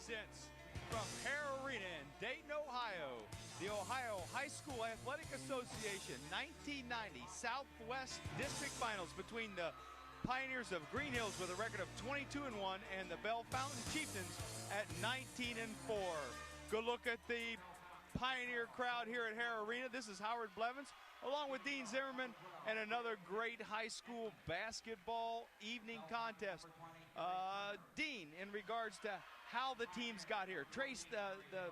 presents from Hare Arena in Dayton, Ohio, the Ohio High School Athletic Association 1990 Southwest District Finals between the Pioneers of Greenhills with a record of 22-1 and the Bellefountaine Chieftains at 19-4. Good look at the Pioneer crowd here at Hare Arena. This is Howard Blevins along with Dean Zimmerman and another great high school basketball evening contest. Dean, in regards to how the teams got here, trace the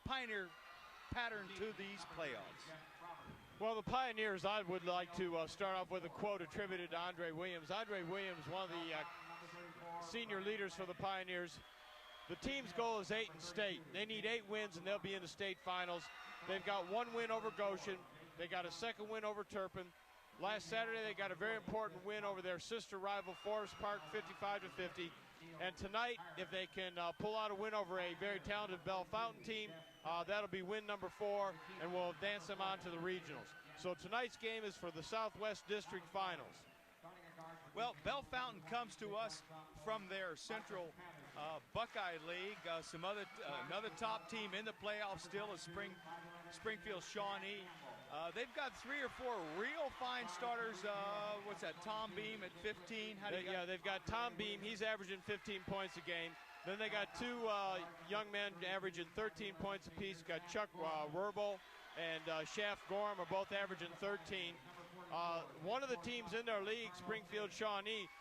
Pioneer pattern to these playoffs. Well, the Pioneers, I would like to start off with a quote attributed to Andre Williams. Andre Williams, one of the senior leaders for the Pioneers. The team's goal is 8 in state. They need 8 wins and they'll be in the state finals. They've got 1 win over Goshen. They got a 2nd win over Turpin. Last Saturday they got a very important win over their sister rival Forest Park, 55-50. And tonight, if they can pull out a win over a very talented Bellefountaine team, that'll be win number 4 and will advance them on to the regionals. So tonight's game is for the Southwest District Finals. Well, Bellefountaine comes to us from their Central Buckeye League. Another top team in the playoffs still is Springfield Shawnee. They've got 3 or 4 real fine starters. What's that? Tom Beam at 15. They've got Tom Beam. He's averaging 15 points a game. Then they got 2 young men averaging 13 points apiece. Got Chuck Werbel and Shaft Gorham are both averaging 13. One of the teams in their league, Springfield Shawnee,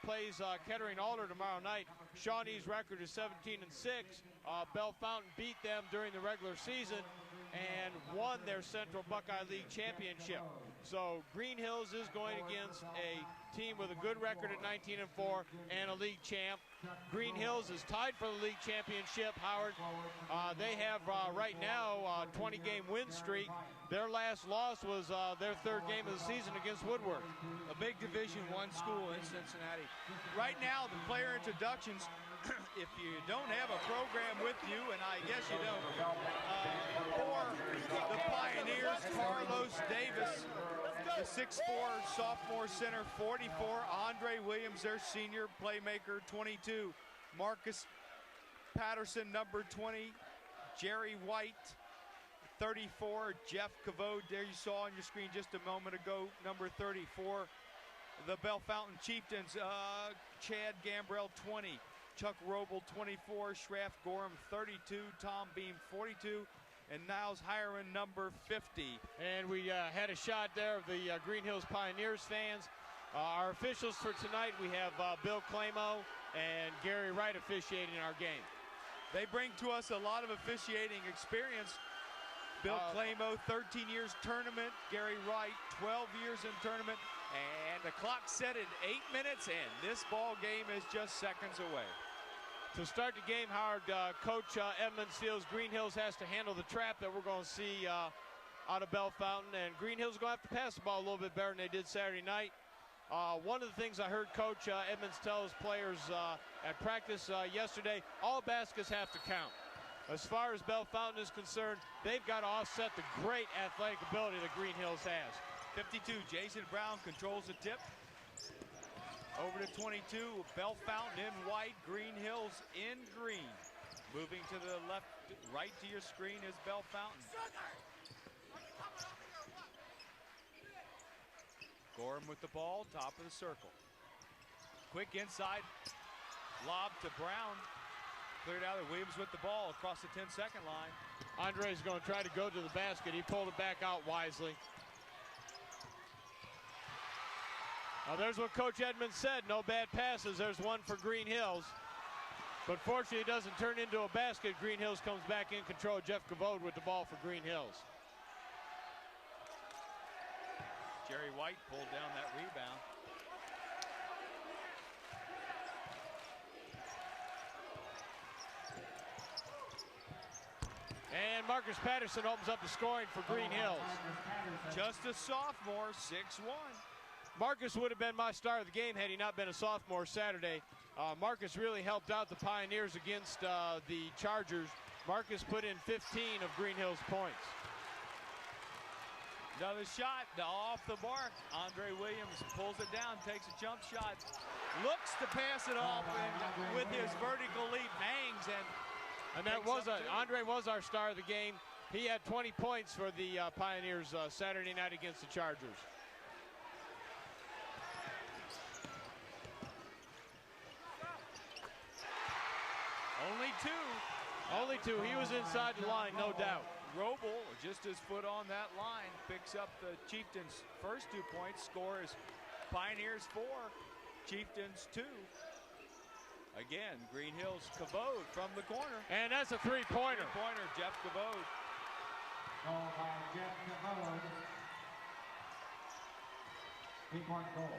plays Kettering Alder tomorrow night. Shawnee's record is 17-6. Bellefountaine beat them during the regular season and won their Central Buckeye League championship. So Greenhills is going against a team with a good record at 19-4 and a league champ. Greenhills is tied for the league championship, Howard. They have right now a 20-game win streak. Their last loss was their 3rd game of the season against Woodward. A big Division I school in Cincinnati. Right now, the player introductions, if you don't have a program with you, and I guess you don't, for the Pioneers, Carlos Davis, the 6'4" sophomore center, 44. Andre Williams, their senior playmaker, 22. Marcus Patterson, number 20. Jerry White, 34. Jeff Cavode, there you saw on your screen just a moment ago, number 34. The Bellefountaine Chieftains, Chad Gambrell, 20. Chuck Robel, 24. Schraft Gorham, 32. Tom Beam, 42. And Niles Hiron, number 50. And we had a shot there of the Greenhills Pioneers fans. Our officials for tonight, we have Bill Clamo and Gary Wright officiating our game. They bring to us a lot of officiating experience. Bill Clamo, 13 years tournament. Gary Wright, 12 years in tournament. And the clock set at 8 minutes, and this ball game is just seconds away. To start the game, Howard, Coach Edmonds feels Greenhills has to handle the trap that we're going to see out of Bellefountaine, and Greenhills are going to have to pass the ball a little bit better than they did Saturday night. One of the things I heard Coach Edmonds tell his players at practice yesterday, all baskets have to count. As far as Bellefountaine is concerned, they've got to offset the great athletic ability that Greenhills has. 52, Jason Brown controls the tip. Over to 22, Bellefountaine in white, Greenhills in green. Moving to the left, right to your screen is Bellefountaine. Gorham with the ball, top of the circle. Quick inside, lob to Brown. Cleared out of Williams with the ball across the 10-second line. Andre's going to try to go to the basket. He pulled it back out wisely. Now there's what Coach Edmonds said, no bad passes. There's one for Greenhills. But fortunately it doesn't turn into a basket. Greenhills comes back in control. Jeff Cavode with the ball for Greenhills. Jerry White pulled down that rebound. And Marcus Patterson opens up the scoring for Greenhills. Just a sophomore, 6'1". Marcus would have been my star of the game had he not been a sophomore Saturday. Marcus really helped out the Pioneers against the Chargers. Marcus put in 15 of Greenhills' points. Another shot off the mark. Andre Williams pulls it down, takes a jump shot, looks to pass it off, and with his vertical leap hangs, and And that was Andre was our star of the game. He had 20 points for the Pioneers Saturday night against the Chargers. Only two. Only two. He was inside the line, no doubt. Roble, just his foot on that line, picks up the Chieftains' first 2 points. Score is Pioneers 4, Chieftains 2. Again, Greenhills Kavode from the corner. And that's a three-pointer. Three-pointer, Jeff Kavode. Goal by Jeff Kavode. 3-point goal.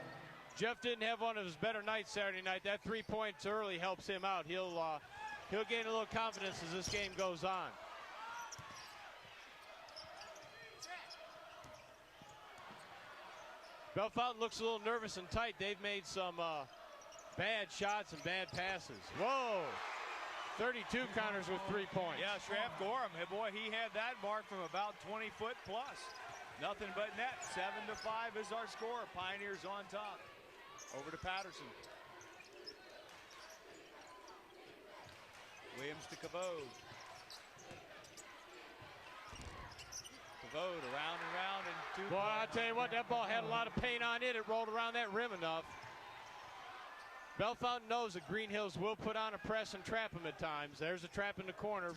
Jeff didn't have one of his better nights Saturday night. That 3 points early helps him out. He'll gain a little confidence as this game goes on. Bellefountaine looks a little nervous and tight. They've made some bad shots and bad passes. Whoa! 32 counters with 3 points. Yeah, Shraff Gorham, hey boy, he had that mark from about 20 foot plus. Nothing but net. 7-5 is our score. Pioneers on top. Over to Patterson. Williams to Kavode. Kavode around and around and 2 Boy, I tell you what, that ball had a lot of paint on it. It rolled around that rim enough. Bellefountaine knows that Greenhills will put on a press and trap him at times. There's a trap in the corner.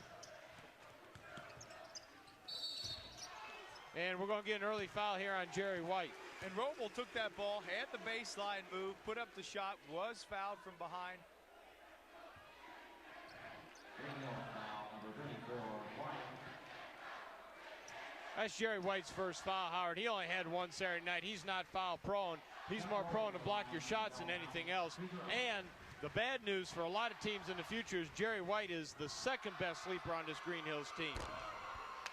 And we're going to get an early foul here on Jerry White. And Roble took that ball, had the baseline move, put up the shot, was fouled from behind. That's Jerry White's first foul, Howard. He only had one Saturday night. He's not foul prone. He's more prone to block your shots than anything else. And the bad news for a lot of teams in the future is Jerry White is the second best sleeper on this Greenhills team.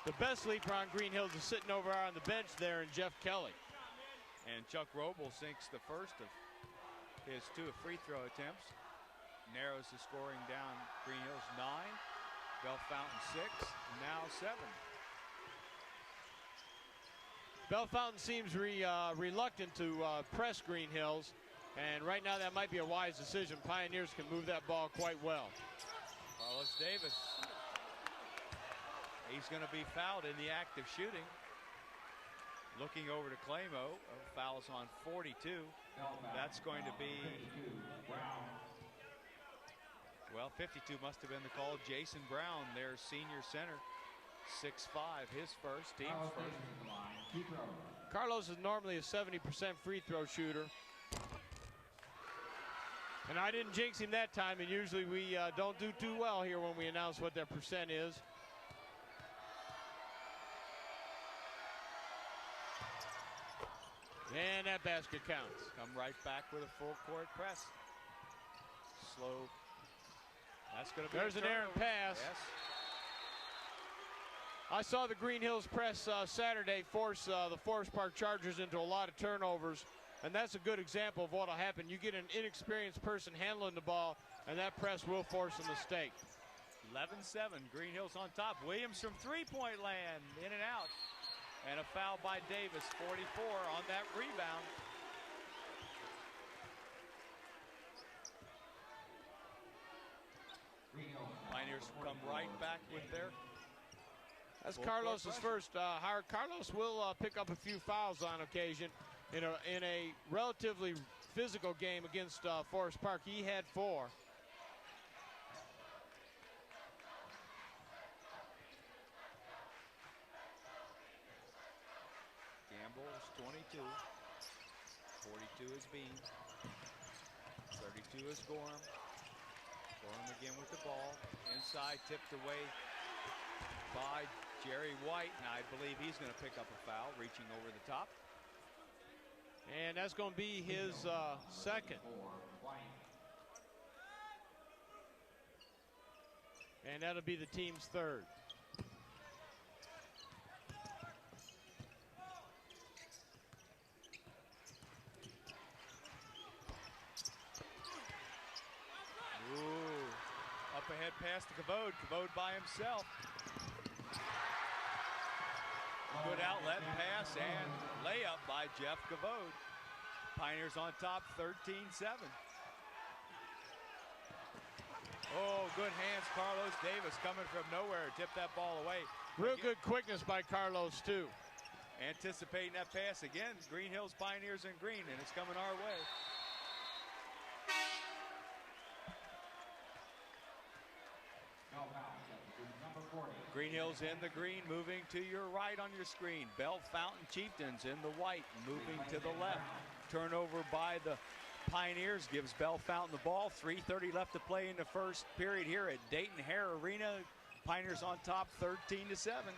The best sleeper on Greenhills is sitting over on the bench there, and Jeff Kelly. And Chuck Roble sinks the first of his 2 free throw attempts. Narrows the scoring down. Greenhills 9, Bellefountaine 6, now 7. Bellefountaine seems reluctant to press Greenhills, and right now that might be a wise decision. Pioneers can move that ball quite well. Carlos Davis. He's going to be fouled in the act of shooting. Looking over to Clamo, fouls on 42. That's going to be, well, 52 must have been the call. Jason Brown, their senior center, 6'5", his first, team's first. Carlos is normally a 70% free throw shooter. And I didn't jinx him that time, and usually we don't do too well here when we announce what their percent is. And that basket counts. Come right back with a full court press. Slow. That's going to be There's an errant pass. Yes. I saw the Greenhills press Saturday force the Forest Park Chargers into a lot of turnovers, and that's a good example of what will happen. You get an inexperienced person handling the ball, and that press will force a mistake. 11-7, Greenhills on top. Williams from three-point land, in and out. And a foul by Davis, 44 on that rebound. Pioneers come right back with their. That's Carlos's first. Carlos will pick up a few fouls on occasion. In a relatively physical game against Forest Park, he had 4. Gamble is 22. 42 is Bean. 32 is Gorham. Gorham again with the ball. Inside, tipped away by Jerry White, and I believe he's going to pick up a foul, reaching over the top. And that's going to be his second. And that'll be the team's third. Ooh, up ahead pass to Kavode. Kavode by himself. Good outlet pass and layup by Jeff Kavode. Pioneers on top, 13-7. Oh, good hands. Carlos Davis coming from nowhere. Tipped that ball away. Real good quickness by Carlos, too. Anticipating that pass again. Greenhills Pioneers in green, and it's coming our way. Greenhills in the green, moving to your right on your screen. Bellefountaine Chieftains in the white, moving to the left. Turnover by the Pioneers gives Bellefountaine the ball. 3:30 left to play in the first period here at Dayton Hare Arena. Pioneers on top 13-7.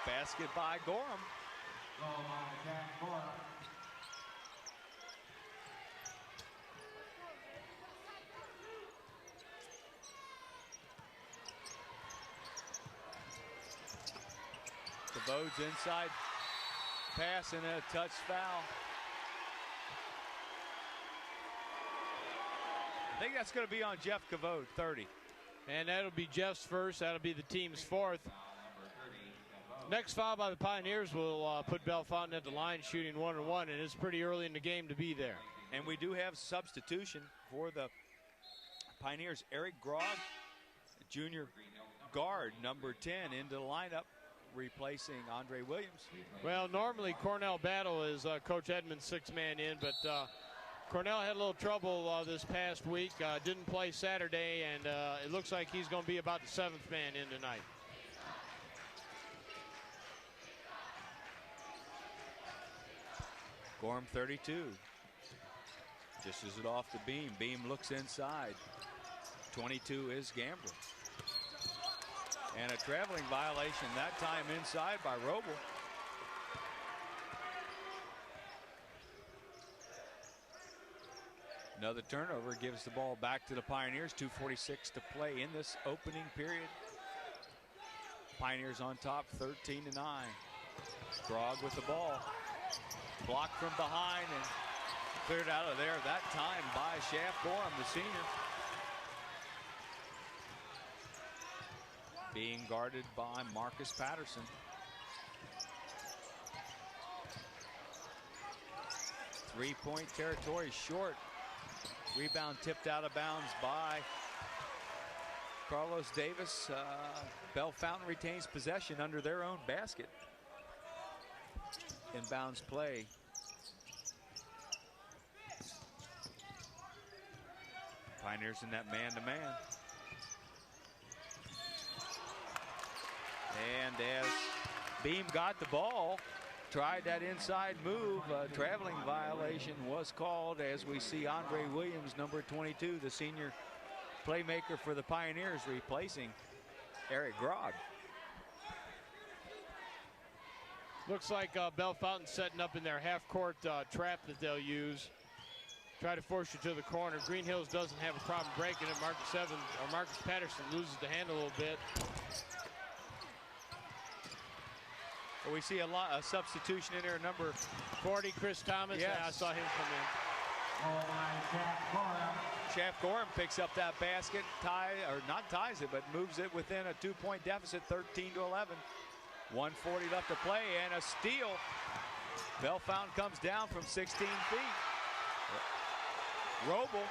Basket by Gorham. DeVoe's inside pass and a touch foul. I think that's going to be on Jeff Cavode, 30. And that'll be Jeff's first. That'll be the team's fourth. Next foul by the Pioneers will put Bellefountaine at the line shooting 1-1, and it's pretty early in the game to be there. And we do have substitution for the Pioneers. Eric Grog, junior guard, number 10, into the lineup, replacing Andre Williams. Well, normally Cornell Battle is Coach Edmonds' six-man in, but Cornell had a little trouble this past week. Didn't play Saturday, and it looks like he's going to be about the seventh man in tonight. Gorham 32. Dishes it off to Beam. Beam looks inside. 22 is Gamble. And a traveling violation, that time inside by Roble. Another turnover gives the ball back to the Pioneers. 2:46 to play in this opening period. Pioneers on top 13-9. Grog with the ball. Blocked from behind and cleared out of there that time by Shaft Gorham, the senior. Being guarded by Marcus Patterson. Three-point territory short. Rebound tipped out of bounds by Carlos Davis. Bellefountaine retains possession under their own basket. Inbounds play. Pioneers in that man-to-man. And as Beam got the ball, tried that inside move, a traveling violation was called as we see Andre Williams, number 22, the senior playmaker for the Pioneers, replacing Eric Grog. Looks like Bellefountain setting up in their half-court trap that they'll use. Try to force you to the corner. Greenhills doesn't have a problem breaking it. Marcus Patterson loses the hand a little bit. Well, we see a substitution in there. Number 40, Chris Thomas. Yes. Yeah, I saw him come in. Shaft Gorham picks up that basket, ties it, but moves it within a 2-point deficit, 13-11. 1:40 left to play, and a steal. Bellefountain comes down from 16 feet. Roble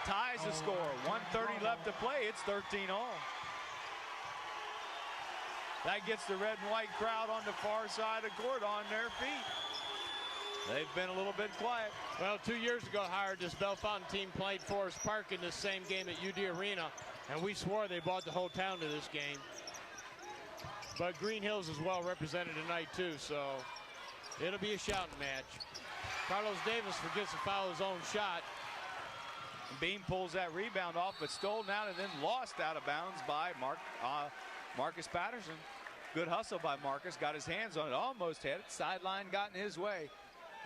ties the score. 1:30 left to play. It's 13-all. That gets the red and white crowd on the far side of the court on their feet. They've been a little bit quiet. Well, 2 years ago, Howard, this Bellefountain team played Forest Park in this same game at UD Arena, and we swore they brought the whole town to this game. But Greenhills is well represented tonight, too, so it'll be a shouting match. Carlos Davis forgets to foul his own shot. Beam pulls that rebound off, but stolen out and then lost out of bounds by Marcus Patterson. Good hustle by Marcus. Got his hands on it, almost had it. Sideline got in his way.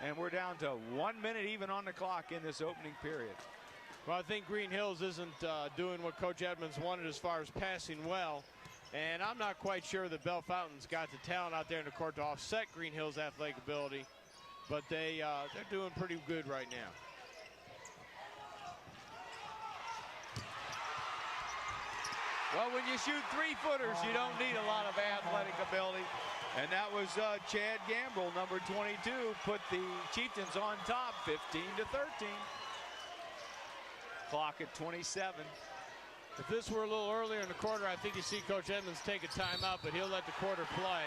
And we're down to 1 minute even on the clock in this opening period. Well, I think Greenhills isn't doing what Coach Edmonds wanted as far as passing well. And I'm not quite sure that Bellefountain's got the talent out there in the court to offset Greenhills' athletic ability. But they're doing pretty good right now. Well, when you shoot three-footers, you don't need a lot of athletic ability. And that was Chad Gamble, number 22, put the Chieftains on top, 15-13. Clock at 27. If this were a little earlier in the quarter, I think you see Coach Edmonds take a timeout, but he'll let the quarter play.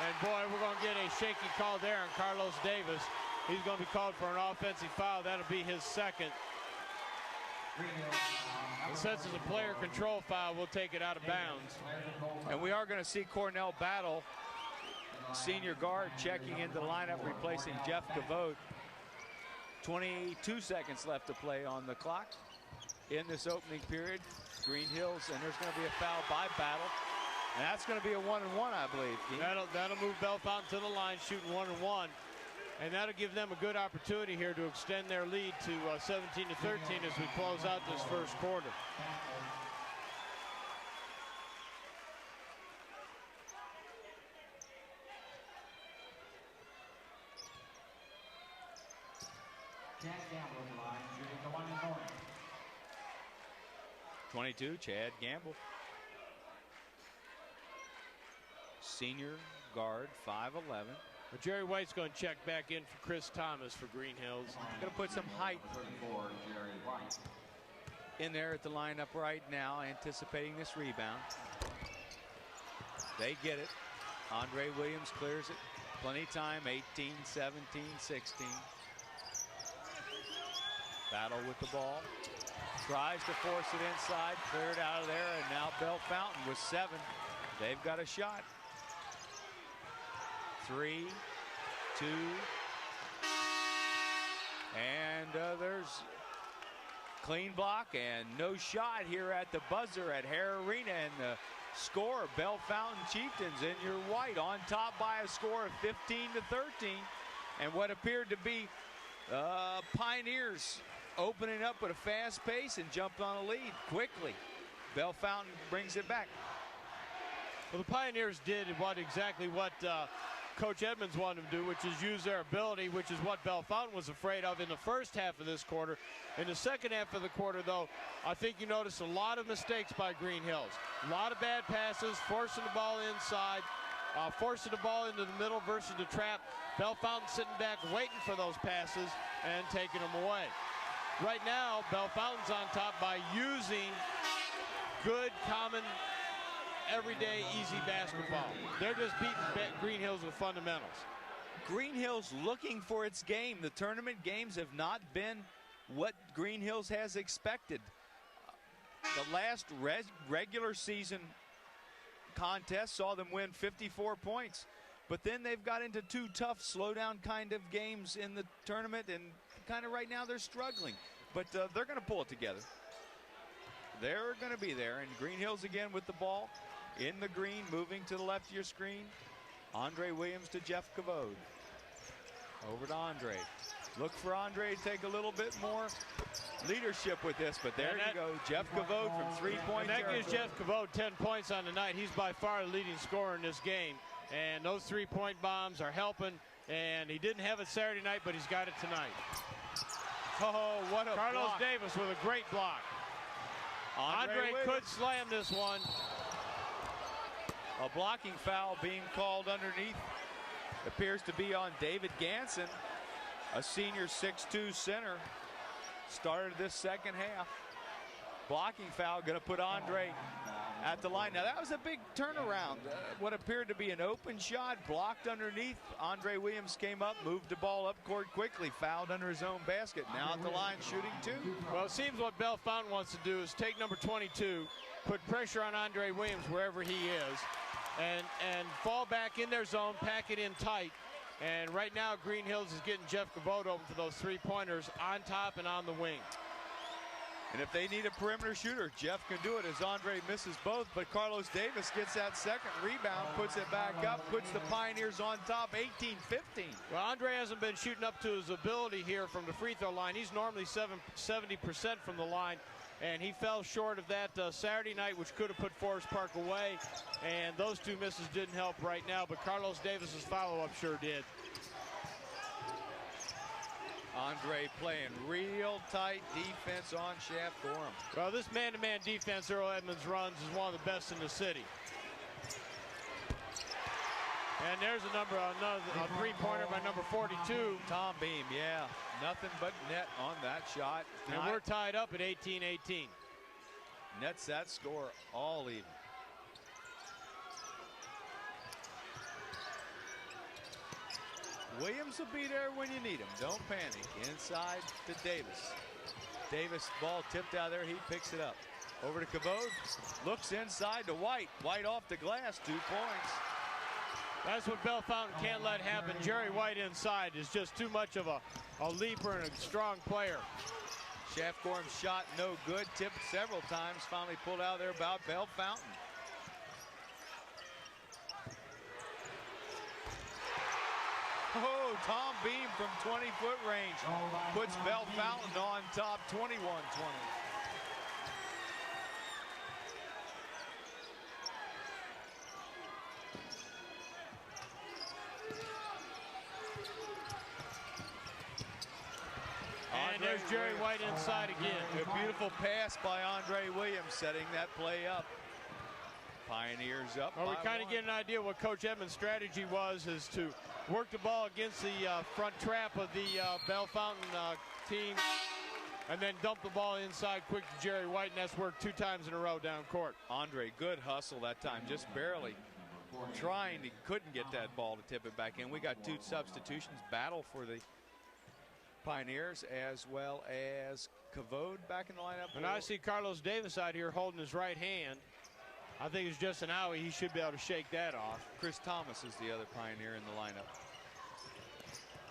And boy, we're going to get a shaky call there on Carlos Davis. He's going to be called for an offensive foul. That'll be his second. And since it's a player control foul, we'll take it out of bounds. And we are going to see Cornell Battle, senior guard, checking into the lineup, replacing Jeff Cavote. 22 seconds left to play on the clock in this opening period. Greenhills, and there's going to be a foul by Battle. And that's going to be a 1-and-1, I believe. That'll move Bellefountaine to the line, shooting 1-and-1. And that'll give them a good opportunity here to extend their lead to 17-13 as we close out this first quarter. Chad Gamble on the line, shooting the 1-and-1. 22, Chad Gamble. Senior guard, 5'11". But Jerry White's going to check back in for Chris Thomas for Greenhills. Going to put some height 34, Jerry White. in there at the lineup right now, anticipating this rebound. They get it. Andre Williams clears it. Plenty of time, 18, 17, 16. Battle with the ball. Tries to force it inside, cleared out of there, and now Bellefountaine with 7. They've got a shot. 3, 2, and there's clean block and no shot here at the buzzer at Hare Arena, and the score, Bellefountaine Chieftains in your white on top by a score of 15-13, and what appeared to be Pioneers opening up at a fast pace and jumped on a lead quickly. Bellefountaine brings it back. Well, the Pioneers did exactly what Coach Edmonds wanted them to do, which is use their ability, which is what Bellefountaine was afraid of in the first half of this quarter. In the second half of the quarter, though, I think you noticed a lot of mistakes by Greenhills. A lot of bad passes, forcing the ball inside, forcing the ball into the middle versus the trap. Bellefountain sitting back waiting for those passes and taking them away. Right now, Bellefountain's on top by using good, common, everyday, easy basketball. They're just beating Greenhills with fundamentals. Greenhills looking for its game. The tournament games have not been what Greenhills has expected. The last regular season contest saw them win 54 points. But then they've got into 2 tough, slow-down kind of games in the tournament, and kind of right now they're struggling. But they're going to pull it together. They're going to be there. And Greenhills again with the ball in the green, moving to the left of your screen. Andre Williams to Jeff Cavote. Over to Andre. Look for Andre to take a little bit more leadership with this, but there you go. Jeff Cavote from 3-point territory. That gives Jeff Cavote 10 points on the night. He's by far the leading scorer in this game. And those 3-point bombs are helping. And he didn't have it Saturday night, but he's got it tonight. Oh, what a Carlos block. Davis with a great block. Andre could slam this one. A blocking foul being called underneath. Appears to be on David Ganson, a senior 6'2" center. Started this second half. Blocking foul going to put Andre at the line. Now that was a big turnaround. What appeared to be an open shot, blocked underneath. Andre Williams came up, moved the ball up court quickly, fouled under his own basket. Now at the line shooting 2. Well, it seems what Bellefountain wants to do is take number 22, put pressure on Andre Williams wherever he is, and fall back in their zone, pack it in tight. And right now Greenhills is getting Jeff Cavote open for those 3-pointers on top and on the wing. And if they need a perimeter shooter, Jeff can do it as Andre misses both, but Carlos Davis gets that second rebound, puts it back up, puts the Pioneers on top, 18-15. Well, Andre hasn't been shooting up to his ability here from the free throw line. He's normally 70% from the line, and he fell short of that Saturday night, which could have put Forest Park away, and those 2 misses didn't help right now, but Carlos Davis's follow-up sure did. Andre playing real tight defense on Shaft Gorham. Well, this man-to-man defense Earl Edmonds runs is one of the best in the city. And there's a three-pointer by number 42. Tom Beam, yeah. Nothing but net on that shot. And we're tied up at 18-18. Nets that score all even. Williams will be there when you need him. Don't panic. Inside to Davis. Davis, ball tipped out there. He picks it up. Over to Cavode. Looks inside to White. White off the glass. 2 points. That's what Bellefountain can't let happen. Jerry White inside is just too much of a leaper and a strong player. Shaft Gorham's shot no good. Tipped several times. Finally pulled out there about Bellefountain. Oh, Tom Beam from 20-foot range puts Bellefountain on top, 21-20. And there's Jerry White inside again. A beautiful pass by Andre Williams, setting that play up. Pioneers up. Well, we kind of get an idea what Coach Edmonds' strategy was, is to work the ball against the front trap of the Bellefountain team, and then dump the ball inside quick to Jerry White, and that's worked 2 times in a row down court. Andre, good hustle that time, just barely trying. He couldn't get that ball to tip it back in. We got 2 substitutions. Battle for the Pioneers, as well as Cavode back in the lineup. And I see Carlos Davis out here holding his right hand. I think it's just an owie. He should be able to shake that off. Chris Thomas is the other Pioneer in the lineup.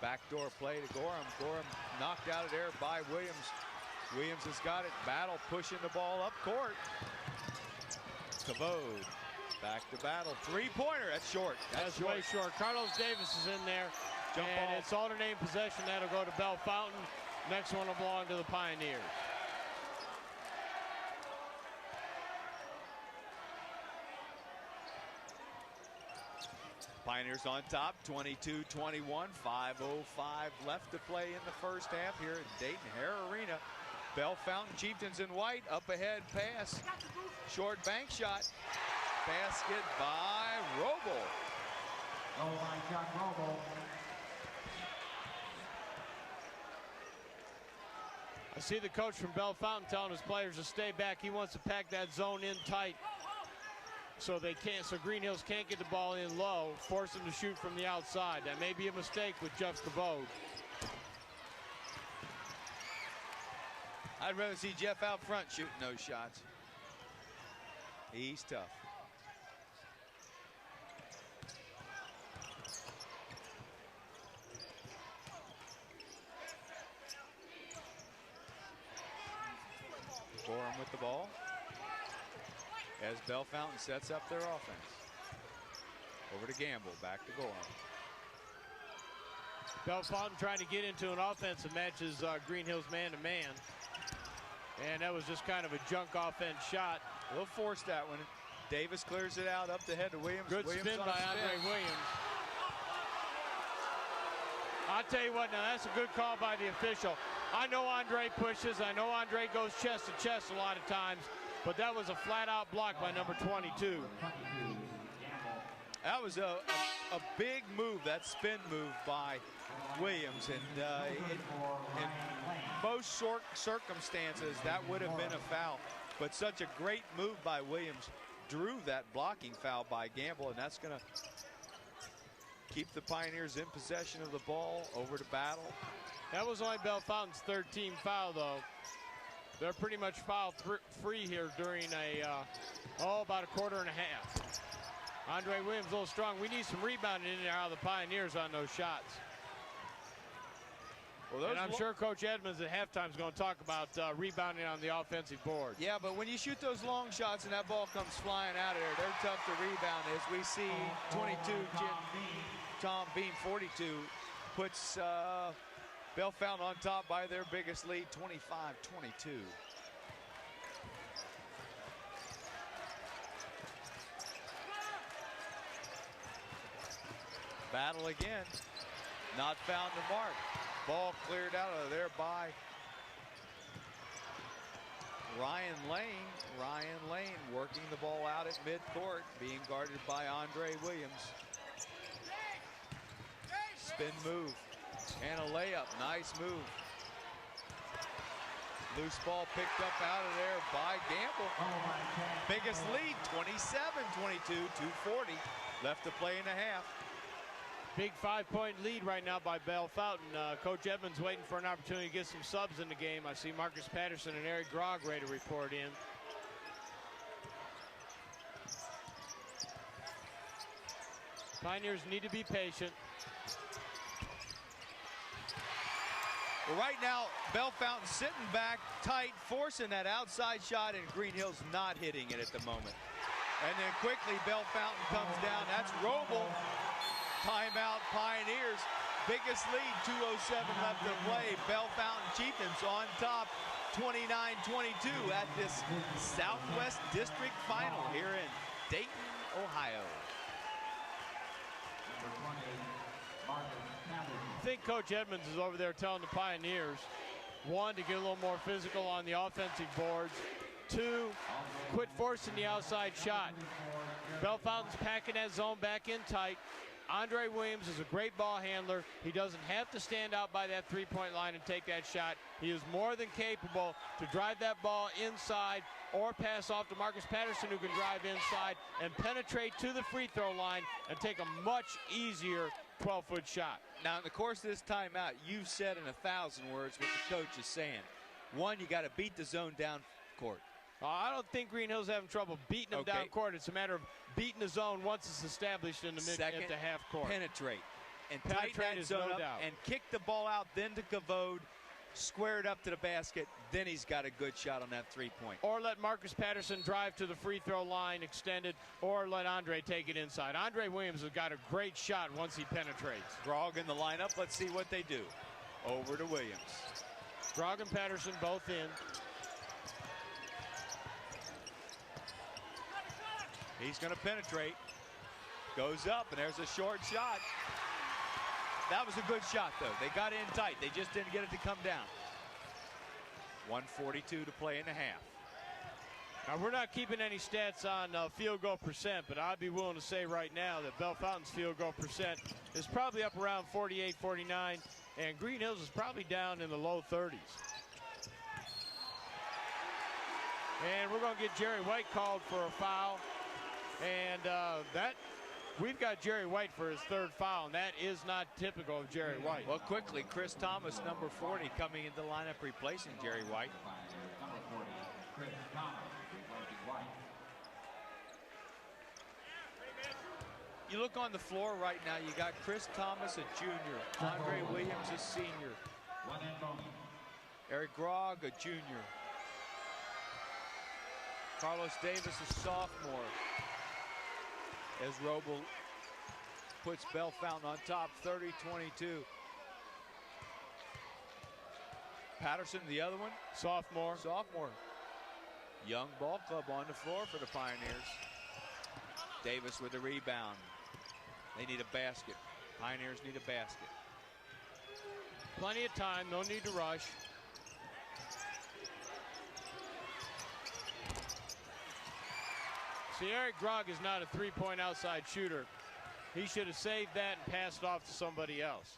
Backdoor play to Gorham. Gorham knocked out of there by Williams. Williams has got it. Battle pushing the ball up court. Cavode back to Battle. 3-pointer. That's short. That's way short. Carlos Davis is in there. Jump and ball. It's alternating possession. That'll go to Bellefountain. Next one will belong to the Pioneers. Pioneers on top, 22-21, 5:05 left to play in the first half here at Dayton Hare Arena. Bellefountain, Chieftains in white, up ahead pass, short bank shot, basket by Roble. Oh my God, Roble. I see the coach from Bellefountain telling his players to stay back. He wants to pack that zone in tight so Greenhills can't get the ball in low, force them to shoot from the outside. That may be a mistake with Jeff Cavode. I'd rather see Jeff out front shooting those shots. He's tough. Gorham with the ball as Bellefountain sets up their offense. Over to Gamble, back to Gorham. Bellefountain trying to get into an offense that matches Greenhills man-to-man. And that was just kind of a junk offense shot. We'll force that one. Davis clears it out up the head to Williams. Good Williams spin by Andre Williams. I'll tell you what, now that's a good call by the official. I know Andre pushes. I know Andre goes chest to chest a lot of times, but that was a flat-out block by number 22. That was a big move, that spin move by Williams, and in most short circumstances, that would have been a foul. But such a great move by Williams drew that blocking foul by Gamble, and that's going to keep the Pioneers in possession of the ball. Over to Battle. That was only Bellefountain's 13th foul, though. They're pretty much foul free here during about a quarter and a half. Andre Williams a little strong. We need some rebounding in there out of the Pioneers on those shots. Well, and I'm sure Coach Edmonds at halftime is going to talk about rebounding on the offensive board. Yeah, but when you shoot those long shots and that ball comes flying out of there, they're tough to rebound. As we see 22, Tom Beam 42 puts Bellefountain on top by their biggest lead, 25-22. Battle again, not found the mark. Ball cleared out of there by Ryan Lane. Ryan Lane working the ball out at midcourt, being guarded by Andre Williams. spin move and a layup. Nice move. Loose ball picked up out of there by Gamble. Biggest lead, 27-22, 2:40 left to play in the half. Big 5-point lead right now by Bellefountaine. Coach Edmonds waiting for an opportunity to get some subs in the game. I see Marcus Patterson and Eric Grog ready to report in. Pioneers need to be patient. Well, right now, Bellefountain sitting back tight, forcing that outside shot, and Greenhills not hitting it at the moment. And then quickly, Bellefountain comes down. That's Roble. Timeout, Pioneers. Biggest lead, 2:07 left to play. Bellefountain Chieftains on top, 29-22 at this Southwest District Final here in Dayton, Ohio. I think Coach Edmonds is over there telling the Pioneers, one, to get a little more physical on the offensive boards. Two, quit forcing the outside shot. Bellefountain's packing that zone back in tight. Andre Williams is a great ball handler. He doesn't have to stand out by that three-point line and take that shot. He is more than capable to drive that ball inside or pass off to Marcus Patterson, who can drive inside and penetrate to the free throw line and take a much easier 12-foot shot. Now, in the course of this timeout, you've said in 1,000 words what the coach is saying. One, you got to beat the zone down court. I don't think Greenhills having trouble beating them down court. It's a matter of beating the zone once it's established in the mid at the half court. Penetrate and penetrate tighten that zone no up doubt. And kick the ball out, then to Kavode, square it up to the basket. Then he's got a good shot on that three-point. Or let Marcus Patterson drive to the free throw line extended, or let Andre take it inside. Andre Williams has got a great shot once he penetrates. Grog in the lineup. Let's see what they do. Over to Williams. Grog and Patterson both in. He's going to penetrate. Goes up, and there's a short shot. That was a good shot, though. They got in tight. They just didn't get it to come down. 1:42 to play in the half. Now, we're not keeping any stats on field goal percent, but I'd be willing to say right now that Bellefountain's field goal percent is probably up around 48, 49, and Greenhills is probably down in the low 30s. And we're going to get Jerry White called for a foul. And we've got Jerry White for his third foul, and that is not typical of Jerry White. Well, quickly, Chris Thomas, number 40, coming into the lineup replacing Jerry White. Number 40, Chris Thomas, replacing White. You look on the floor right now, you got Chris Thomas, a junior, Andre Williams, a senior, Eric Grog, a junior, Carlos Davis, a sophomore, as Roble puts Bellefountain on top, 30-22. Patterson, the other one, sophomore. Young ball club on the floor for the Pioneers. Davis with the rebound. They need a basket. Pioneers need a basket. Plenty of time, no need to rush. See, Eric Grog is not a three-point outside shooter. He should have saved that and passed off to somebody else.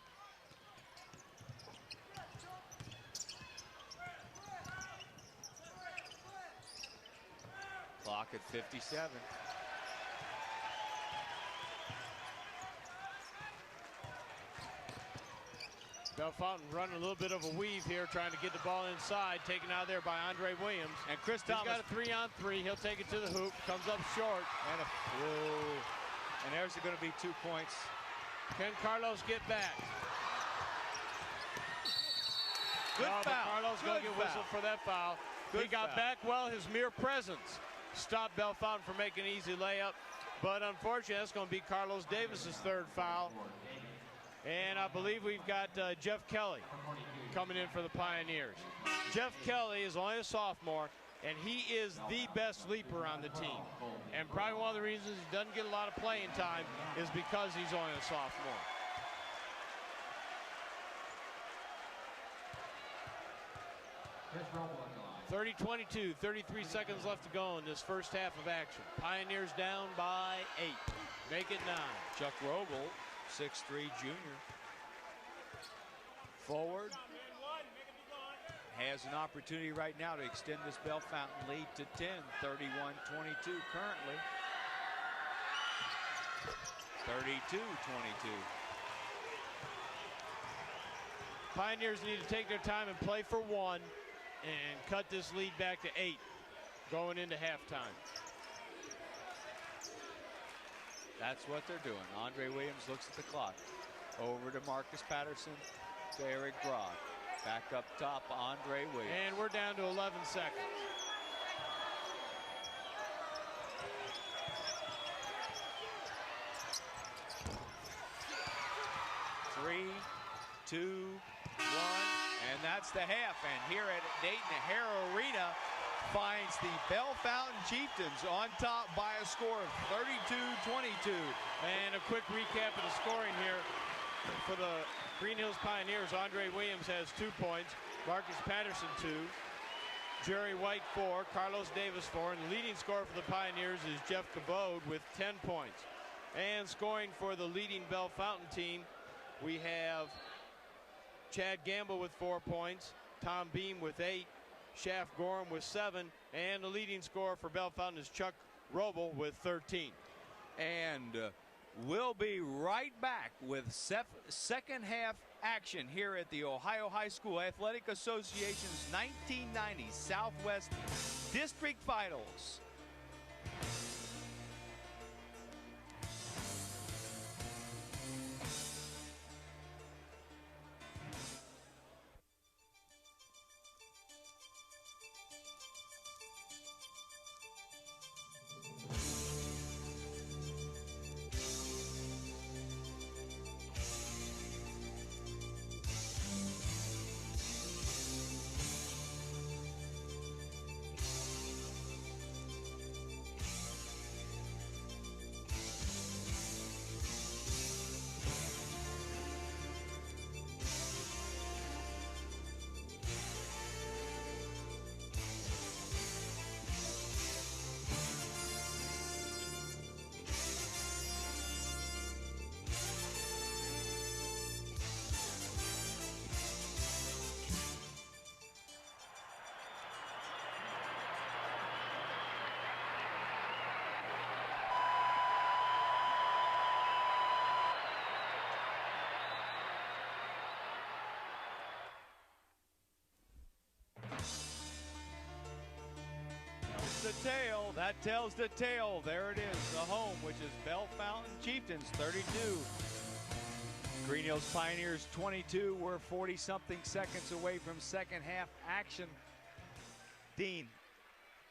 Clock at 57. Bellefountain running a little bit of a weave here, trying to get the ball inside, taken out there by Andre Williams. And Chris Thomas. He's got a 3-on-3. He'll take it to the hoop. Comes up short. And there's going to be 2 points. Can Carlos get back? Good foul. Carlos going to get whistled for that foul. He got back well. His mere presence stopped Bellefountain from making an easy layup. But unfortunately, that's going to be Carlos Davis's third foul. And I believe we've got Jeff Kelly coming in for the Pioneers. Jeff Kelly is only a sophomore, and he is the best leaper on the team. And probably one of the reasons he doesn't get a lot of playing time is because he's only a sophomore. Chris Roble on the line. 30-22, 33 seconds left to go in this first half of action. Pioneers down by 8. Make it 9. Chuck Roble, 6'3" junior. forward. Has an opportunity right now to extend this Bellefountaine lead to 10, 31-22 currently. 32-22. Pioneers need to take their time and play for one and cut this lead back to 8 going into halftime. That's what they're doing. Andre Williams looks at the clock. Over to Marcus Patterson, to Eric Broad. Back up top, Andre Williams. And we're down to 11 seconds. Three, 2, 1, and that's the half. And here at Dayton O'Hare Arena finds the Bellefountaine Chieftains on top by a score of 32-22. And a quick recap of the scoring here for the Greenhills Pioneers. Andre Williams has 2 points, Marcus Patterson 2, Jerry White 4, Carlos Davis 4, and the leading scorer for the Pioneers is Jeff Cabode with 10 points. And scoring for the leading Bellefountaine team, we have Chad Gamble with 4 points, Tom Beam with 8, Shaft Gorham with 7, and the leading scorer for Bellefountaine is Chuck Roble with 13. And we'll be right back with second half action here at the Ohio High School Athletic Association's 1990 Southwest District Finals. The tale, that tells the tale. There it is, the home, which is Bellefountaine Chieftains 32. Greenhills Pioneers 22. We're 40-something seconds away from second half action. Dean,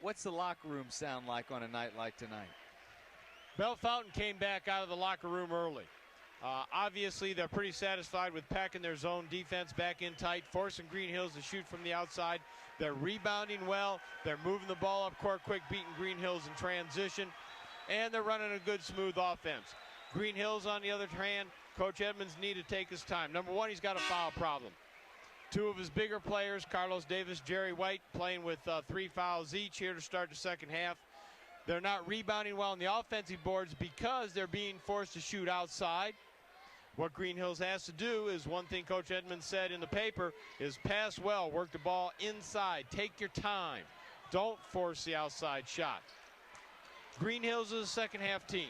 what's the locker room sound like on a night like tonight? Bellefountaine came back out of the locker room early. Obviously, they're pretty satisfied with packing their zone defense back in tight, forcing Greenhills to shoot from the outside. They're rebounding well. They're moving the ball up court quick, beating Greenhills in transition. And they're running a good, smooth offense. Greenhills, on the other hand, Coach Edmonds needed to take his time. Number one, he's got a foul problem. 2 of his bigger players, Carlos Davis, Jerry White, playing with 3 fouls each here to start the second half. They're not rebounding well on the offensive boards because they're being forced to shoot outside. What Greenhills has to do is one thing Coach Edmonds said in the paper is pass well, work the ball inside, take your time. Don't force the outside shot. Greenhills is a second half team.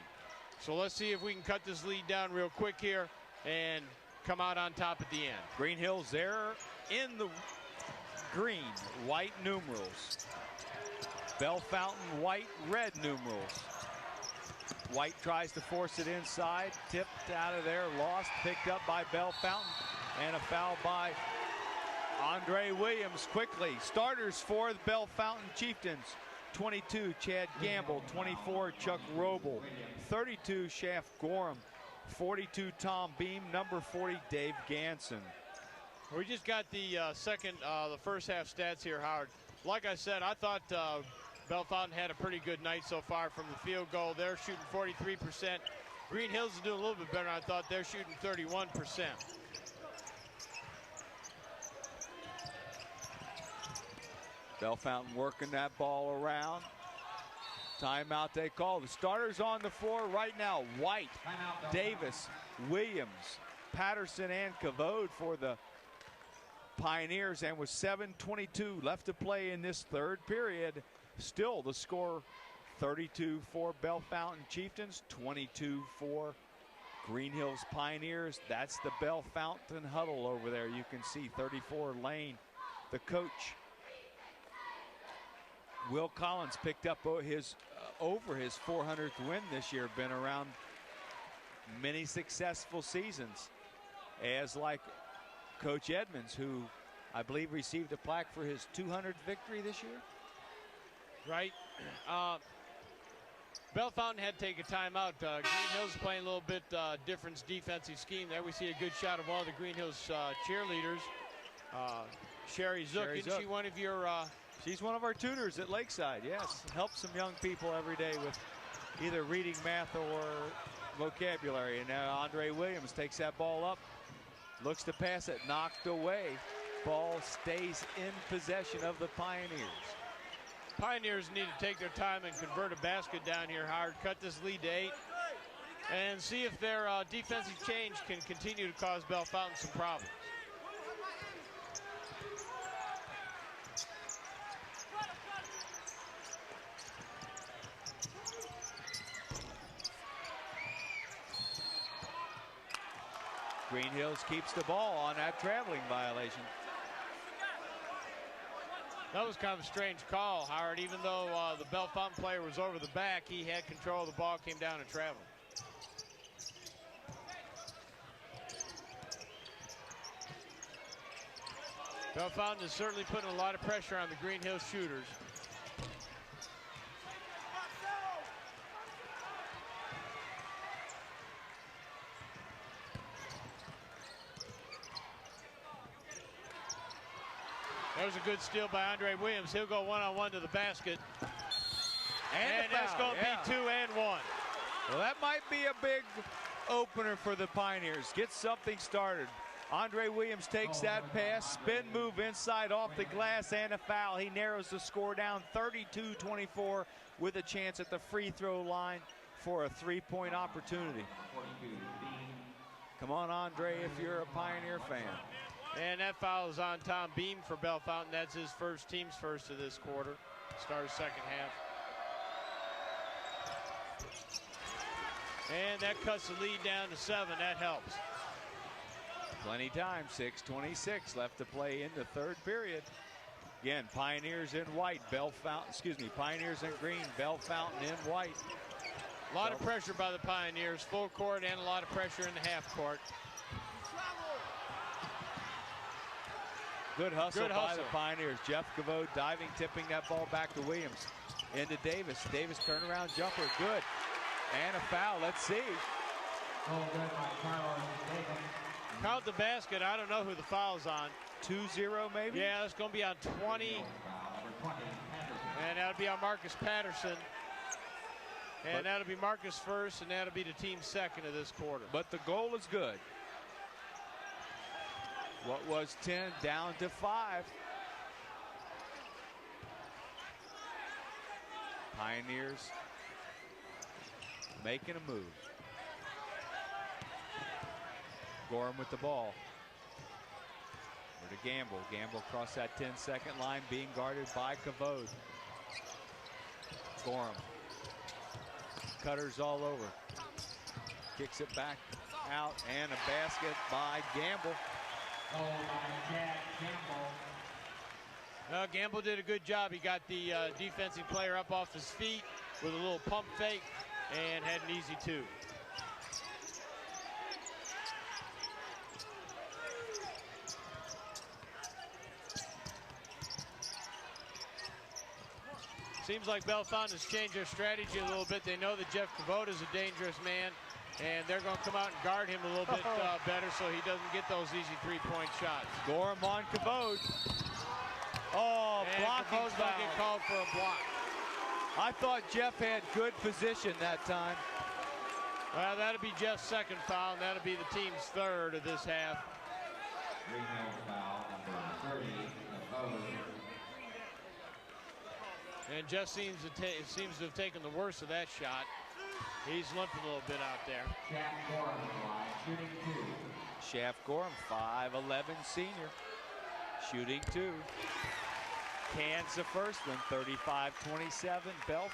So let's see if we can cut this lead down real quick here and come out on top at the end. Greenhills there in the green, white numerals. Bellefountaine, white, red numerals. White tries to force it inside, tipped out of there, lost, picked up by Bellefountaine, and a foul by Andre Williams quickly. Starters for the Bellefountaine Chieftains, 22, Chad Gamble, 24, Chuck Roble, 32, Shaft Gorham, 42, Tom Beam, number 40, Dave Ganson. We just got the the first half stats here, Howard. Like I said, I thought Bellefountaine had a pretty good night so far from the field goal. They're shooting 43%. Greenhills is doing a little bit better. I thought they're shooting 31%. Bellefountaine working that ball around. Timeout they call. The starters on the floor right now. White, Davis, Williams, Patterson, and Cavode for the Pioneers, and with 7:22 left to play in this third period, still the score 32 for Bellefountain Chieftains, 22 for Greenhills Pioneers. That's the Bellefountain huddle over there. You can see 34 Lane, the coach. Will Collins picked up over his 400th win this year. Been around many successful seasons, as like Coach Edmonds, who I believe received a plaque for his 200th victory this year. Right. Bellefountain had to take a timeout. Greenhills playing a little bit different defensive scheme there. We see a good shot of one of the Greenhills cheerleaders, Sherry Zook. Isn't she one of your... She's one of our tutors at Lakeside, yes. Helps some young people every day with either reading, math, or vocabulary. And now Andre Williams takes that ball up, looks to pass it, knocked away. Ball stays in possession of the Pioneers. Pioneers need to take their time and convert a basket down here hard, cut this lead to 8, and see if their defensive change can continue to cause Bellefountain some problems. Greenhills keeps the ball on that traveling violation. That was kind of a strange call, Howard. Even though the Bellefountain player was over the back, he had control of the ball, came down and traveled. Bellefountain is certainly putting a lot of pressure on the Greenhills shooters. There's a good steal by Andre Williams. He'll go one-on-one to the basket. And that's going to be 2 and 1. Well, that might be a big opener for the Pioneers. Get something started. Andre Williams takes that pass, spin move inside off the glass, and a foul. He narrows the score down 32-24 with a chance at the free throw line for a 3-point opportunity. Come on, Andre, if you're a Pioneer fan. And that foul is on Tom Beam for Bellefountain. That's his first, team's first of this quarter. Start of second half. And that cuts the lead down to 7. That helps. Plenty time, 6:26 left to play in the third period. Again, Pioneers in white, Pioneers in green, Bellefountain in white. A lot of pressure by the Pioneers, full court, and a lot of pressure in the half court. Good hustle by the Pioneers. Jeff Cavode diving, tipping that ball back to Williams. Into Davis. Davis turnaround jumper. Good. And a foul. Let's see. Count the basket. I don't know who the foul's on. 2-0 maybe? Yeah, it's going to be on 20. And that'll be on Marcus Patterson. And that'll be Marcus first, and that'll be the team's second of this quarter. But the goal is good. What was 10 down to 5. Pioneers making a move. Gorham with the ball. Over to Gamble. Gamble across that 10-second line, being guarded by Cavode. Gorham. Cutters all over. Kicks it back out, and a basket by Gamble. Gamble did a good job. He got the defensive player up off his feet with a little pump fake and had an easy 2. Seems like Bellefountain has changed their strategy a little bit. They know that Jeff Cavode is a dangerous man, and they're going to come out and guard him a little bit better so he doesn't get those easy 3-point shots. Gorham on Cavode. Oh, and blocking Cavode's going to get called for a block. I thought Jeff had good position that time. Well, that'll be Jeff's second foul, and that'll be the team's third of this half. Greenhills foul number 30, Cavode. And Jeff seems to have taken the worst of that shot. He's limping a little bit out there. Shaft Gorham, shooting 2. Shaft Gorham, 5'11" senior. Shooting 2. Cans the first one, 35-27, Bellefountaine.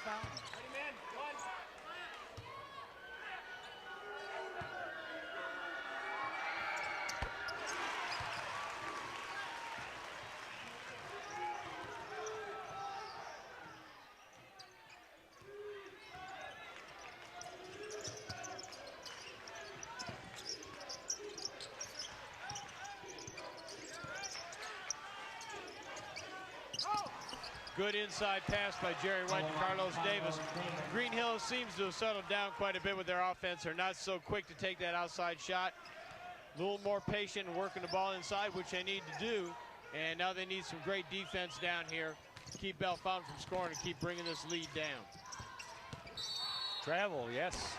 Good inside pass by Jerry White to Carlos Davis. Greenhills seems to have settled down quite a bit with their offense. They're not so quick to take that outside shot. A little more patient and working the ball inside, which they need to do. And now they need some great defense down here to keep Bellefountaine from scoring and keep bringing this lead down. Travel, yes.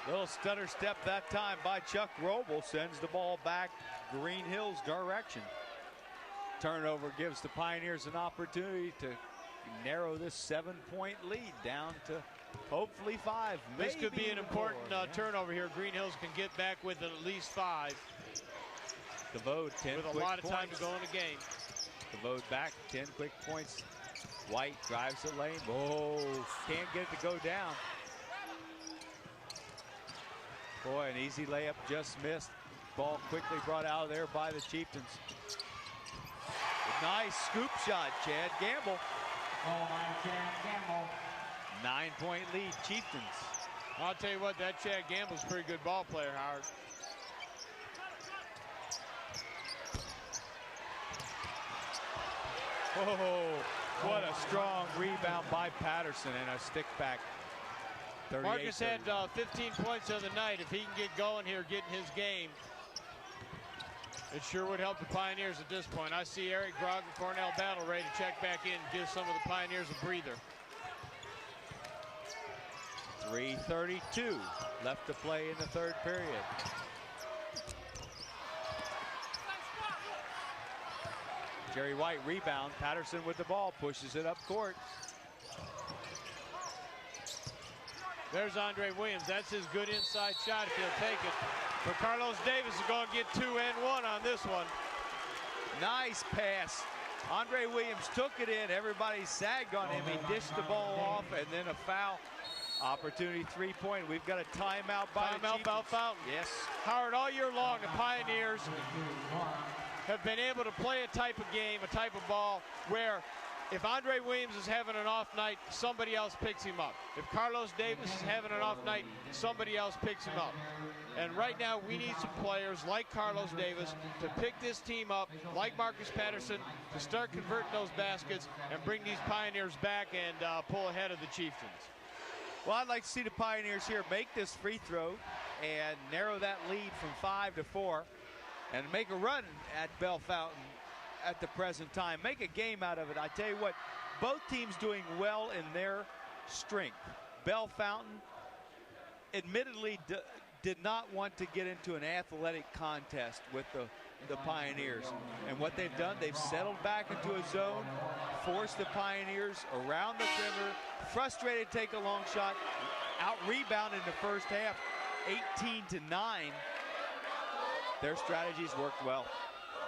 Little stutter step that time by Chuck Roble, sends the ball back Greenhills' direction. Turnover gives the Pioneers an opportunity to narrow this 7-point lead down to hopefully 5. This could be an important turnover here. Greenhills can get back with at least 5. DeVoe, 10 with a quick lot of time points. to go in the game. DeVoe back, 10 quick points. White drives the lane. Oh, can't get it to go down. Boy, an easy layup just missed. Ball quickly brought out of there by the Chieftains. Nice scoop shot, Chad Gamble. Goal line, Chad Gamble. 9-point lead, Chieftains. I'll tell you what, that Chad Gamble's a pretty good ball player, Howard. Oh, what a strong rebound by Patterson and a stick back. Marcus had 15 points the other night. If he can get going here, getting his game, it sure would help the Pioneers at this point. I see Eric Grog and Cornell Battle ready to check back in and give some of the Pioneers a breather. 3:32 left to play in the third period. Jerry White rebound. Patterson with the ball, pushes it up court. There's Andre Williams. That's his good inside shot if he'll take it. But Carlos Davis is going to get 2 and 1 on this one. Nice pass. Andre Williams took it in. Everybody sagged on him. He dished the ball off, and then a foul. Opportunity 3-point. We've got a timeout by the Chiefs. Bellefountaine. Yes. Howard, all year long, the Pioneers have been able to play a type of game, a type of ball, where if Andre Williams is having an off night, somebody else picks him up. If Carlos Davis is having an off night, somebody else picks him up. And right now, we need some players like Carlos Davis to pick this team up, like Marcus Patterson, to start converting those baskets and bring these Pioneers back and pull ahead of the Chieftains. Well, I'd like to see the Pioneers here make this free throw and narrow that lead from 5 to 4 and make a run at Bellefountaine at the present time. Make a game out of it. I tell you what, both teams doing well in their strength. Bellefountaine admittedly did not want to get into an athletic contest with the Pioneers. And what they've done, they've settled back into a zone, forced the Pioneers around the perimeter, frustrated to take a long shot, out-rebounded in the first half, 18-9. Their strategies worked well.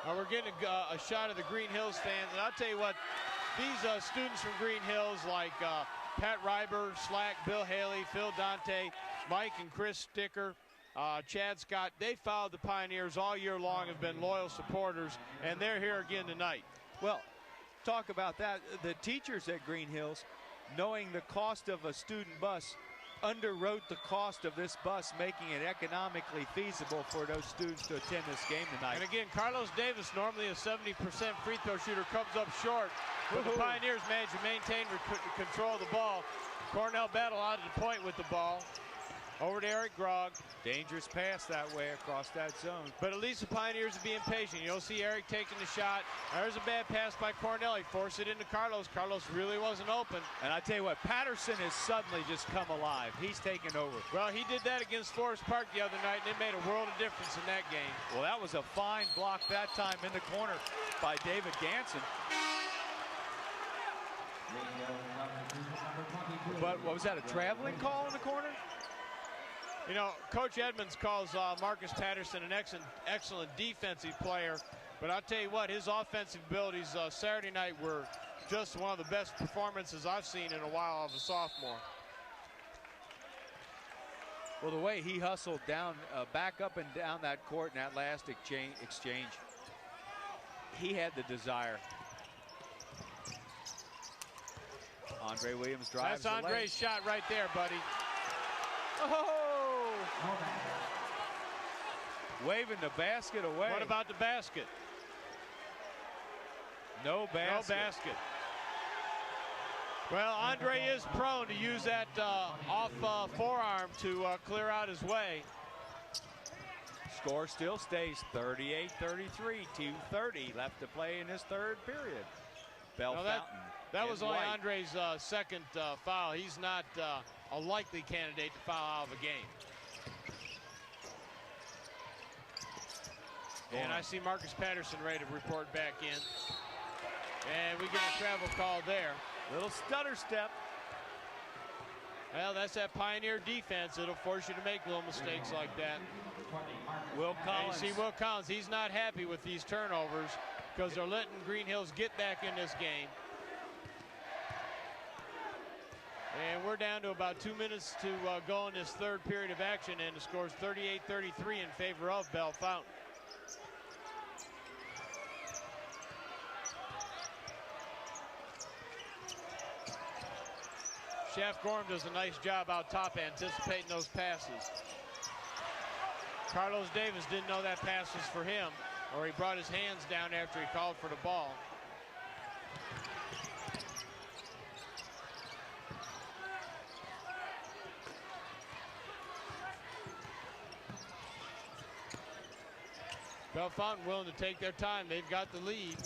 Now we're getting a shot of the Greenhills fans, and I'll tell you what, these students from Greenhills like Pat Ryber, Slack, Bill Haley, Phil Dante, Mike and Chris Sticker, Chad Scott, they followed the Pioneers all year long, have been loyal supporters, and they're here again tonight. Well, talk about that. The teachers at Greenhills, knowing the cost of a student bus, underwrote the cost of this bus, making it economically feasible for those students to attend this game tonight. And again, Carlos Davis, normally a 70% free throw shooter, comes up short. But the Pioneers managed to maintain control of the ball. Cornell Battle out of the point with the ball. Over to Eric Grog. Dangerous pass that way across that zone. But at least the Pioneers are being patient. You'll see Eric taking the shot. There's a bad pass by Cornell. He forced it into Carlos. Carlos really wasn't open. And I tell you what, Patterson has suddenly just come alive. He's taken over. Well, he did that against Forest Park the other night, and it made a world of difference in that game. Well, that was a fine block that time in the corner by David Ganson. But what was that, a traveling call in the corner? You know, Coach Edmonds calls Marcus Patterson an excellent defensive player, but I'll tell you what, his offensive abilities Saturday night were just one of the best performances I've seen in a while of a sophomore. Well, the way he hustled down, back up and down that court in that last exchange, he had the desire. Andre Williams drives. That's Andre's shot right there, buddy. Oh! Waving the basket away. What about the basket? No basket. No basket. Well, Andre is prone to use that off forearm to clear out his way. Score still stays 38-33, 2:30 left to play in this third period. Bellefountain. That was only white. Andre's second foul. He's not a likely candidate to foul out of a game. And I see Marcus Patterson ready to report back in. And we get a travel call there. Little stutter step. Well, that's that Pioneer defense. It'll force you to make little mistakes like that. Will Collins. And you see Will Collins, he's not happy with these turnovers because they're letting Greenhills get back in this game. And we're down to about 2 minutes to go in this third period of action, and the score's 38-33 in favor of Bellefountain. Shaft Gorham does a nice job out top anticipating those passes. Carlos Davis didn't know that pass was for him, or he brought his hands down after he called for the ball. Bellefountain willing to take their time. They've got the lead.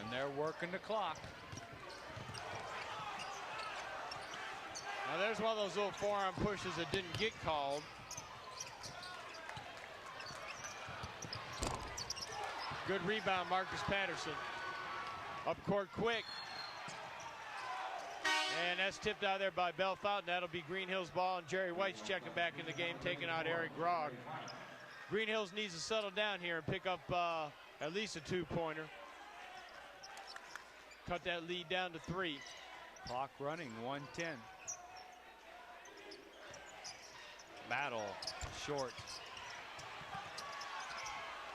And they're working the clock. Now there's one of those little forearm pushes that didn't get called. Good rebound, Marcus Patterson. Up court quick. And that's tipped out there by Bellefountain. That'll be Greenhills ball, and Jerry White's checking back in the game, taking out Eric Grogg. Greenhills needs to settle down here and pick up at least a two-pointer. Cut that lead down to 3. Clock running, 1:10. Battle, short.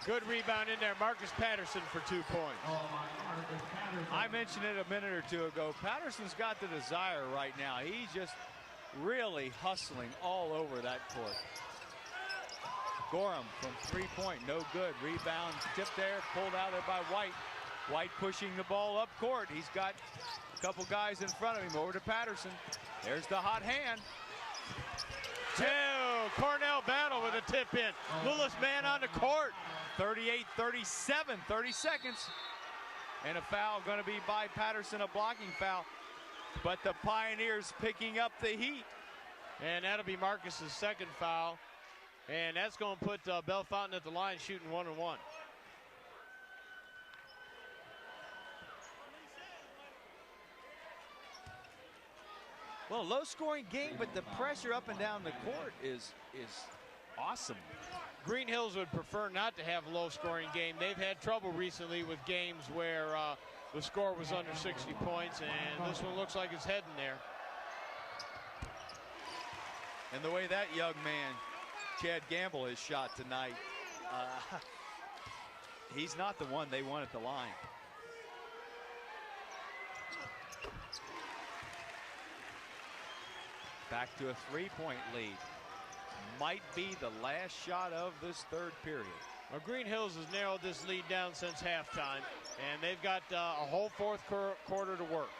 Good rebound in there, Marcus Patterson for 2 points. I mentioned it a minute or two ago. Patterson's got the desire right now. He's just really hustling all over that court. Gorham from 3-point, no good. Rebound tipped there, pulled out there by White. White pushing the ball up court. He's got a couple guys in front of him. Over to Patterson. There's the hot hand. Cornell Battle with a tip in. Littlest man on the court. 38-37, 30 seconds. And a foul going to be by Patterson, a blocking foul. But the Pioneers picking up the heat. And that'll be Marcus's second foul. And that's going to put Bellefountain at the line shooting 1-1. Well, low-scoring game, but the pressure up and down the court is awesome. Greenhills would prefer not to have a low-scoring game. They've had trouble recently with games where the score was under 60 points, and this one looks like it's heading there. And the way that young man, Chad Gamble, is shot tonight, he's not the one they want at the line. Back to a 3-point lead. Might be the last shot of this third period. Well, Greenhills has narrowed this lead down since halftime, and they've got a whole fourth quarter to work.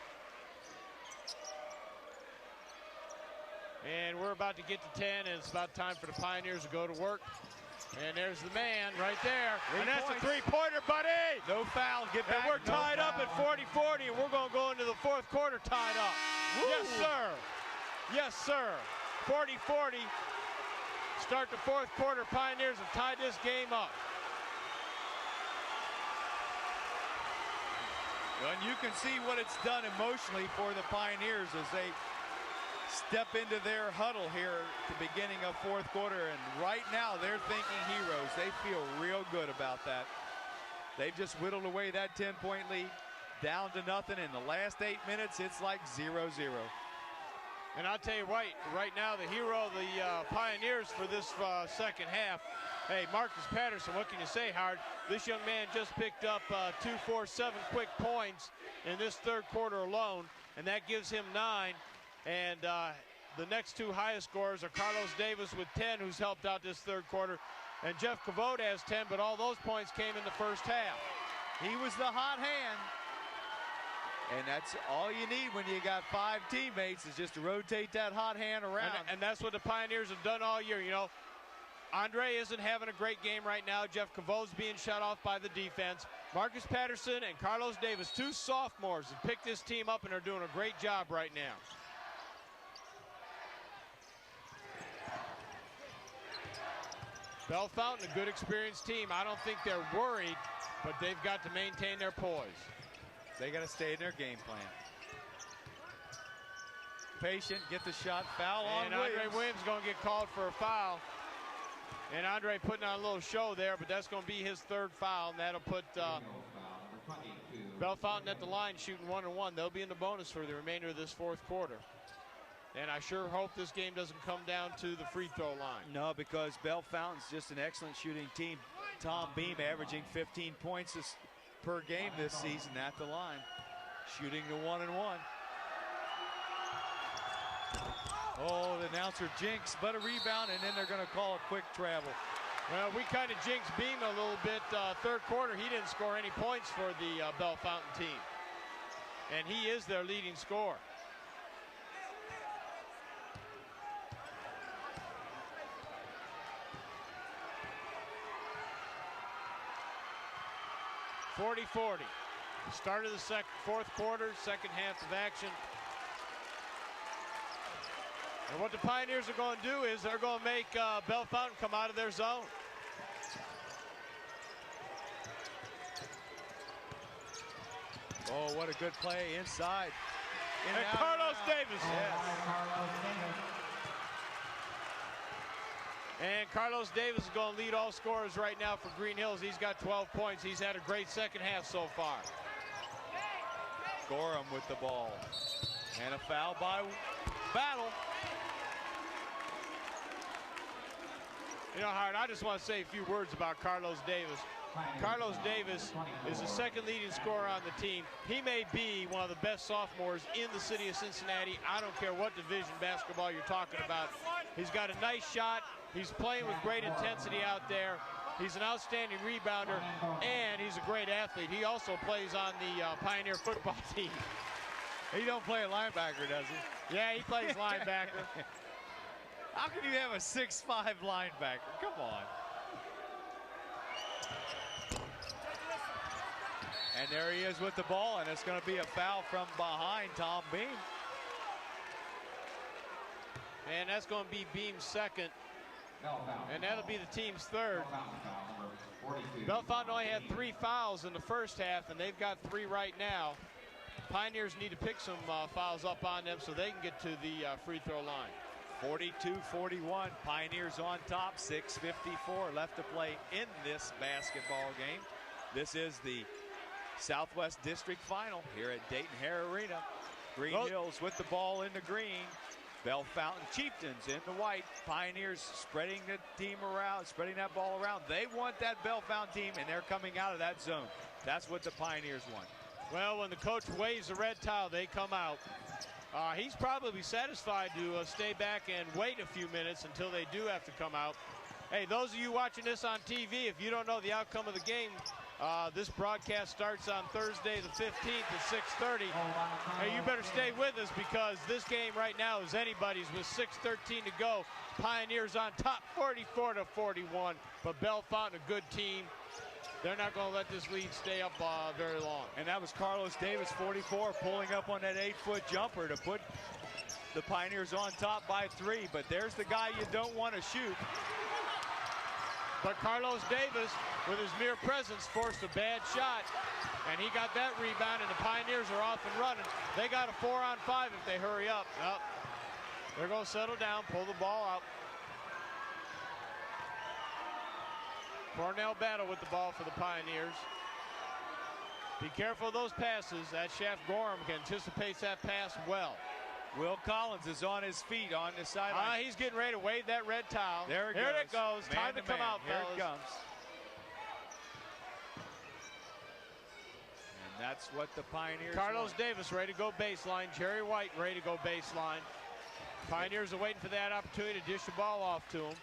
And we're about to get to 10, and it's about time for the Pioneers to go to work. And there's the man right there. And that's a three-pointer, buddy. No foul. Get back. And we're tied up at 40-40, and we're going to go into the fourth quarter tied up. Woo. Yes, sir. Yes, sir. 40-40. Start the fourth quarter. Pioneers have tied this game up. And you can see what it's done emotionally for the Pioneers as they step into their huddle here at the beginning of fourth quarter, and right now they're thinking heroes. They feel real good about that. They've just whittled away that 10-point lead down to nothing. In the last 8 minutes, it's like 0-0. And I'll tell you right now, the hero of the Pioneers for this second half, hey, Marcus Patterson, what can you say, Howard? This young man just picked up 2, 4, 7 quick points in this third quarter alone, and that gives him 9. And the next two highest scorers are Carlos Davis with 10, who's helped out this third quarter, and Jeff Cavote has 10, but all those points came in the first half. He was the hot hand. And that's all you need when you got 5 teammates, is just to rotate that hot hand around. And that's what the Pioneers have done all year. You know, Andre isn't having a great game right now. Jeff Cavote's being shut off by the defense. Marcus Patterson and Carlos Davis, 2 sophomores, have picked this team up and are doing a great job right now. Bellefountaine, a good experienced team. I don't think they're worried, but they've got to maintain their poise. They got to stay in their game plan. Patient, get the shot, foul on and Williams. Andre Williams going to get called for a foul. And Andre putting on a little show there, but that's going to be his third foul, and that'll put Bellefountaine at the line shooting 1-1. They'll be in the bonus for the remainder of this fourth quarter. And I sure hope this game doesn't come down to the free throw line. No, because Bellefountain's just an excellent shooting team. Tom Beam averaging 15 points per game this season at the line, shooting to 1-1. Oh, the announcer jinx, but a rebound, and then they're going to call a quick travel. Well, we kind of jinxed Beam a little bit. Third quarter, he didn't score any points for the Bellefountaine team. And he is their leading scorer. .40-40. Start of the fourth quarter, second half of action. And what the Pioneers are going to do is they're going to make Bellefountaine come out of their zone. Oh, what a good play inside. And Carlos Davis. Yes. And Carlos Davis is going to lead all scorers right now for Greenhills. He's got 12 points. He's had a great second half so far. Gorham with the ball. And a foul by Battle. You know, Howard, I just want to say a few words about Carlos Davis. Carlos Davis is the second leading scorer on the team. He may be one of the best sophomores in the city of Cincinnati. I don't care what division basketball you're talking about. He's got a nice shot. He's playing with great intensity out there. He's an outstanding rebounder, and he's a great athlete. He also plays on the Pioneer football team. He don't play a linebacker, does he? Yeah, he plays linebacker. How can you have a 6'5" linebacker? Come on. And there he is with the ball, and it's going to be a foul from behind Tom Beam. And that's going to be Beam's second. And that'll be the team's third. Bellefountaine only had 3 fouls in the first half, and they've got 3 right now. Pioneers need to pick some fouls up on them so they can get to the free throw line. 42-41, Pioneers on top, 6:54 left to play in this basketball game. This is the Southwest District Final here at Dayton-Hare Arena. Greenhills with the ball in the green. Bellefountaine Chieftains in the white. Pioneers spreading the team around, spreading that ball around. They want that Bellefountain team, and they're coming out of that zone. That's what the Pioneers want. Well, when the coach waves the red towel, they come out. He's probably satisfied to stay back and wait a few minutes until they do have to come out. Hey, those of you watching this on TV, if you don't know the outcome of the game, this broadcast starts on Thursday the 15th at 6:30. Hey, you better stay with us because this game right now is anybody's with 6:13 to go. Pioneers on top 44-41, but Bellefountain a good team. They're not going to let this lead stay up very long. And that was Carlos Davis, 44, pulling up on that 8-foot jumper to put the Pioneers on top by 3. But there's the guy you don't want to shoot. But Carlos Davis, with his mere presence, forced a bad shot. And he got that rebound, and the Pioneers are off and running. They got a 4-on-5 if they hurry up. They're going to settle down, pull the ball out. Cornell battle with the ball for the Pioneers. Be careful of those passes. That Shaft Gorham anticipates that pass well. Will Collins is on his feet on the sideline. He's getting ready to wave that red towel. There it goes. Time to come out, Here fellas. it comes. And that's what the Pioneers Carlos want. Davis ready to go baseline. Jerry White ready to go baseline. Pioneers are waiting for that opportunity to dish the ball off to him.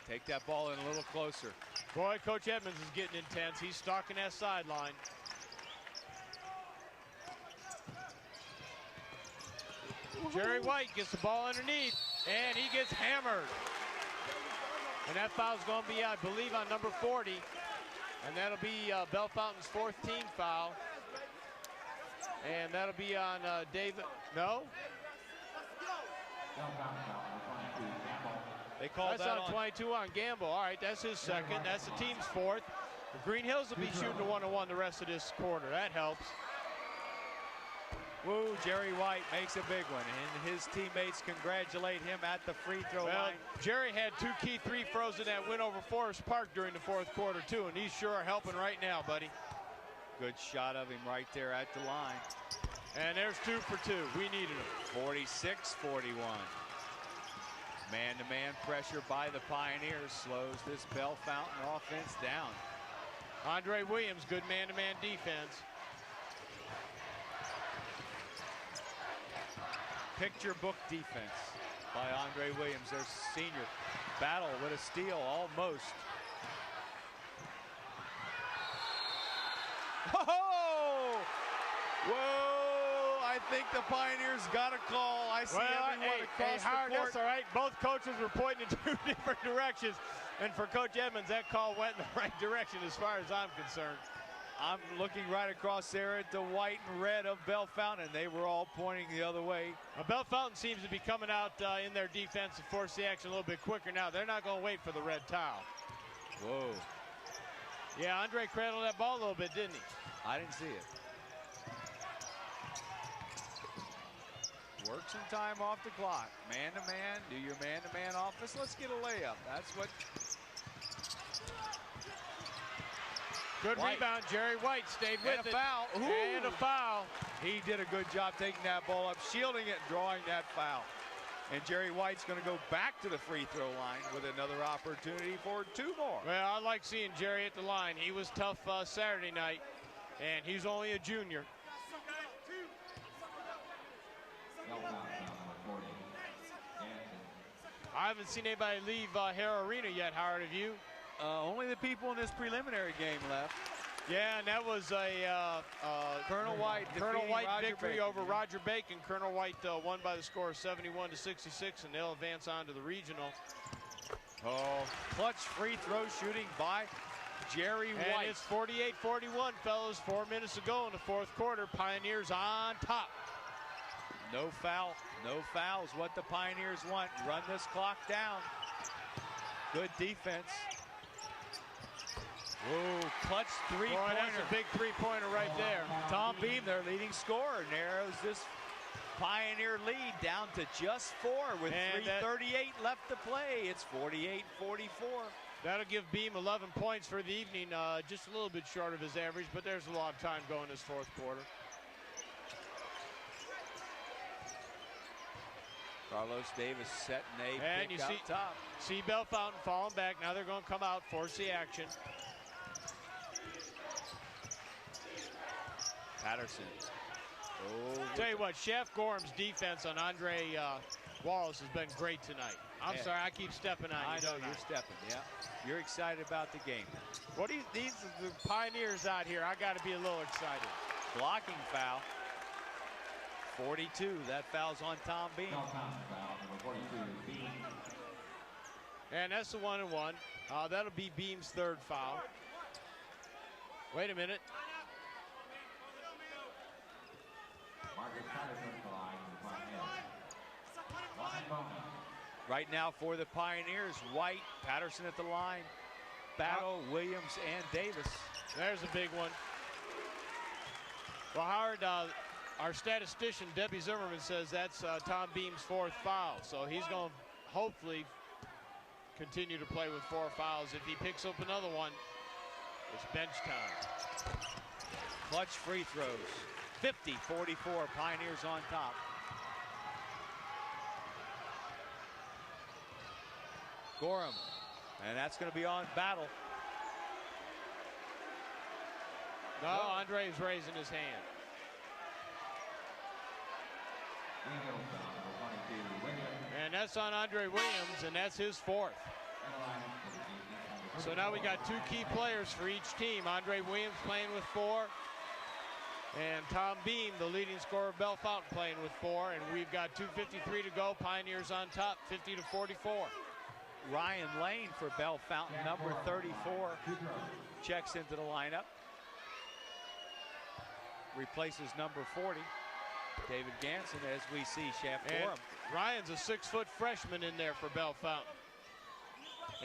Take that ball in a little closer. Boy, Coach Edmonds is getting intense. He's stalking that sideline. Jerry White gets the ball underneath, and he gets hammered. And that foul's going to be, I believe, on number 40. And that'll be Bellefountain's 4th team foul. And that'll be on David. No? They called that's that on 22 on Gamble. All right, that's his second. That's the team's 4th. The Greenhills will be shooting a 1-on-1 the rest of this quarter. That helps. Woo, Jerry White makes a big one, and his teammates congratulate him at the free throw line. Jerry had 2 key 3 throws in that win over Forest Park during the 4th quarter, too, and these sure are helping right now, buddy. Good shot of him right there at the line. And there's 2 for 2. We needed him. 46-41. Man-to-man pressure by the Pioneers slows this Bellefountain offense down. Andre Williams, good man-to-man defense. Picture book defense by Andre Williams, their senior. Battle with a steal, almost. Oh! Whoa! I think the Pioneers got a call. I see everyone across the court. That's all right. Both coaches were pointing in 2 different directions. And for Coach Edmonds, that call went in the right direction as far as I'm concerned. I'm looking right across there at the white and red of Bellefountain. They were all pointing the other way. Bellefountain seems to be coming out in their defense to force the action a little bit quicker now. They're not going to wait for the red towel. Whoa. Yeah, Andre cradled that ball a little bit, didn't he? I didn't see it. Work some time off the clock. Man-to-man, do your man-to-man offense. Let's get a layup. That's what... Good White. rebound, Jerry White stayed with it. Foul. Ooh. And a foul. He did a good job taking that ball up, shielding it, and drawing that foul. And Jerry White's going to go back to the free throw line with another opportunity for 2 more. Well, I like seeing Jerry at the line. He was tough Saturday night, and he's only a junior. I haven't seen anybody leave Hare Arena yet, Howard, have you? Only the people in this preliminary game left. Yeah, and that was a Colonel White victory over Roger Bacon. Colonel White won by the score of 71-66, and they'll advance on to the regional. Oh, clutch free throw shooting by Jerry White. And it's 48-41, fellas. 4 minutes to go in the 4th quarter. Pioneers on top. No foul, no fouls. What the Pioneers want. Run this clock down. Good defense. Whoa, clutch three-pointer. Boy, that's a big three-pointer right there. Tom Beam, their leading scorer, narrows this Pioneer lead down to just 4 with 3:38 left to play. It's 48-44. That'll give Beam 11 points for the evening, just a little bit short of his average, but there's a lot of time going this 4th quarter. Carlos Davis setting a and pick you out top. See Bellefountain falling back. Now they're going to come out, force the action. Patterson. Oh, Tell you what, Chef Gorham's defense on Andre Wallace has been great tonight. I'm sorry, I keep stepping on you. I know you're stepping, yeah. You're excited about the game. What do you, these are the Pioneers out here. I got to be a little excited. Blocking foul. 42. That foul's on Tom Beam. And that's the 1-and-1. That'll be Beam's 3rd foul. Wait a minute. Right now for the Pioneers, White, Patterson at the line, Battle, Williams, and Davis. There's a big one. Well, Howard, our statistician, Debbie Zimmerman, says that's Tom Beam's 4th foul. So he's going to hopefully continue to play with 4 fouls. If he picks up another one, it's bench time. Clutch free throws. 50-44, Pioneers on top. Gorham, and that's going to be on Battle. No, Andre's raising his hand. And that's on Andre Williams, and that's his 4th. So now we got 2 key players for each team. Andre Williams playing with 4, and Tom Beam, the leading scorer of Bellefountaine, playing with 4. And we've got 2:53 to go. Pioneers on top, 50-44. Ryan Lane for Bellefountaine, number 34, checks into the lineup. Replaces number 40, David Ganson, as we see Shaft Gorham. Ryan's a 6-foot freshman in there for Bellefountaine.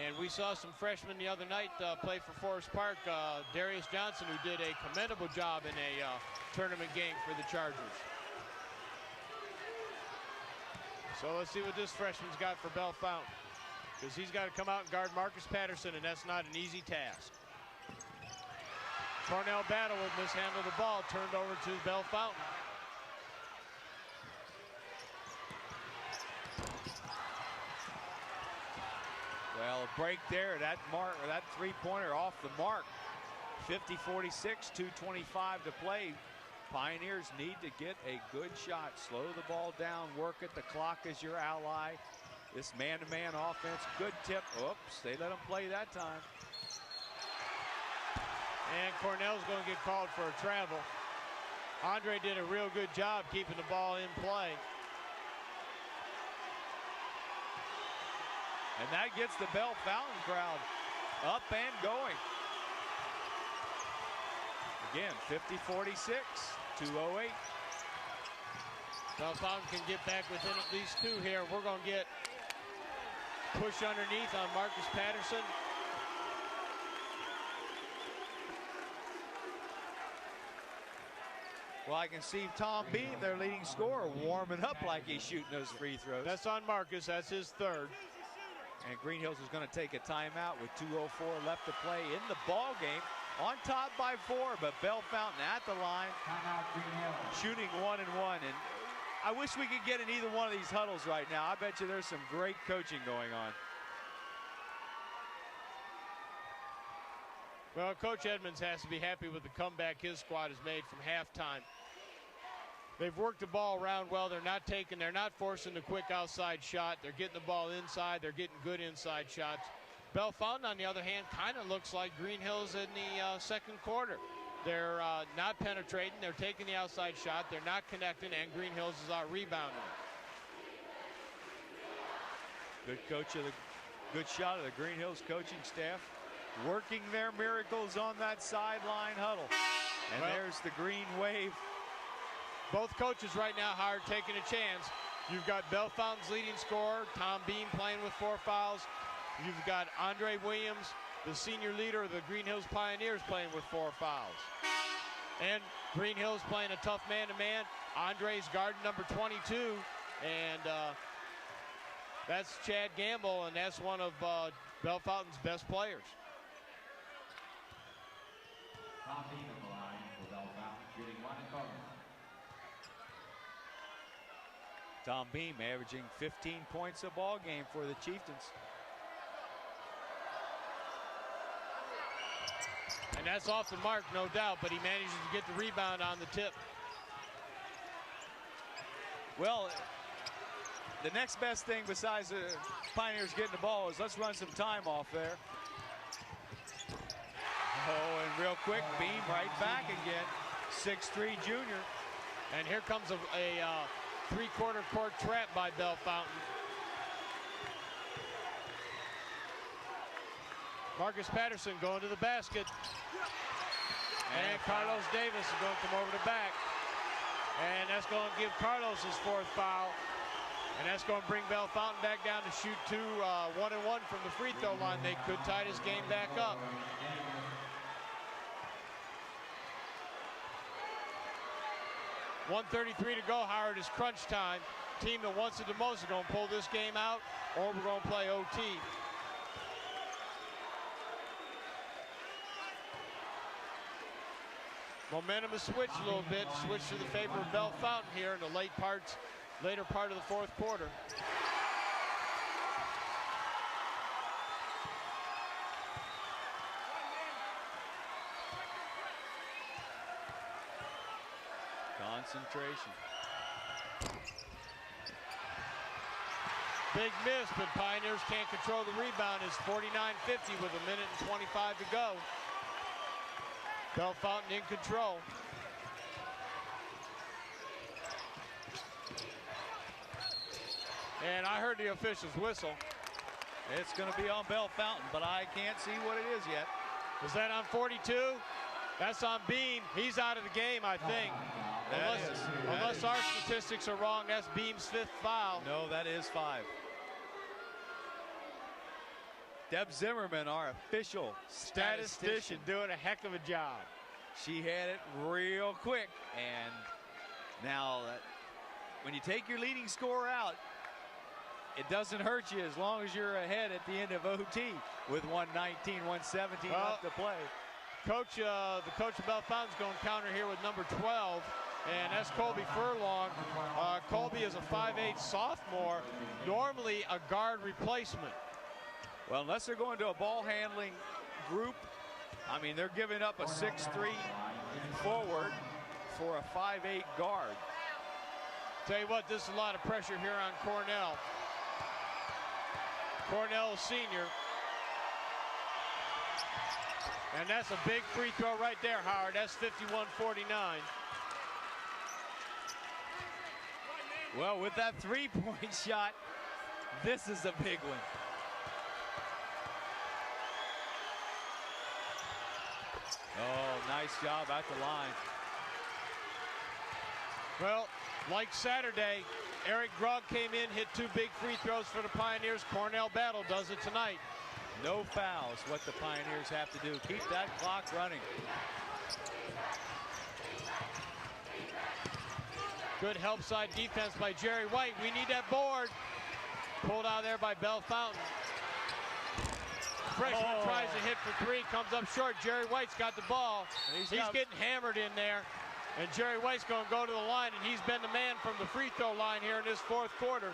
And we saw some freshmen the other night play for Forest Park. Darius Johnson, who did a commendable job in a tournament game for the Chargers. So let's see what this freshman's got for Bellefountaine, because he's got to come out and guard Marcus Patterson, and that's not an easy task. Cornell Battle would mishandle the ball, turned over to Bellefountaine. Well, a break there. That mark, or that three-pointer off the mark. 50-46, 2:25 to play. Pioneers need to get a good shot. Slow the ball down, work it. The clock is your ally. This man-to-man offense, good tip. Oops, they let him play that time. And Cornell's going to get called for a travel. Andre did a real good job keeping the ball in play. And that gets the Bellefountaine crowd up and going. Again, 50-46, 2:08. Bellefountaine can get back within at least 2 here. We're going to get push underneath on Marcus Patterson. Well, I can see Tom Beam, their leading scorer, warming up like he's shooting those free throws. That's on Marcus. That's his 3rd. And Greenhills is going to take a timeout with 2:04 left to play in the ball game. On top by 4, but Bellefountaine at the line, shooting 1 and 1. And I wish we could get in either one of these huddles right now. I bet you there's some great coaching going on. Well, Coach Edmonds has to be happy with the comeback his squad has made from halftime. They've worked the ball around well. They're not forcing the quick outside shot. They're getting the ball inside. They're getting good inside shots. Bellefountaine, on the other hand, kind of looks like Greenhills in the second quarter. They're not penetrating. They're taking the outside shot. They're not connecting, and Greenhills is out rebounding. Good shot of the Greenhills coaching staff, working their miracles on that sideline huddle. And well, there's the green wave. Both coaches right now hard taking a chance. You've got Bellefountain's leading scorer, Tom Beam, playing with 4 fouls. You've got Andre Williams, the senior leader of the Greenhills Pioneers, playing with 4 fouls. And Greenhills playing a tough man-to-man. Andre's guarding number 22, and that's Chad Gamble, and that's one of Bellefountain's best players. Tom Beam on the line for Bellefountaine, shooting 1 and 4. Tom Beam averaging 15 points a ball game for the Chieftains. And that's off the mark, no doubt, but he manages to get the rebound on the tip. Well, the next best thing besides the Pioneers getting the ball is let's run some time off there. Oh, and real quick, Beam right back again. 6'3" junior. And here comes a three-quarter court trap by Bellefountaine. Marcus Patterson going to the basket. And Carlos Davis is going to come over the back. And that's going to give Carlos his 4th foul. And that's going to bring Bellefountaine back down to shoot 2 1-and-1 from the free throw line. They could tie this game back up. 1:33 to go, Howard, is crunch time. Team that wants it the most is going to pull this game out, or we're going to play OT. Momentum has switched a little bit, switched to the favor of Bellefountaine here in the later part of the fourth quarter. Concentration. Big miss, but Pioneers can't control the rebound. It's 49-50 with 1:25 to go. Bellefountaine in control. And I heard the officials whistle. It's going to be on Bellefountaine, but I can't see what it is yet. Is that on 42? That's on Beam. He's out of the game, I think. Unless our statistics are wrong, that's Beam's 5th foul. No, that is 5. Deb Zimmerman, our official statistician, doing a heck of a job. She had it real quick. And now, when you take your leading scorer out, it doesn't hurt you as long as you're ahead at the end of OT with 1:19, 1:17 left to play. The coach of Bellefountain's going to counter here with number 12, and that's Colby Furlong. Colby is a 5'8" sophomore, normally a guard replacement. Well, unless they're going to a ball handling group, I mean, they're giving up a 6'3" forward for a 5'8" guard. Tell you what, this is a lot of pressure here on Cornell. Cornell senior. And that's a big free throw right there, Howard. That's 51-49. Well, with that three-point shot, this is a big one. Oh, nice job at the line. Well, like Saturday, Eric Grugg came in, hit 2 big free throws for the Pioneers. Cornell Battle does it tonight. No fouls, what the Pioneers have to do. Keep that clock running. Good help side defense by Jerry White. We need that board. Pulled out there by Bellefountaine. Freshman tries to hit for 3, comes up short. Jerry White's got the ball. He's getting hammered in there. And Jerry White's going to go to the line, and he's been the man from the free throw line here in this fourth quarter.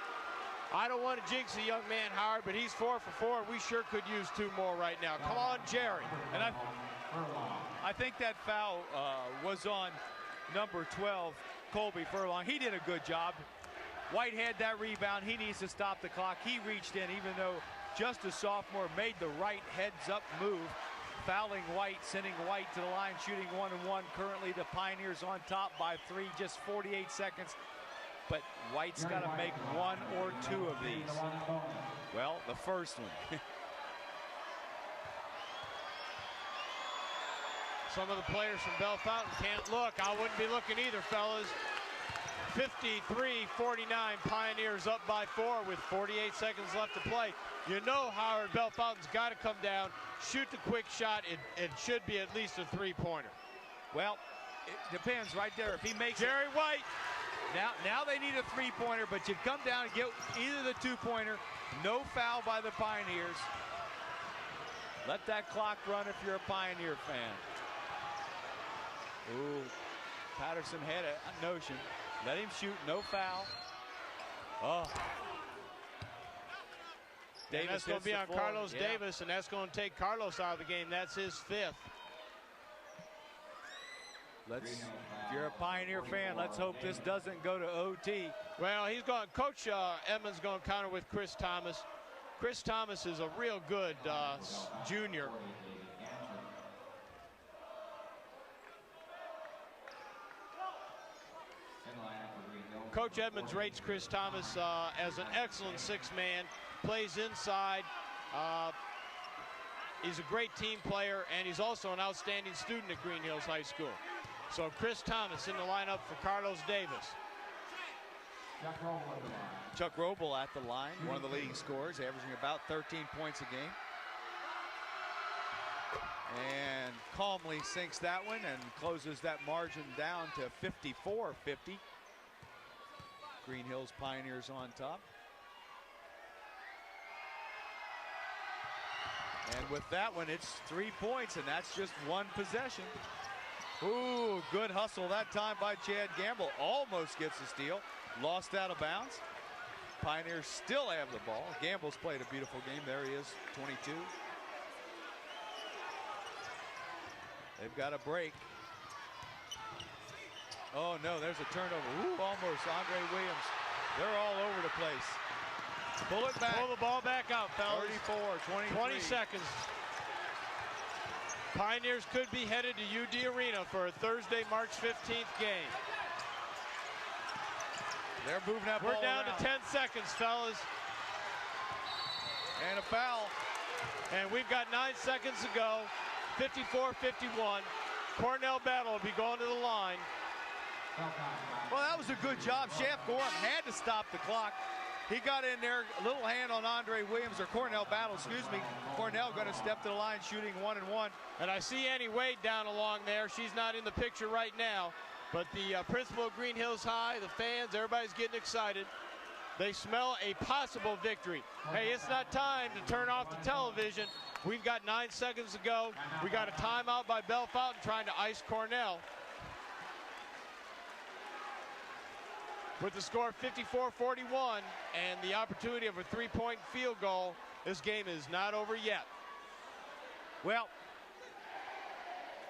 I don't want to jinx a young man, Howard, but he's 4 for 4. We sure could use 2 more right now. Come on, Jerry. And I think that foul was on number 12, Colby Furlong. He did a good job. White had that rebound. He needs to stop the clock. He reached in, even though just a sophomore made the right heads-up move, fouling White, sending White to the line, shooting 1-1. Currently, the Pioneers on top by 3, just 48 seconds. But White's got to make 1 or 2 of these. Well, the first one. Some of the players from Bellefountaine can't look. I wouldn't be looking either, fellas. 53-49, Pioneers up by 4 with 48 seconds left to play. You know Howard, Bellefountain's got to come down, shoot the quick shot. It should be at least a 3-pointer. Well, it depends right there. If he makes Jerry White. Now they need a 3-pointer, but you come down and get either the 2-pointer. No foul by the Pioneers. Let that clock run if you're a Pioneer fan. Ooh, Patterson had a notion. Let him shoot, no foul. Oh. And that's going to be on Carlos Davis, and that's going to take Carlos out of the game. That's his 5th. If you're a Pioneer fan, let's hope this doesn't go to OT. Well, he's going. Coach Edmonds going to counter with Chris Thomas. Chris Thomas is a real good junior. Coach Edmonds rates Chris Thomas as an excellent 6-man, plays inside. He's a great team player, and he's also an outstanding student at Greenhills High School. So Chris Thomas in the lineup for Carlos Davis. Chuck Roble at the line, one of the leading scorers, averaging about 13 points a game. And calmly sinks that one and closes that margin down to 54-50. Greenhills Pioneers on top. And with that one, it's 3 points, and that's just one possession. Ooh, good hustle that time by Chad Gamble. Almost gets a steal. Lost out of bounds. Pioneers still have the ball. Gamble's played a beautiful game. There he is, 22. They've got a break. Oh no, there's a turnover. Ooh, almost Andre Williams. They're all over the place. Pull it back. Pull the ball back out, fellas. 34, 23. 20 seconds. Pioneers could be headed to UD Arena for a Thursday, March 15th game. They're moving that ball We're down around. to 10 seconds, fellas. And a foul. And we've got 9 seconds to go. 54-51. Cornell Battle will be going to the line. Well, that was a good job. Shaft Gorham had to stop the clock. He got in there, a little hand on Andre Williams, or Cornell Battle, excuse me. Cornell going to step to the line, shooting 1-1. And I see Annie Wade down along there. She's not in the picture right now. But the principal of Greenhills High, the fans, everybody's getting excited. They smell a possible victory. Hey, it's not time to turn off the television. We've got 9 seconds to go. We got a timeout by Bellefountaine trying to ice Cornell. With the score 54-41 and the opportunity of a three-point field goal, this game is not over yet. Well,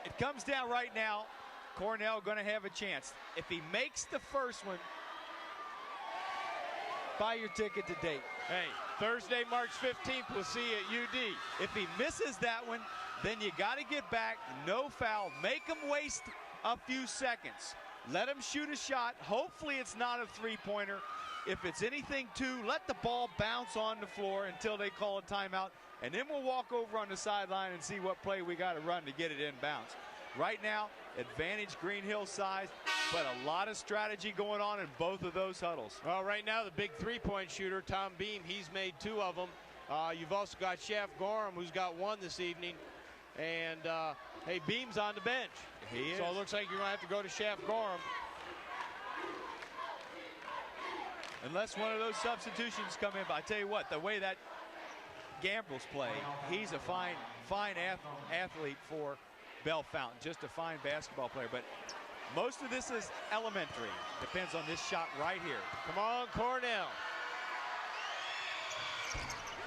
it comes down right now. Cornell going to have a chance. If he makes the first one, buy your ticket to Dayton. Hey, Thursday, March 15th, we'll see you at UD. If he misses that one, then you got to get back, no foul. Make him waste a few seconds. Let him shoot a shot. Hopefully it's not a three-pointer. If it's anything two, let the ball bounce on the floor until they call a timeout, and then we'll walk over on the sideline and see what play we got to run to get it in bounds. Right now, advantage Greenhills size, but a lot of strategy going on in both of those huddles. Well, right now, the big three-point shooter, Tom Beam, he's made 2 of them. You've also got Shaft Gorham, who's got 1 this evening. And, hey, Beam's on the bench. He is. So it looks like you're going to have to go to Shaft Gorham. Unless one of those substitutions come in. But I tell you what, the way that Gamble's play, he's a fine athlete for Bellefountaine, just a fine basketball player. But most of this is elementary. Depends on this shot right here. Come on, Cornell.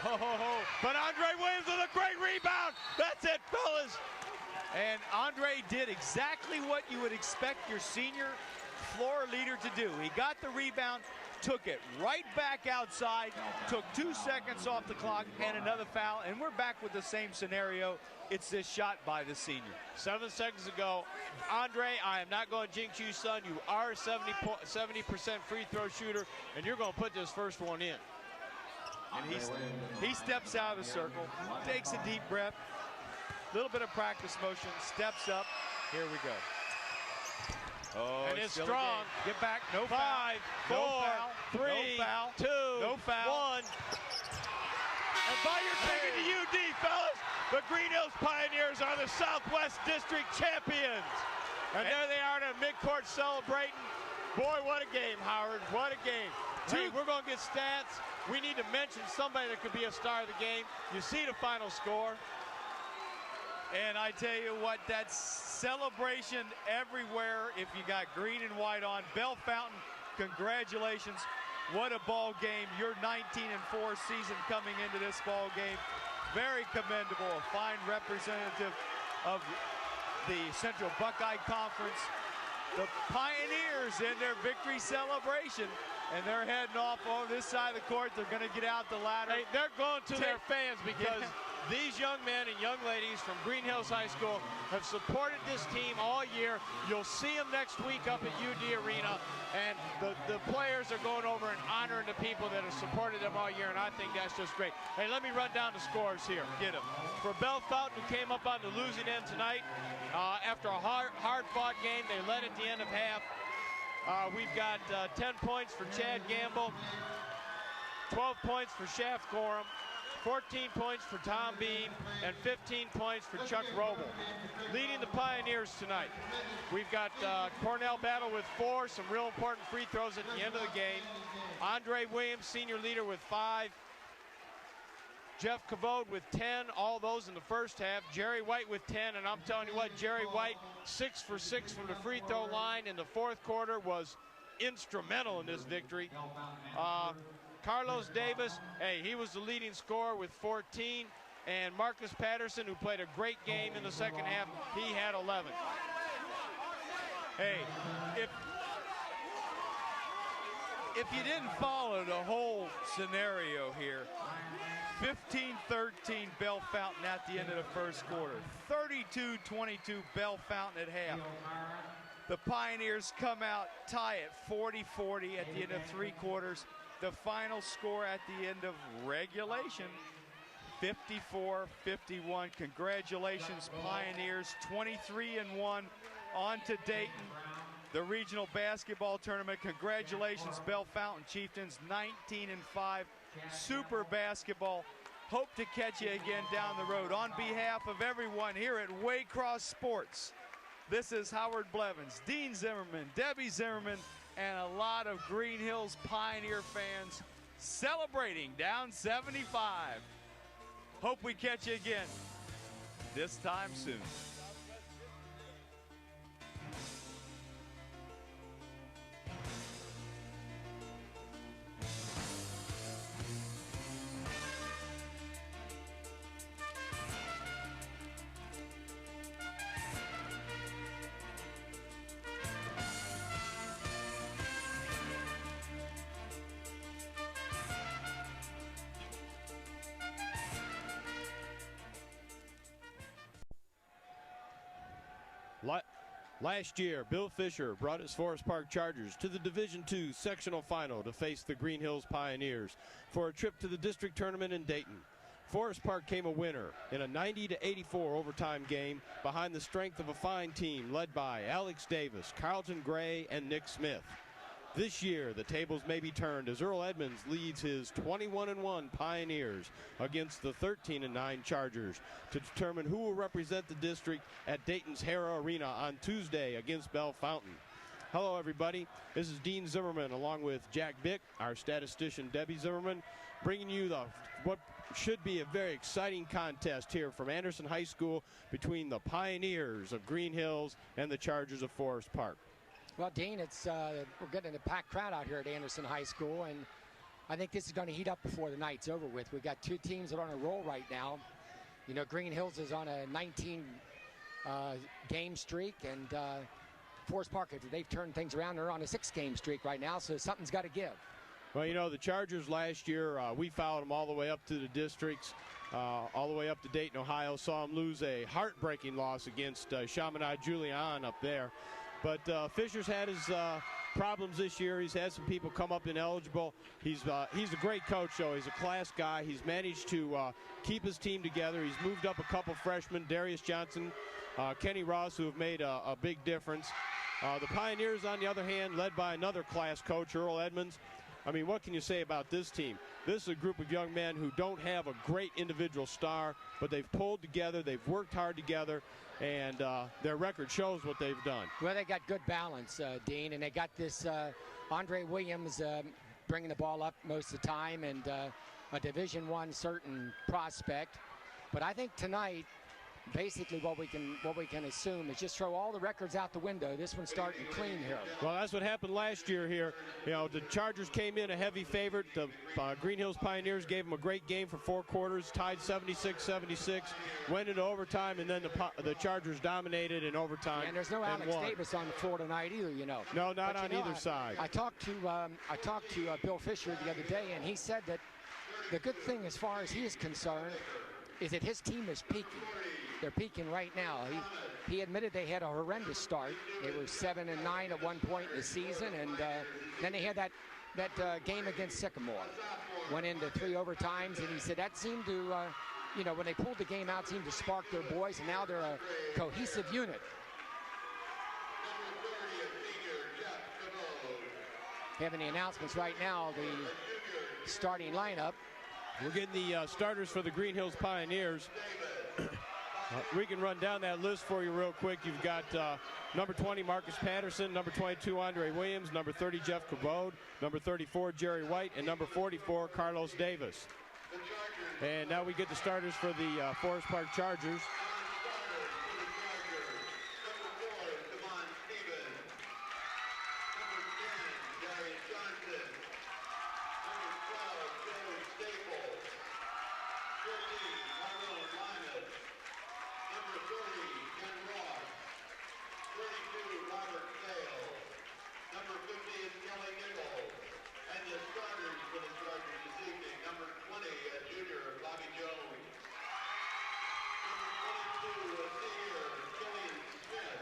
Ho, ho, ho. But Andre Williams with a great rebound. That's it, fellas. And Andre did exactly what you would expect your senior floor leader to do. He got the rebound, took it right back outside, took 2 seconds off the clock, and another foul, and we're back with the same scenario. It's this shot by the senior. 7 seconds ago, Andre, I am not going to jinx you, son. You are a 70% free throw shooter, and you're going to put this first one in. And he steps out of the circle, takes a deep breath, little bit of practice motion, steps up. Here we go. Oh, and it's still strong. Get back. No 5, foul. 4, 3, no foul. 2, no foul. 1. And buy your ticket to UD, fellas. The Greenhills Pioneers are the Southwest District champions. And there they are in a midcourt celebrating. Boy, what a game, Howard. What a game. Hey, we're going to get stats. We need to mention somebody that could be a star of the game. You see the final score. And I tell you what, that's celebration everywhere if you got green and white on. Bellefountaine, congratulations. What a ball game. Your 19-4 season coming into this ball game. Very commendable. A fine representative of the Central Buckeye Conference. The Pioneers in their victory celebration. And they're heading off on this side of the court. They're going to get out the ladder. Hey, they're going to their fans because these young men and young ladies from Greenhills High School have supported this team all year. You'll see them next week up at UD Arena. And the players are going over and honoring the people that have supported them all year, and I think that's just great. Hey, let me run down the scores here. Get them. For Bellefountaine, who came up on the losing end tonight, after a hard-fought game, they led at the end of half. We've got 10 points for Chad Gamble, 12 points for Shaft Gorham, 14 points for Tom Beam, and 15 points for Chuck Roble. Leading the Pioneers tonight, we've got Cornell Battle with 4, some real important free throws at the end of the game. Andre Williams, senior leader, with 5. Jeff Cavode with 10, all those in the first half. Jerry White with 10, and I'm telling you what, Jerry White 6 for 6 from the free throw line in the fourth quarter was instrumental in this victory. Carlos Davis, hey, he was the leading scorer with 14, and Marcus Patterson, who played a great game in the second half, he had 11. Hey, if you didn't follow the whole scenario here, 15-13 Bellefountain at the end of the first quarter. 32-22 Bellefountain at half. The Pioneers come out, tie it 40-40 at the end of 3 quarters. The final score at the end of regulation, 54-51. Congratulations, Pioneers, 23-1 on to Dayton, the regional basketball tournament. Congratulations, Bellefountain Chieftains, 19-5. Super basketball. Hope to catch you again down the road. On behalf of everyone here at Waycross Sports, this is Howard Blevins, Dean Zimmerman, Debbie Zimmerman, and a lot of Greenhills Pioneer fans celebrating down 75. Hope we catch you again this time soon. Last year, Bill Fisher brought his Forest Park Chargers to the Division II Sectional Final to face the Greenhills Pioneers for a trip to the district tournament in Dayton. Forest Park came a winner in a 90-84 overtime game behind the strength of a fine team led by Alex Davis, Carlton Gray, and Nick Smith. This year, the tables may be turned as Earl Edmonds leads his 21-1 Pioneers against the 13-9 Chargers to determine who will represent the district at Dayton's Hara Arena on Tuesday against Bellefountain. Hello, everybody. This is Dean Zimmerman along with Jack Bick, our statistician Debbie Zimmerman, bringing you what should be a very exciting contest here from Anderson High School between the Pioneers of Greenhills and the Chargers of Forest Park. Well, Dean, we're getting a packed crowd out here at Anderson High School, and I think this is going to heat up before the night's over with. We've got 2 teams that are on a roll right now. You know, Greenhills is on a 19 game streak, and Forest Park, they've turned things around. They're on a 6-game streak right now, so something's got to give. Well, you know, the Chargers last year, we followed them all the way up to the districts, all the way up to Dayton, Ohio. Saw them lose a heartbreaking loss against Chaminade Julian up there. But Fisher's had his problems this year. He's had some people come up ineligible. He's a great coach, though. He's a class guy. He's managed to keep his team together. He's moved up a couple freshmen, Darius Johnson, Kenny Ross, who have made a big difference. The Pioneers, on the other hand, led by another class coach, Earl Edmonds. I mean, what can you say about this team? This is a group of young men who don't have a great individual star, but they've pulled together, they've worked hard together, and their record shows what they've done. Well, they got good balance, Dean, and they got this Andre Williams bringing the ball up most of the time, and a Division I certain prospect. But I think tonight, basically what we can assume is just throw all the records out the window. This one's starting clean here. Well, that's what happened last year here. You know, the Chargers came in a heavy favorite. The Greenhills Pioneers gave them a great game for 4 quarters, tied 76-76, went into overtime, and then the Chargers dominated in overtime. And there's no Alex Davis on the floor tonight either, you know. No, not on either side. I talked to Bill Fisher the other day, and he said that the good thing as far as he is concerned is that his team is peaking. They're peaking right now. He admitted they had a horrendous start. They were 7-9 at one point in the season, and then they had that game against Sycamore. Went into 3 overtimes, and he said that seemed to, you know, when they pulled the game out, seemed to spark their boys, and now they're a cohesive unit. Having the announcements right now, the starting lineup We're getting the starters for the Greenhills Pioneers. We can run down that list for you real quick. You've got number 20, Marcus Patterson, number 22, Andre Williams, number 30, Jeff Cabode, number 34, Jerry White, and number 44, Carlos Davis. And now we get the starters for the Forest Park Chargers.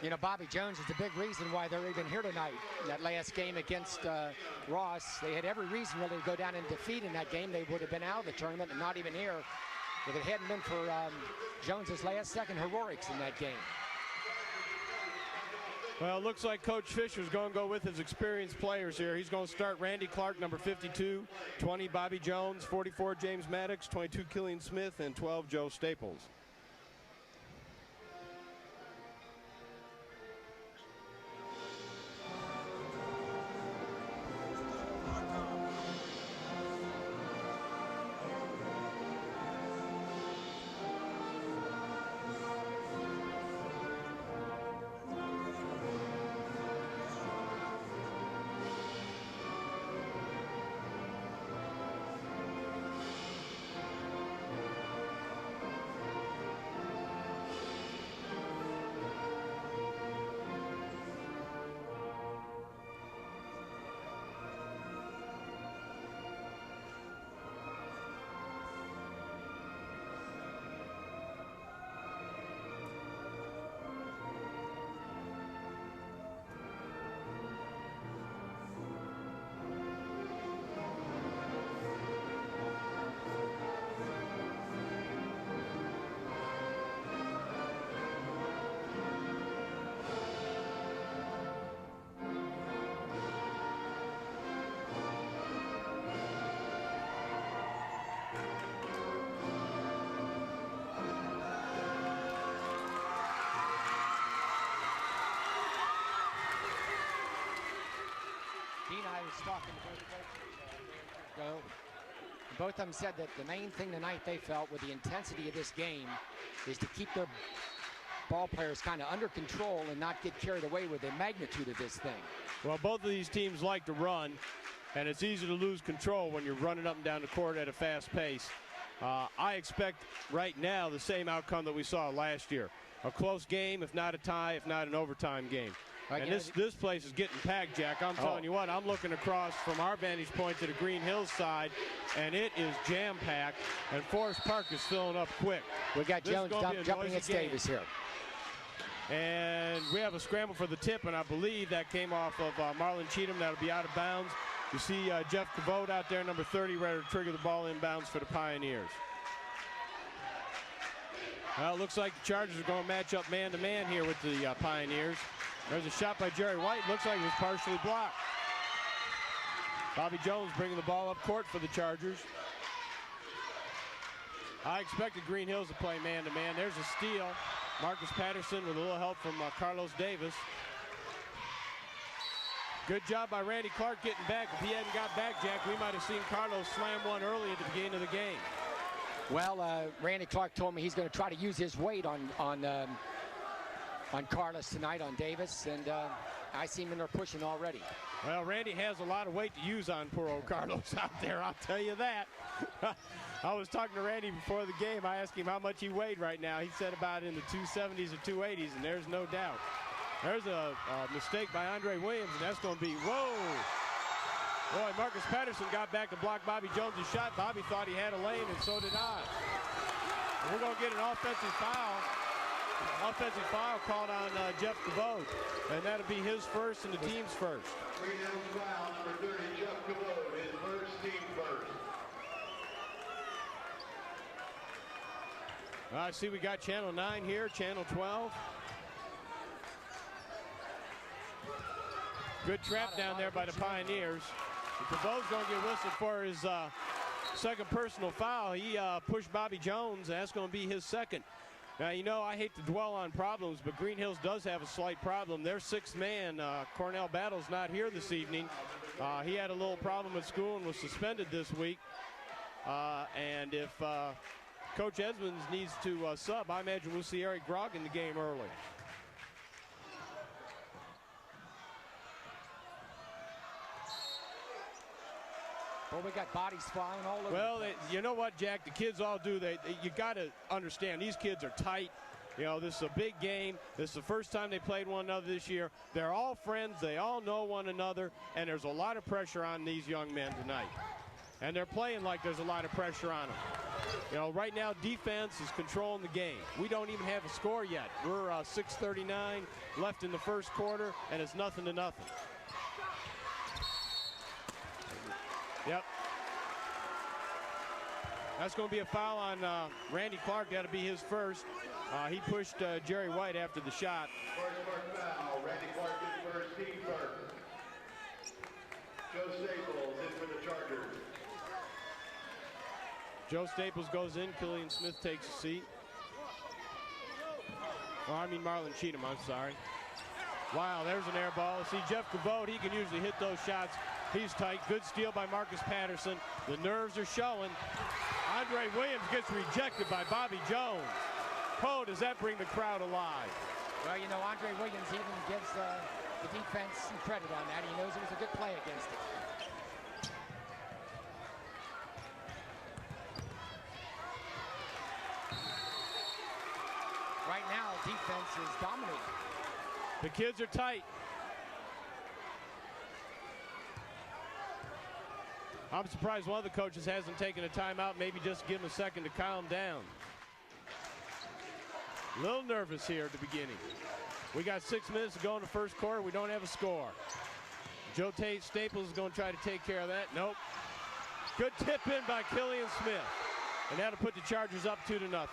You know, Bobby Jones is the big reason why they're even here tonight. In that last game against Ross, they had every reason really to go down and defeat in that game. They would have been out of the tournament and not even here if it hadn't been for Jones's last second heroics in that game. Well, it looks like Coach Fisher's going to go with his experienced players here. He's going to start Randy Clark, number 52, 20, Bobby Jones, 44, James Maddox, 22, Killian Smith, and 12, Joe Staples. Talking to both coaches both of them said that the main thing tonight they felt with the intensity of this game is to keep their ball players kind of under control and not get carried away with the magnitude of this thing. Well, both of these teams like to run, and it's easy to lose control when you're running up and down the court at a fast pace. I expect right now the same outcome that we saw last year. A close game, if not a tie, if not an overtime game. And this place is getting packed, Jack. I'm telling you what, I'm looking across from our vantage point to the Greenhills side, and it is jam-packed, and Forest Park is filling up quick. We got Jones jumping at Davis here. And we have a scramble for the tip, and I believe that came off of Marlon Cheatham. That'll be out of bounds. You see Jeff Cabode out there, number 30, ready to trigger the ball inbounds for the Pioneers. Well, it looks like the Chargers are going to match up man-to-man here with the Pioneers. There's a shot by Jerry White. Looks like it was partially blocked. Bobby Jones bringing the ball up court for the Chargers. I expected Greenhills to play man-to-man. There's a steal. Marcus Patterson with a little help from Carlos Davis. Good job by Randy Clark getting back. If he hadn't got back, Jack, we might have seen Carlos slam one early at the beginning of the game. Well, Randy Clark told me he's going to try to use his weight on Carlos tonight, on Davis, and I see him in there pushing already. Well, Randy has a lot of weight to use on poor old Carlos out there, I'll tell you that. I was talking to Randy before the game. I asked him how much he weighed right now. He said about in the 270s or 280s, and there's no doubt. There's a mistake by Andre Williams, and that's going to be, whoa. Boy, Marcus Patterson got back to block Bobby Jones' shot. Bobby thought he had a lane, and so did I. And we're going to get an offensive foul. Offensive foul called on Jeff Cabode, and that'll be his first and the team's first. Greenhills foul, number 30, Jeff Cabode, his first, team first. I see we got Channel 9 here, Channel 12. Good trap down there by the Pioneers. Cabode's going to get whistled for his second personal foul. He pushed Bobby Jones, and that's going to be his second. Now, you know, I hate to dwell on problems, but Greenhills does have a slight problem. Their sixth man, Cornell Battle's not here this evening. He had a little problem at school and was suspended this week. And if Coach Edmonds needs to sub, I imagine we'll see Eric Grogg in the game early. Well, we got bodies flying all over. Well, you know what, Jack? The kids all do. You got to understand, these kids are tight. You know, this is a big game. This is the first time they played one another this year. They're all friends. They all know one another. And there's a lot of pressure on these young men tonight. And they're playing like there's a lot of pressure on them. You know, right now, defense is controlling the game. We don't even have a score yet. We're 6:39 left in the first quarter, and it's 0-0. Yep. That's going to be a foul on Randy Clark. That'll be his first. He pushed Jerry White after the shot. First foul. Randy Clark is first, team first. Joe Staples in for the Chargers. Joe Staples goes in. Killian Smith takes a seat. Oh, I mean Marlon Cheatham, I'm sorry. Wow, there's an air ball. See, Jeff Cavote, he can usually hit those shots. He's tight. Good steal by Marcus Patterson. The nerves are showing. Andre Williams gets rejected by Bobby Jones. Oh, does that bring the crowd alive? Well, you know, Andre Williams even gives the defense some credit on that. He knows it was a good play against it. Right now, defense is dominating. The kids are tight. I'm surprised one of the coaches hasn't taken a timeout, maybe just give him a second to calm down. A little nervous here at the beginning. We got 6 minutes to go in the first quarter. We don't have a score. Joe Staples is going to try to take care of that. Nope. Good tip in by Killian Smith. And that'll put the Chargers up 2-0.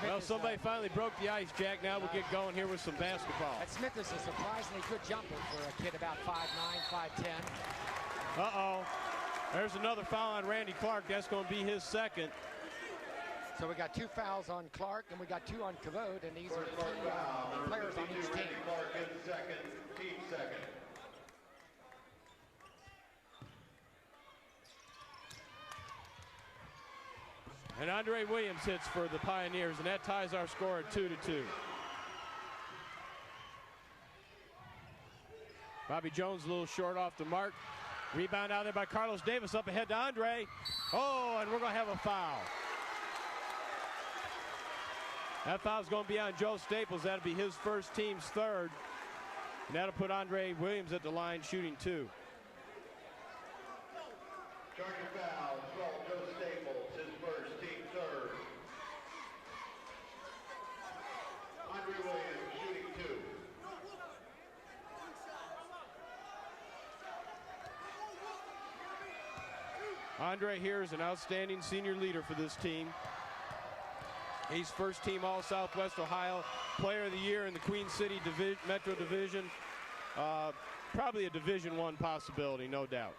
Well, somebody finally broke the ice, Jack. Now we'll get going here with some basketball. That Smith is a surprisingly good jumper for a kid about 5'9", 5'10". Uh-oh. There's another foul on Randy Clark. That's going to be his second. So we got 2 fouls on Clark, and we got 2 on Cavote, and these are 2 players on each team. Clark in second, team second. And Andre Williams hits for the Pioneers, and that ties our score at 2-2. Bobby Jones a little short off the mark. Rebound out there by Carlos Davis, up ahead to Andre. Oh, and we're going to have a foul. That foul's going to be on Joe Staples. That'll be his first, team's third. And that'll put Andre Williams at the line shooting 2. Charger foul, 12, Joe Staples, his first, team third. Andre Williams shooting 2. Andre here is an outstanding senior leader for this team. He's first team All-Southwest Ohio Player of the Year in the Queen City Metro Division. Probably a Division I possibility, no doubt.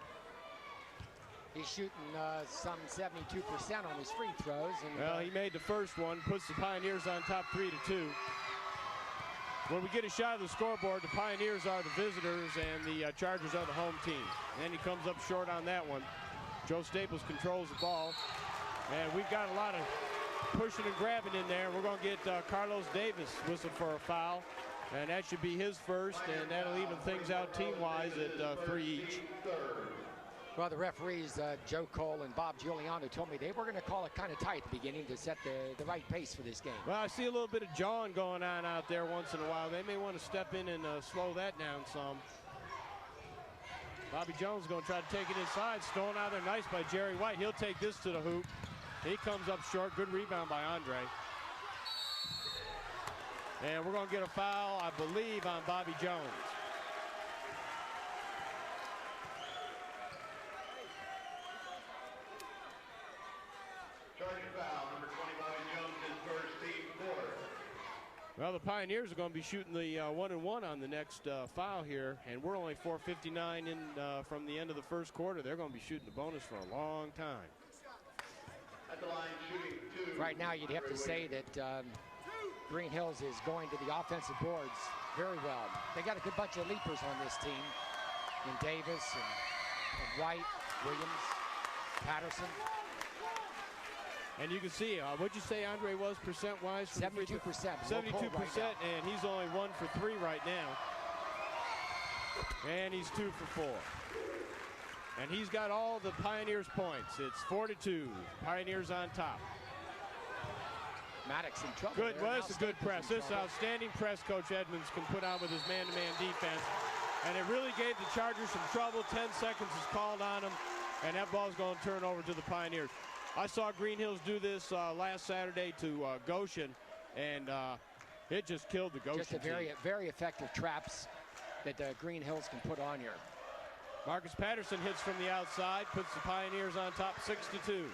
He's shooting some 72% on his free throws. And, well, he made the first one, puts the Pioneers on top 3-2. When we get a shot of the scoreboard, the Pioneers are the visitors and the Chargers are the home team. And he comes up short on that one. Joe Staples controls the ball. And we've got a lot of pushing and grabbing in there. We're going to get Carlos Davis whistled for a foul. And that should be his first, and that'll even things out team-wise at 3 each. Well, the referees, Joe Cole and Bob Giuliano, told me they were going to call it kind of tight at the beginning to set the right pace for this game. Well, I see a little bit of jawing going on out there once in a while. They may want to step in and slow that down some. Bobby Jones is going to try to take it inside. Stolen out there nice by Jerry White. He'll take this to the hoop. He comes up short. Good rebound by Andre. And we're going to get a foul, I believe, on Bobby Jones. Charging foul, number 20, Bobby Jones, his first, team fourth. Well, the Pioneers are going to be shooting the 1-and-1 on the next foul here, and we're only 4:59 in from the end of the first quarter. They're going to be shooting the bonus for a long time. At the line, shooting 2. Right now, you'd have to say that Greenhills is going to the offensive boards very well. They got a good bunch of leapers on this team, in Davis and White, Williams, Patterson. And you can see, what'd you say Andre was percent-wise? 72%. 72%, and he's only 1 for 3 right now. And he's 2 for 4. And he's got all the Pioneers points. It's 4-2. Pioneers on top. Maddox in trouble. Good, there. well, Now that's a good Staples press. in This trouble. outstanding press Coach Edmonds can put on with his man-to-man defense. And it really gave the Chargers some trouble. 10 seconds is called on them, and that ball's going to turn over to the Pioneers. I saw Greenhills do this last Saturday to Goshen, and it just killed the Goshen Just a very effective traps that Greenhills can put on here. Marcus Patterson hits from the outside, puts the Pioneers on top 6-2.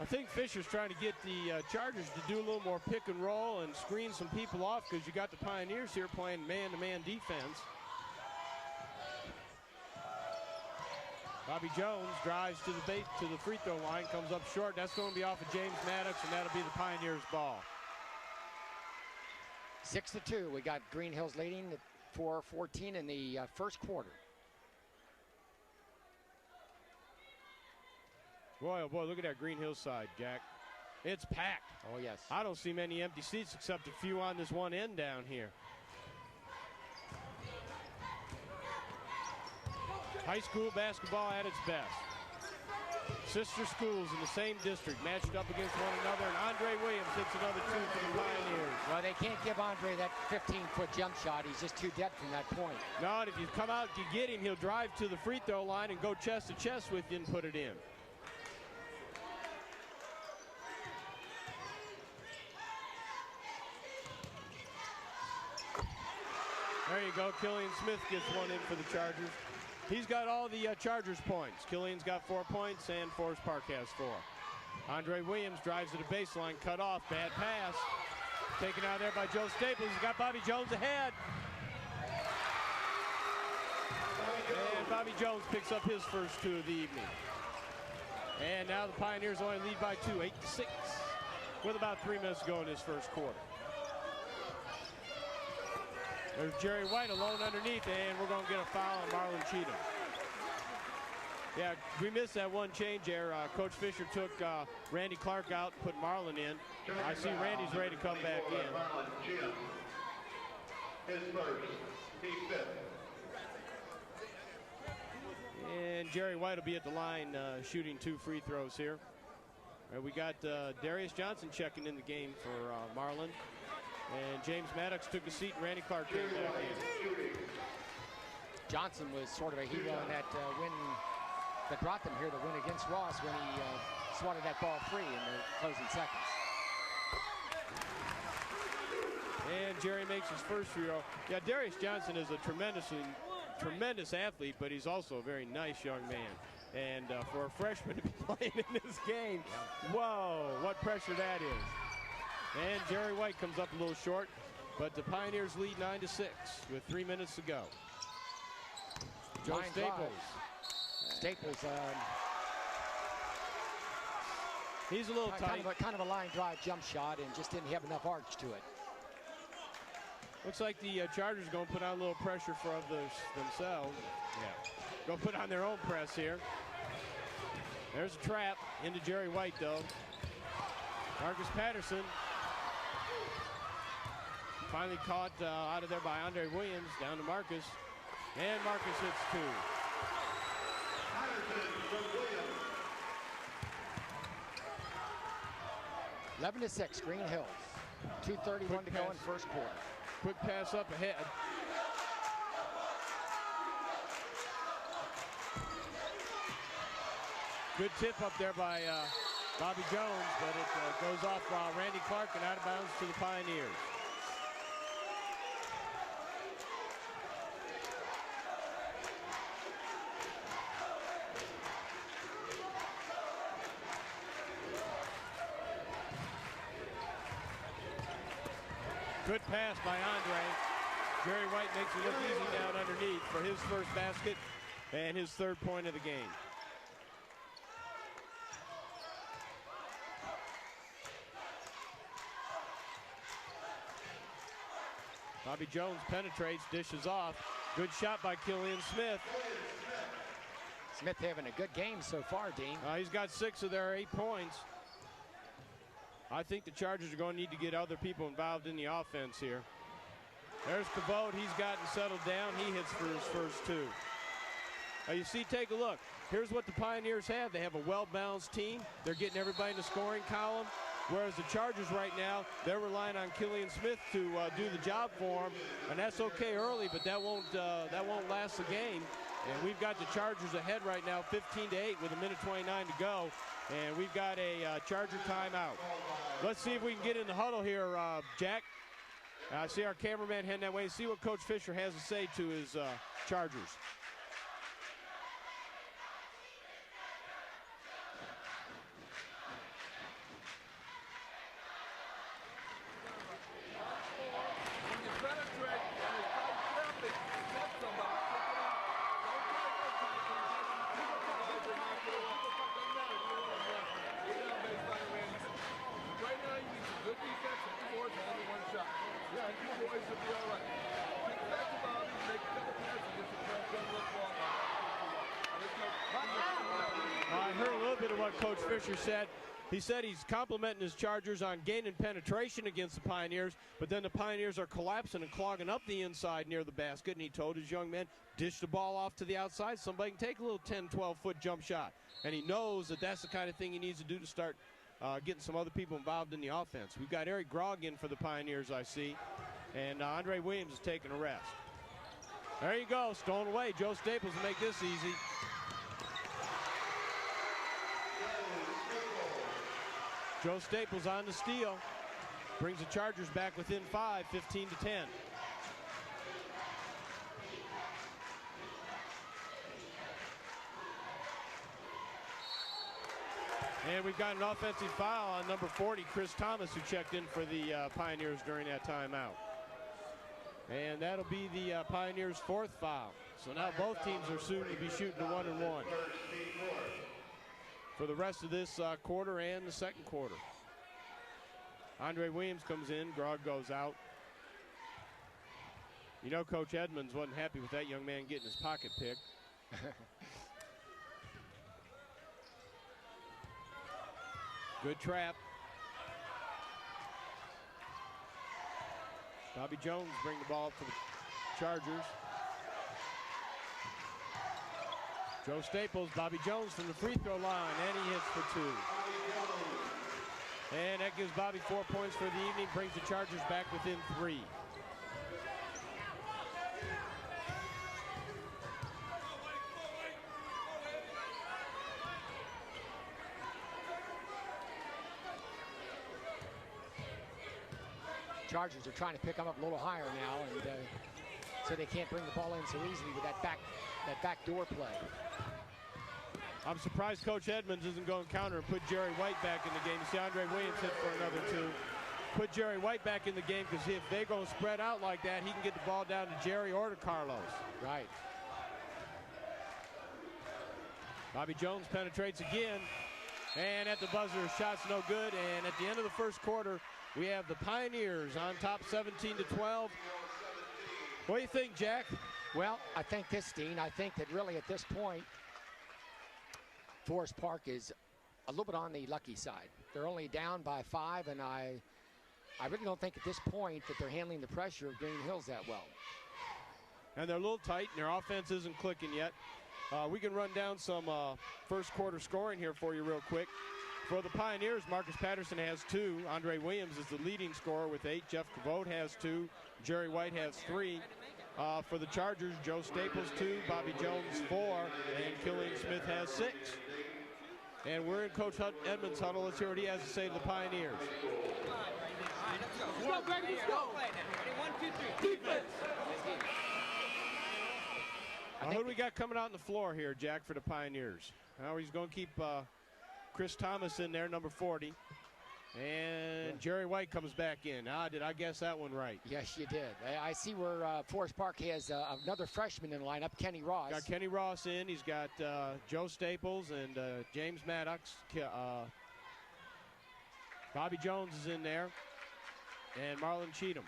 I think Fisher's trying to get the Chargers to do a little more pick and roll and screen some people off, because you got the Pioneers here playing man-to-man defense. Bobby Jones drives to the free throw line, comes up short. That's going to be off of James Maddox, and that'll be the Pioneers' ball. 6-2. We got Greenhills leading at 4:14 in the first quarter. Boy, oh boy, look at that Greenhills side, Jack. It's packed. Oh, yes. I don't see many empty seats except a few on this one end down here. High school basketball at its best. Sister schools in the same district matched up against one another, and Andre Williams hits another 2 for the Pioneers. Well, they can't give Andre that 15-foot jump shot. He's just too dead from that point. No, and if you come out to get him, he'll drive to the free throw line and go chest to chest with you and put it in. There you go. Killian Smith gets one in for the Chargers. He's got all the Chargers points. Killian's got 4 points, and Forest Park has 4. Andre Williams drives to the baseline, cut off, bad pass. Taken out there by Joe Staples. He's got Bobby Jones ahead. And Bobby Jones picks up his first 2 of the evening. And now the Pioneers only lead by 2, 8-6, with about 3 minutes to go in this first quarter. There's Jerry White alone underneath, and we're going to get a foul on Marlon Cheatham. Yeah, we missed that one change there. Coach Fisher took Randy Clark out, put Marlon in. I see Randy's ready to come back in. His first, team 5th. And Jerry White will be at the line shooting 2 free throws here. We got Darius Johnson checking in the game for Marlon. And James Maddox took a seat, and Randy Clark came back in. Johnson was sort of a hero in that win that brought them here to win against Ross when he swatted that ball free in the closing seconds. And Jerry makes his first free throw. Yeah, Darius Johnson is a tremendous athlete, but he's also a very nice young man. And for a freshman to be playing in this game, whoa, what pressure that is. And Jerry White comes up a little short, but the Pioneers lead 9-6 with 3 minutes to go. Joe Line Staples. drive. Staples, he's a little tight. Kind of a line drive jump shot, and just didn't have enough arch to it. Looks like the Chargers are going to put on a little pressure for themselves. Yeah. Go put on their own press here. There's a trap into Jerry White, though. Marcus Patterson finally caught out of there by Andre Williams, down to Marcus. And Marcus hits 2. Patterson, 11-6, Greenhills. 2:31 to go in first quarter. Quick pass up ahead. Good tip up there by Bobby Jones, but it goes off Randy Clark and out of bounds to the Pioneers. Good pass by Andre. Jerry White makes it look easy down underneath for his first basket and his third point of the game. Bobby Jones penetrates, dishes off. Good shot by Killian Smith. Smith having a good game so far, Dean. He's got 6 of their 8 points. I think the Chargers are going to need to get other people involved in the offense here. There's Kavod. He's gotten settled down. He hits for his first 2. You see, take a look. Here's what the Pioneers have. They have a well-balanced team. They're getting everybody in the scoring column. Whereas the Chargers right now, they're relying on Killian Smith to do the job for them, and that's okay early, but that won't last the game. And we've got the Chargers ahead right now, 15-8 with 1:29 to go, and we've got a Charger timeout. Let's see if we can get in the huddle here, Jack. I see our cameraman heading that way. See what Coach Fisher has to say to his Chargers. I heard a little bit of what Coach Fisher said. He said he's complimenting his Chargers on gaining penetration against the Pioneers, but then the Pioneers are collapsing and clogging up the inside near the basket, and he told his young men, dish the ball off to the outside. Somebody can take a little 10, 12-foot jump shot. And he knows that that's the kind of thing he needs to do to start getting some other people involved in the offense. We've got Eric Grogg in for the Pioneers, I see, and Andre Williams is taking a rest. There you go, stolen away. Joe Staples will make this easy. Joe Staples on the steal. Brings the Chargers back within 5, 15-10. And we've got an offensive foul on number 40, Chris Thomas, who checked in for the Pioneers during that timeout. And that'll be the Pioneers' 4th foul. So now both teams are soon to be shooting a 1-and-1 for the rest of this quarter and the second quarter. Andre Williams comes in, Grogg goes out. You know, Coach Edmonds wasn't happy with that young man getting his pocket picked. Good trap. Bobby Jones bring the ball up for the Chargers. Joe Staples, Bobby Jones from the free throw line, and he hits for 2. And that gives Bobby 4 points for the evening, brings the Chargers back within 3. Chargers are trying to pick them up a little higher now, and so they can't bring the ball in so easily with that back door play. I'm surprised Coach Edmonds isn't going to counter and put Jerry White back in the game. You see Andre Williams hit for another 2. Put Jerry White back in the game, because if they're going to spread out like that, he can get the ball down to Jerry or to Carlos. Right. Bobby Jones penetrates again, and at the buzzer, shot's no good. And at the end of the first quarter, we have the Pioneers on top 17-12. What do you think, Jack? Well, I think this, Dean, I think that really at this point, Forest Park is a little bit on the lucky side. They're only down by 5, and I really don't think at this point that they're handling the pressure of Greenhills that well. And they're a little tight, and their offense isn't clicking yet. We can run down some first quarter scoring here for you real quick. For the Pioneers, Marcus Patterson has 2. Andre Williams is the leading scorer with 8. Jeff Kavod has 2. Jerry White has 3. For the Chargers, Joe Staples 2, Bobby Jones 4, and Killian Smith has 6. And we're in Coach Edmonds' huddle. Let's hear what he has to say to the Pioneers. Let's go, Greg, let's go. 1, 2, 3. Defense. Who do we got coming out on the floor here, Jack, for the Pioneers? Now he's going to keep Chris Thomas in there, number 40. And Jerry White comes back in. Did I guess that one right? Yes, you did. I see where Forest Park has another freshman in the lineup, Kenny Ross. Got Kenny Ross in. He's got Joe Staples and James Maddox. Bobby Jones is in there. And Marlon Cheatham.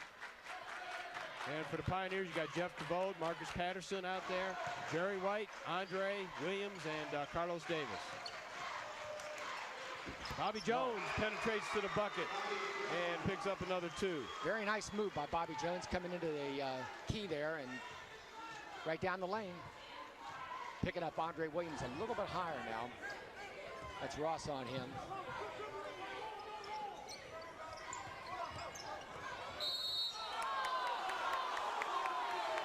And for the Pioneers, you got Jeff Cavode, Marcus Patterson out there, Jerry White, Andre Williams, and Carlos Davis. Bobby Jones penetrates to the bucket and picks up another 2. Very nice move by Bobby Jones coming into the key there and right down the lane. Picking up Andre Williams a little bit higher now. That's Ross on him.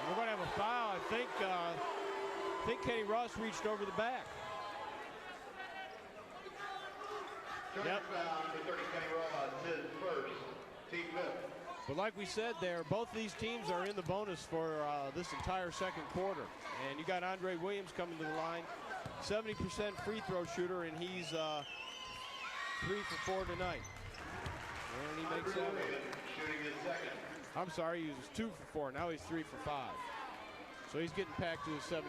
We're going to have a foul. I think Kenny Ross reached over the back. Yep. But like we said there, both these teams are in the bonus for this entire second quarter. And you got Andre Williams coming to the line, 70% free throw shooter, and he's 3 for 4 tonight. And he makes that one. Shooting his second. I'm sorry, he was 2 for 4. Now he's 3 for 5. So he's getting back to his 70%.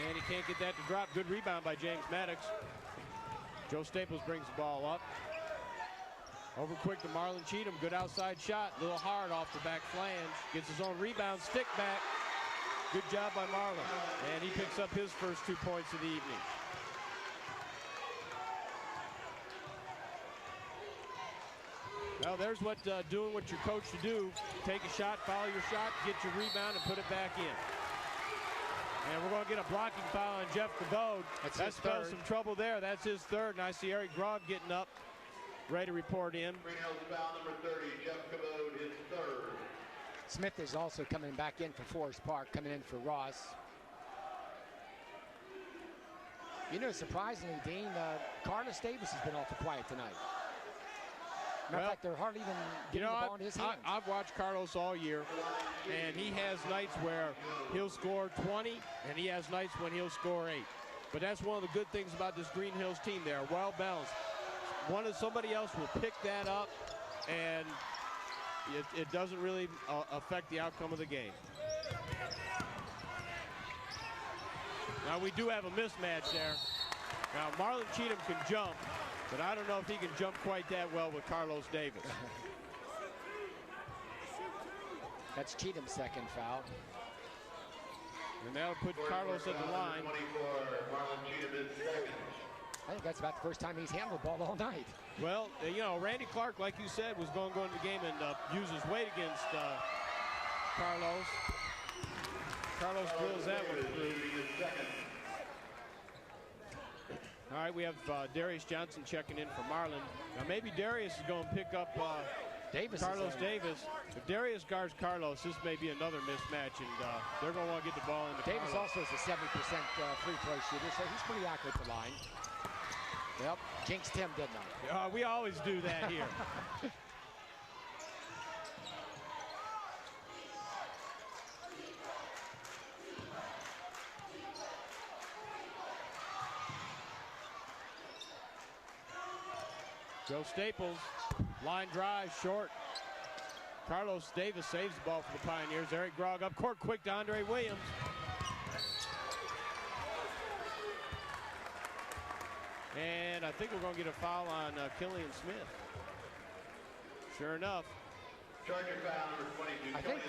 And he can't get that to drop. Good rebound by James Maddox. Joe Staples brings the ball up. Over quick to Marlon Cheatham. Good outside shot. A little hard off the back flange. Gets his own rebound. Stick back. Good job by Marlon. And he picks up his first 2 points of the evening. Well, there's what doing what you're coached to do. Take a shot, follow your shot, get your rebound, and put it back in. And we're going to get a blocking foul on Jeff Cavode. That spells some trouble there. That's his third. And I see Eric Grog getting up, ready to report in. Greenhills foul number 30, Jeff Cavode, his third. Smith is also coming back in for Forest Park, coming in for Ross. You know, surprisingly, Dean, Carlos Davis has been awful quiet tonight. Matter of fact, they're hardly even getting the ball in his hands. I've watched Carlos all year, and he has nights where he'll score 20, and he has nights when he'll score 8. But that's one of the good things about this Greenhills team. They're well balanced. Somebody else will pick that up, and it doesn't really affect the outcome of the game. Now, we do have a mismatch there. Now, Marlon Cheatham can jump, but I don't know if he can jump quite that well with Carlos Davis. That's Cheatham's second foul. And that'll put Carlos at the line. I think that's about the first time he's handled the ball all night. Well, you know, Randy Clark, like you said, was going to go into the game and use his weight against Carlos. Carlos drills that one through. All right, we have Darius Johnson checking in for Marlon. Now maybe Darius is going to pick up Carlos Davis. If Darius guards Carlos, this may be another mismatch, and they're going to want to get the ball into Davis Carlos. also is a 70% free throw shooter, so he's pretty accurate at the line. Yep, jinxed him, didn't I? We always do that here. Joe Staples, line drive, short. Carlos Davis saves the ball for the Pioneers. Eric Grog up court quick to Andre Williams. And I think we're going to get a foul on Killian Smith. Sure enough. Charger foul number 22. I think,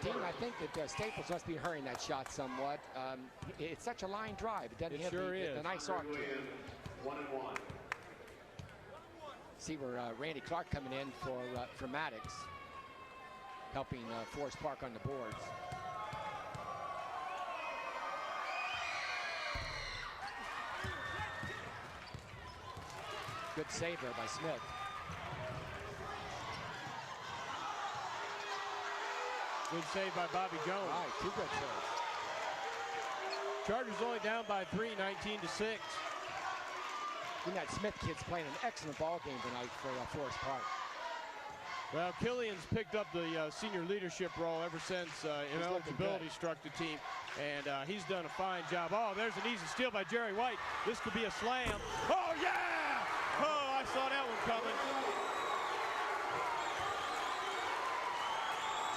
Dean, I think that Staples must be hurrying that shot somewhat. It's such a line drive. It doesn't have the nice arc to it. 1-1. See where Randy Clark coming in for Maddox, helping Forest Park on the boards. Good save there by Smith. Good save by Bobby Jones. All right, 2 good saves. Chargers only down by 3, 19-6. You know, that Smith kid's playing an excellent ball game tonight for Forest Park. Well, Killian's picked up the senior leadership role ever since ineligibility struck the team, and he's done a fine job. Oh, there's an easy steal by Jerry White. This could be a slam. Oh, yeah! Oh, I saw that one coming.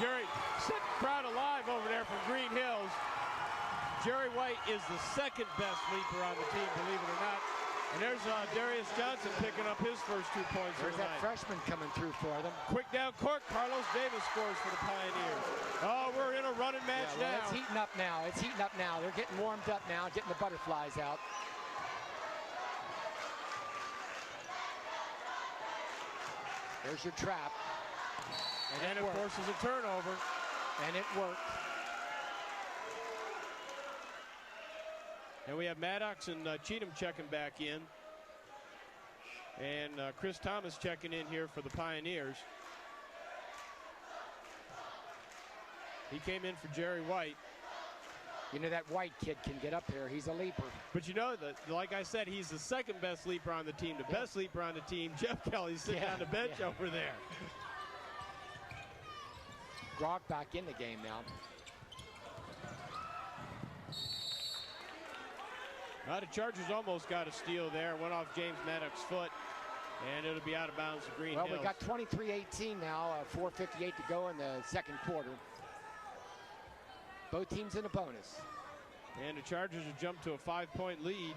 Jerry, set the crowd alive over there from Greenhills. Jerry White is the second best leaper on the team, believe it or not. And there's Darius Johnson picking up his first 2 points. There's that freshman coming through for them. Quick down court, Carlos Davis scores for the Pioneers. Oh, we're in a running match now. It's heating up now. It's heating up now. They're getting warmed up now, getting the butterflies out. There's your trap. And it forces a turnover. And it worked. And we have Maddox and Cheatham checking back in. And Chris Thomas checking in here for the Pioneers. He came in for Jerry White. You know, that White kid can get up there. He's a leaper. But you know, like I said, he's the second best leaper on the team. The best leaper on the team, Jeff Kelly's sitting on the bench over there. Grog back in the game now. The Chargers almost got a steal there. Went off James Maddox's foot, and it'll be out of bounds to Greenhills. Well, we got 23-18 now, 4:58 to go in the second quarter. Both teams in a bonus. And the Chargers have jumped to a 5-point lead.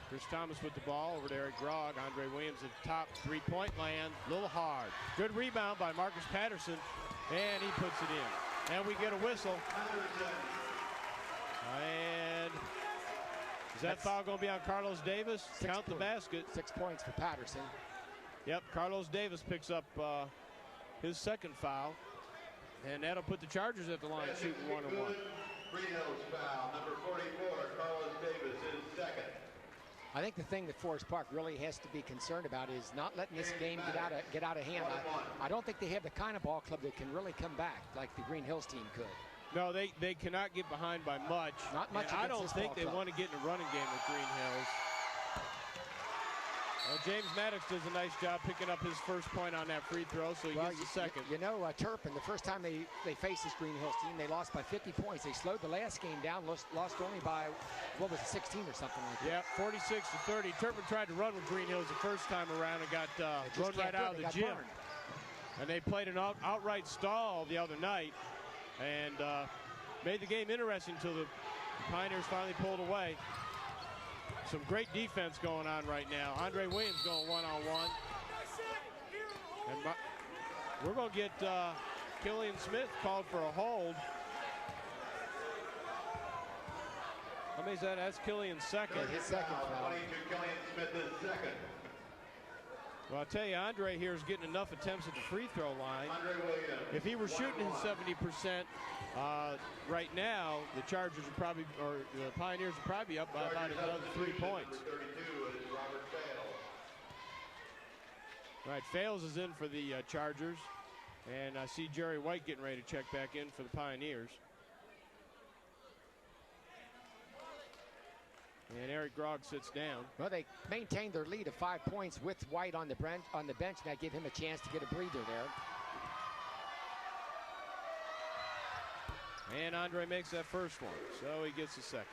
Chris Thomas with the ball over to Eric Grog. Andre Williams at the top, three-point land, a little hard. Good rebound by Marcus Patterson, and he puts it in. And we get a whistle. And is that foul going to be on Carlos Davis? Count the basket. 6 points for Patterson. Yep, Carlos Davis picks up his second foul. And that'll put the Chargers at the line shooting 1-1. Greenhills foul, number 44, Carlos Davis is second. I think the thing that Forest Park really has to be concerned about is not letting this game get out of hand. I don't think they have the kind of ball club that can really come back like the Greenhills team could. No, they cannot get behind by much. Not much. I don't think they want to get in a running game with Greenhills. Well, James Maddox does a nice job picking up his first point on that free throw, so he gets the second. You know, Turpin, the first time they faced this Greenhills team, they lost by 50 points. They slowed the last game down, lost only by, what was it, 16 or something like that. Yeah, 46-30. Turpin tried to run with Greenhills the first time around and got run right out of the gym. Burned. And they played an outright stall the other night and made the game interesting until the Pioneers finally pulled away. Some great defense going on right now. Andre Williams going one-on-one. And we're going to get Killian Smith called for a hold. How many is that? That's Killian's second. His second foul. Killian Smith is second. Well, I'll tell you, Andre here is getting enough attempts at the free throw line. Andre Williams. If he were shooting his 70% right now, the Chargers are probably, or the Pioneers are probably up by about another 3 points. Number 32 is Robert Fales. All right, Fales is in for the Chargers, and I see Jerry White getting ready to check back in for the Pioneers. And Eric Grog sits down. Well, they maintained their lead of 5 points with White on the bench, and that gave him a chance to get a breather there. And Andre makes that first one, so he gets the second.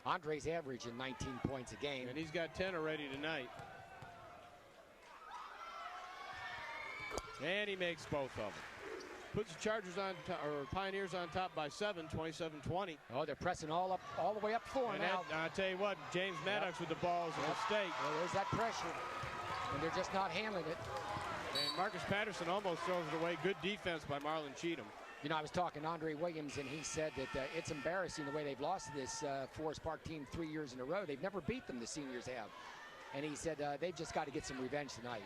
Andre's averaging 19 points a game. And he's got 10 already tonight. And he makes both of them. Puts the Chargers on, or Pioneers on top by 7, 27-20. Oh, they're pressing all the way up floor now. I tell you what, James Maddox with the ball is a mistake. Well, there's that pressure, and they're just not handling it. And Marcus Patterson almost throws it away. Good defense by Marlon Cheatham. You know, I was talking to Andre Williams, and he said that it's embarrassing the way they've lost to this Forest Park team 3 years in a row. They've never beat them, the seniors have. And he said they've just got to get some revenge tonight.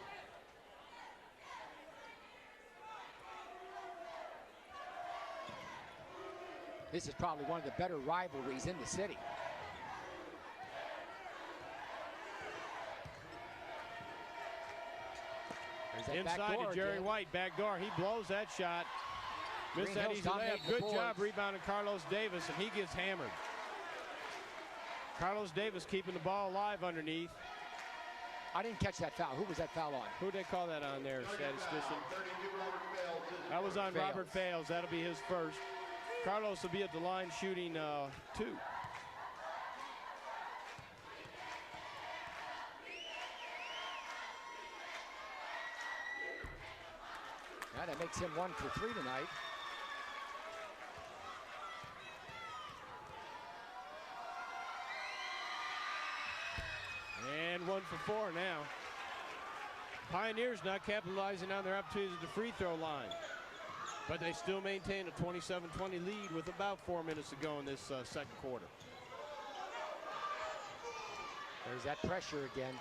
This is probably one of the better rivalries in the city. Inside to Jerry White, back door. He blows that shot. Missed that easy layup. Good job rebounding Carlos Davis, and he gets hammered. Carlos Davis keeping the ball alive underneath. I didn't catch that foul. Who was that foul on? Who did they call that on there, statistician? That was on Robert Fales. That'll be his first. Carlos will be at the line shooting 2. Yeah, that makes him 1 for 3 tonight. And 1 for 4 now. Pioneers not capitalizing on their opportunities at the free throw line. But they still maintain a 27-20 lead with about 4 minutes to go in this second quarter. There's that pressure again.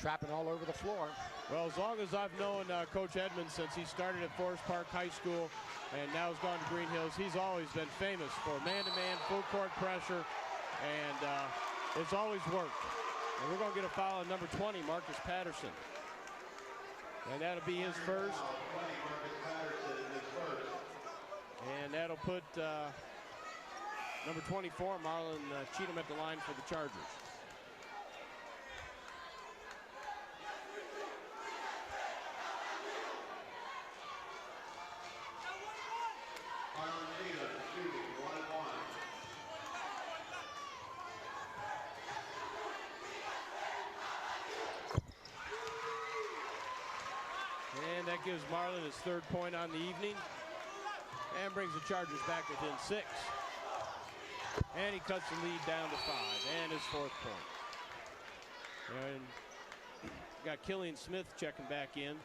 Trapping all over the floor. Well, as long as I've known Coach Edmonds since he started at Forest Park High School and now has gone to Greenhills, he's always been famous for man-to-man, full-court pressure, and it's always worked. And we're going to get a foul on number 20, Marcus Patterson. And that'll be his first. And that'll put number 24, Marlon Cheatham, at the line for the Chargers. And that gives Marlon his 3rd point on the evening and brings the Chargers back within 6. And he cuts the lead down to 5 and his 4th point. And got Killian Smith checking back in.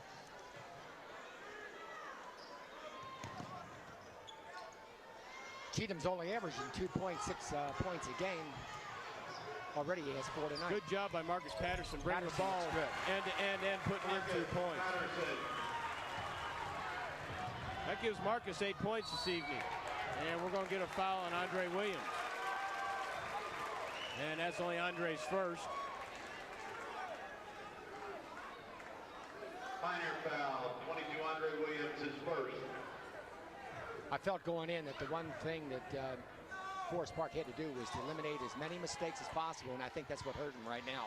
Cheatham's only averaging 2.6 points a game. Already he has 4 tonight. Good job by Marcus Patterson bringing the ball end to end and putting in 2 points. That gives Marcus 8 points this evening. And we're going to get a foul on Andre Williams. And that's only Andre's first. Minor foul, 22, Andre Williams, his first. I felt going in that the one thing that Forest Park had to do was to eliminate as many mistakes as possible, and I think that's what hurt him right now.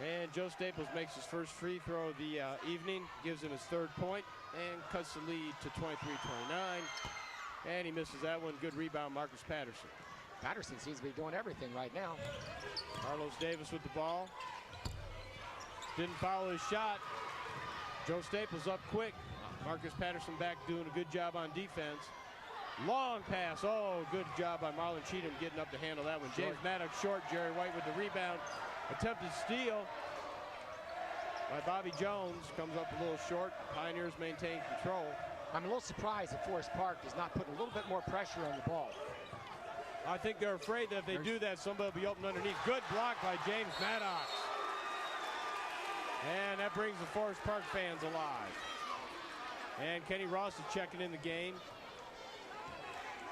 And Joe Staples makes his first free throw of the evening, gives him his 3rd point, and cuts the lead to 23-29. And he misses that one. Good rebound, Marcus Patterson. Patterson seems to be doing everything right now. Carlos Davis with the ball. Didn't foul his shot. Joe Staples up quick. Marcus Patterson back doing a good job on defense. Long pass. Oh, good job by Marlon Cheatham getting up to handle that one. James Maddox short. Jerry White with the rebound. Attempted steal by Bobby Jones. Comes up a little short. Pioneers maintain control. I'm a little surprised that Forest Park is not putting a little bit more pressure on the ball. I think they're afraid that if they do that, somebody will be open underneath. Good block by James Maddox. And that brings the Forest Park fans alive. And Kenny Ross is checking in the game.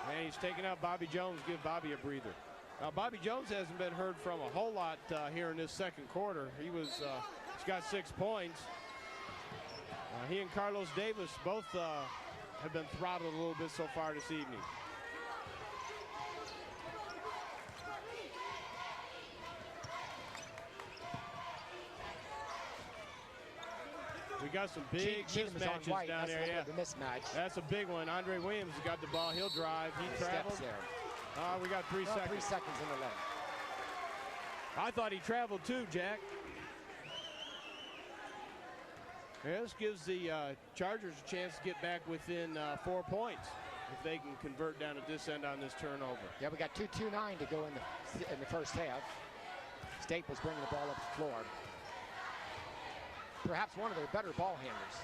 And he's taking out Bobby Jones, give Bobby a breather. Now, Bobby Jones hasn't been heard from a whole lot here in this second quarter. He's got 6 points. He and Carlos Davis both have been throttled a little bit so far this evening. We got some big mismatches down there. Yeah, the mismatch. That's a big one. Andre Williams has got the ball. He'll drive. He traveled. We got 3 seconds. 3 seconds in the lane. I thought he traveled too, Jack. Yeah, this gives the Chargers a chance to get back within 4 points if they can convert down at this end on this turnover. Yeah, we got 2:29 to go in the first half. Staples bringing the ball up the floor. Perhaps one of their better ball handlers.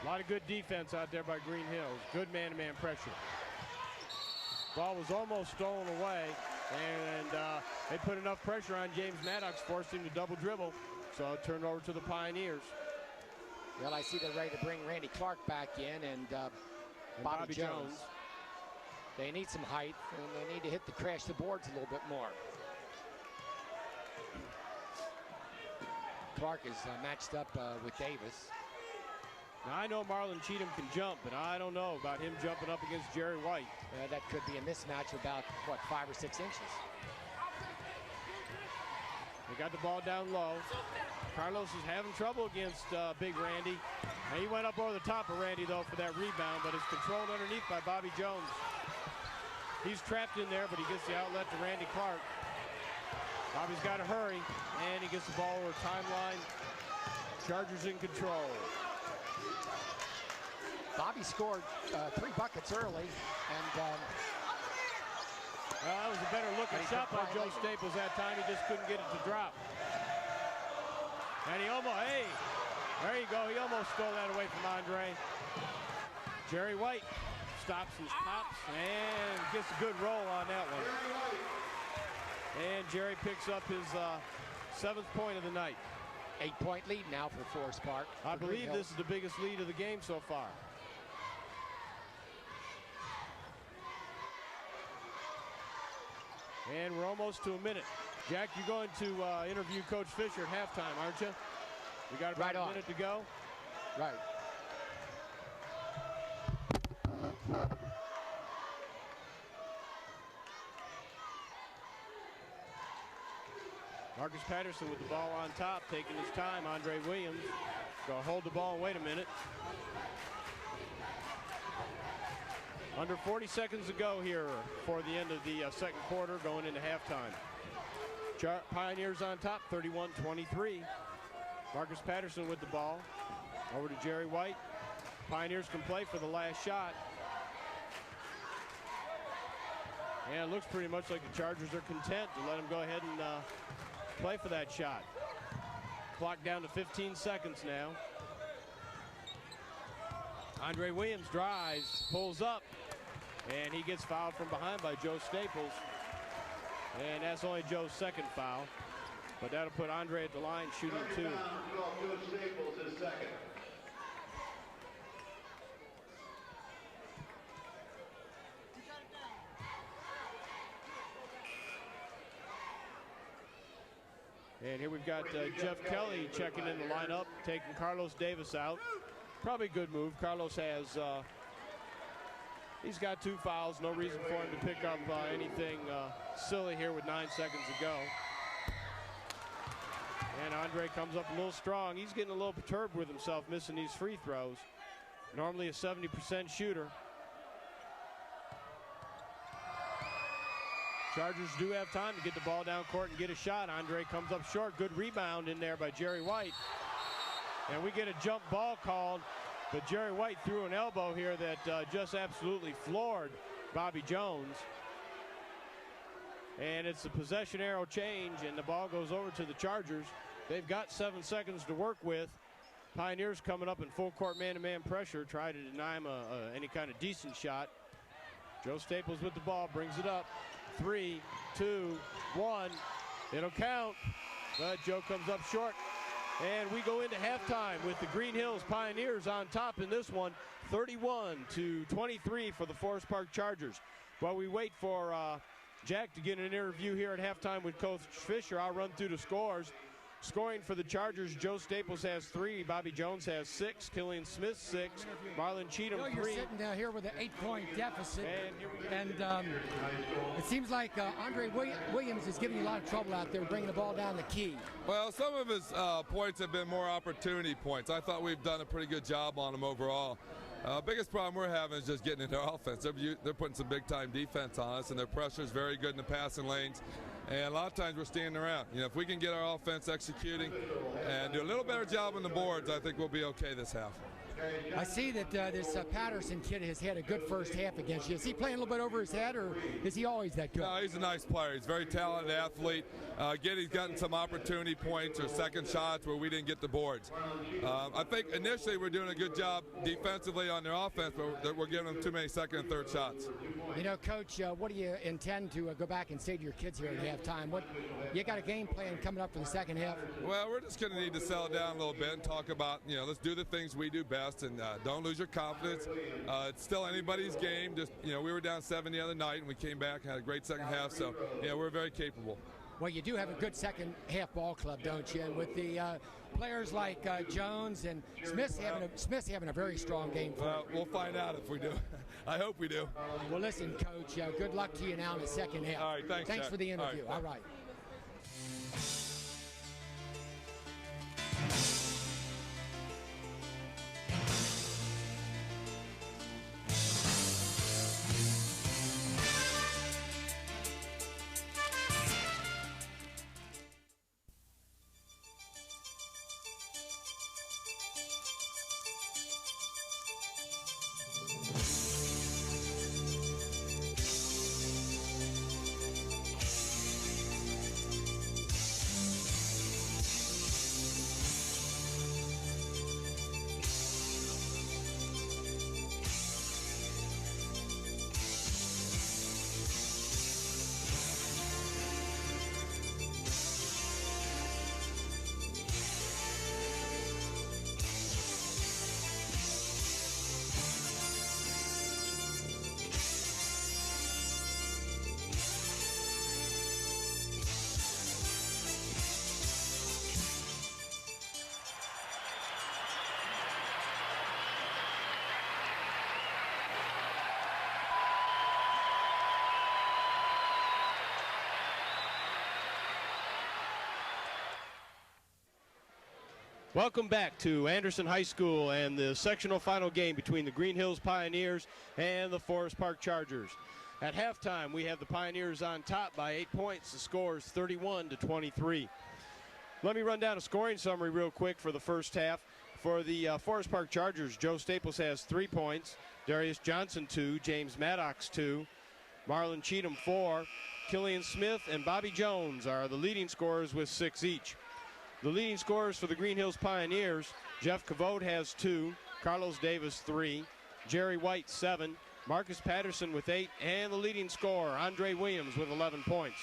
A lot of good defense out there by Greenhills. Good man-to-man pressure. Ball was almost stolen away, and they put enough pressure on James Maddox, forced him to double dribble, so it turned over to the Pioneers. Well, I see they're ready to bring Randy Clark back in, and Bobby Jones. They need some height, and they need to crash the boards a little bit more. Clark is matched up with Davis. Now, I know Marlon Cheatham can jump, but I don't know about him jumping up against Jerry White. That could be a mismatch of about, what, 5 or 6 inches. They got the ball down low. Carlos is having trouble against Big Randy. Now, he went up over the top of Randy, though, for that rebound, but it's controlled underneath by Bobby Jones. He's trapped in there, but he gets the outlet to Randy Clark. Bobby's got to hurry, and he gets the ball over timeline. Chargers in control. Bobby scored 3 buckets early, and that was a better looking shot by Joe Staples that time. He just couldn't get it to drop. And he almost, hey, there you go. He almost stole that away from Andre. Jerry White stops and pops and gets a good roll on that one. And Jerry picks up his 7th point of the night. 8-point lead now for Forest Park. I believe this is the biggest lead of the game so far. And we're almost to a minute. Jack, you're going to interview Coach Fisher at halftime, aren't you? We got about a minute to go. Right. Marcus Patterson with the ball on top, taking his time. Andre Williams going to hold the ball and wait a minute. Under 40 seconds to go here for the end of the second quarter, going into halftime. Pioneers on top, 31-23. Marcus Patterson with the ball. Over to Jerry White. Pioneers can play for the last shot. And it looks pretty much like the Chargers are content to let him go ahead and play for that shot. Clock down to 15 seconds now. Andre Williams drives, pulls up, and he gets fouled from behind by Joe Staples. And that's only Joe's second foul. But that'll put Andre at the line shooting 2. Joe Staples is second. And here we've got Jeff Kelly checking in the lineup, taking Carlos Davis out. Probably a good move. Carlos has, he's got 2 fouls. No reason for him to pick up anything silly here with 9 seconds to go. And Andre comes up a little strong. He's getting a little perturbed with himself, missing these free throws. Normally a 70% shooter. Chargers do have time to get the ball down court and get a shot. Andre comes up short. Good rebound in there by Jerry White. And we get a jump ball called, but Jerry White threw an elbow here that just absolutely floored Bobby Jones. And it's a possession arrow change, and the ball goes over to the Chargers. They've got 7 seconds to work with. Pioneers coming up in full court man-to-man pressure, try to deny him any kind of decent shot. Joe Staples with the ball, brings it up. 3, 2, 1. It'll count, but Joe comes up short. And we go into halftime with the Greenhills Pioneers on top in this one, 31-23 for the Forest Park Chargers. While we wait for Jack to get an interview here at halftime with Coach Fisher, I'll run through the scores. Scoring for the Chargers, Joe Staples has 3, Bobby Jones has 6, Killian Smith 6, Marlon Cheatham 3. You're sitting down here with an 8-point deficit, and it seems like Andre Williams is giving you a lot of trouble out there bringing the ball down the key. Well, some of his points have been more opportunity points. I thought we've done a pretty good job on him overall. Biggest problem we're having is just getting into offense. They're putting some big-time defense on us, and their pressure is very good in the passing lanes. And a lot of times we're standing around. You know, if we can get our offense executing and do a little better job on the boards, I think we'll be okay this half. I see that this Patterson kid has had a good first half against you. Is he playing a little bit over his head, or is he always that good? No, he's a nice player. He's a very talented athlete. Again, he's gotten some opportunity points or second shots where we didn't get the boards. I think initially we're doing a good job defensively on their offense, but we're giving them too many second and third shots. You know, Coach, what do you intend to go back and say to your kids here at halftime? You got a game plan coming up for the second half? Well, we're just going to need to settle down a little bit and talk about, let's do the things we do best. And don't lose your confidence. It's still anybody's game. Just we were down 7 the other night, and we came back and had a great second half. So we're very capable. Well, you do have a good second half ball club, don't you? And with the players like Jones and Smith's having a very strong game. We'll find out if we do. I hope we do. Well, listen, Coach, good luck to you now in the second half. All right, thanks. Thanks Jack. for the interview. All right. Welcome back to Anderson High School and the sectional final game between the Greenhills Pioneers and the Forest Park Chargers. At halftime, we have the Pioneers on top by 8 points. The score is 31-23. Let me run down a scoring summary real quick for the first half. For the Forest Park Chargers, Joe Staples has 3 points, Darius Johnson 2, James Maddox 2, Marlon Cheatham 4, Killian Smith and Bobby Jones are the leading scorers with 6 each. The leading scorers for the Greenhills Pioneers, Jeff Cavode has 2, Carlos Davis 3, Jerry White 7, Marcus Patterson with 8, and the leading scorer, Andre Williams, with 11 points.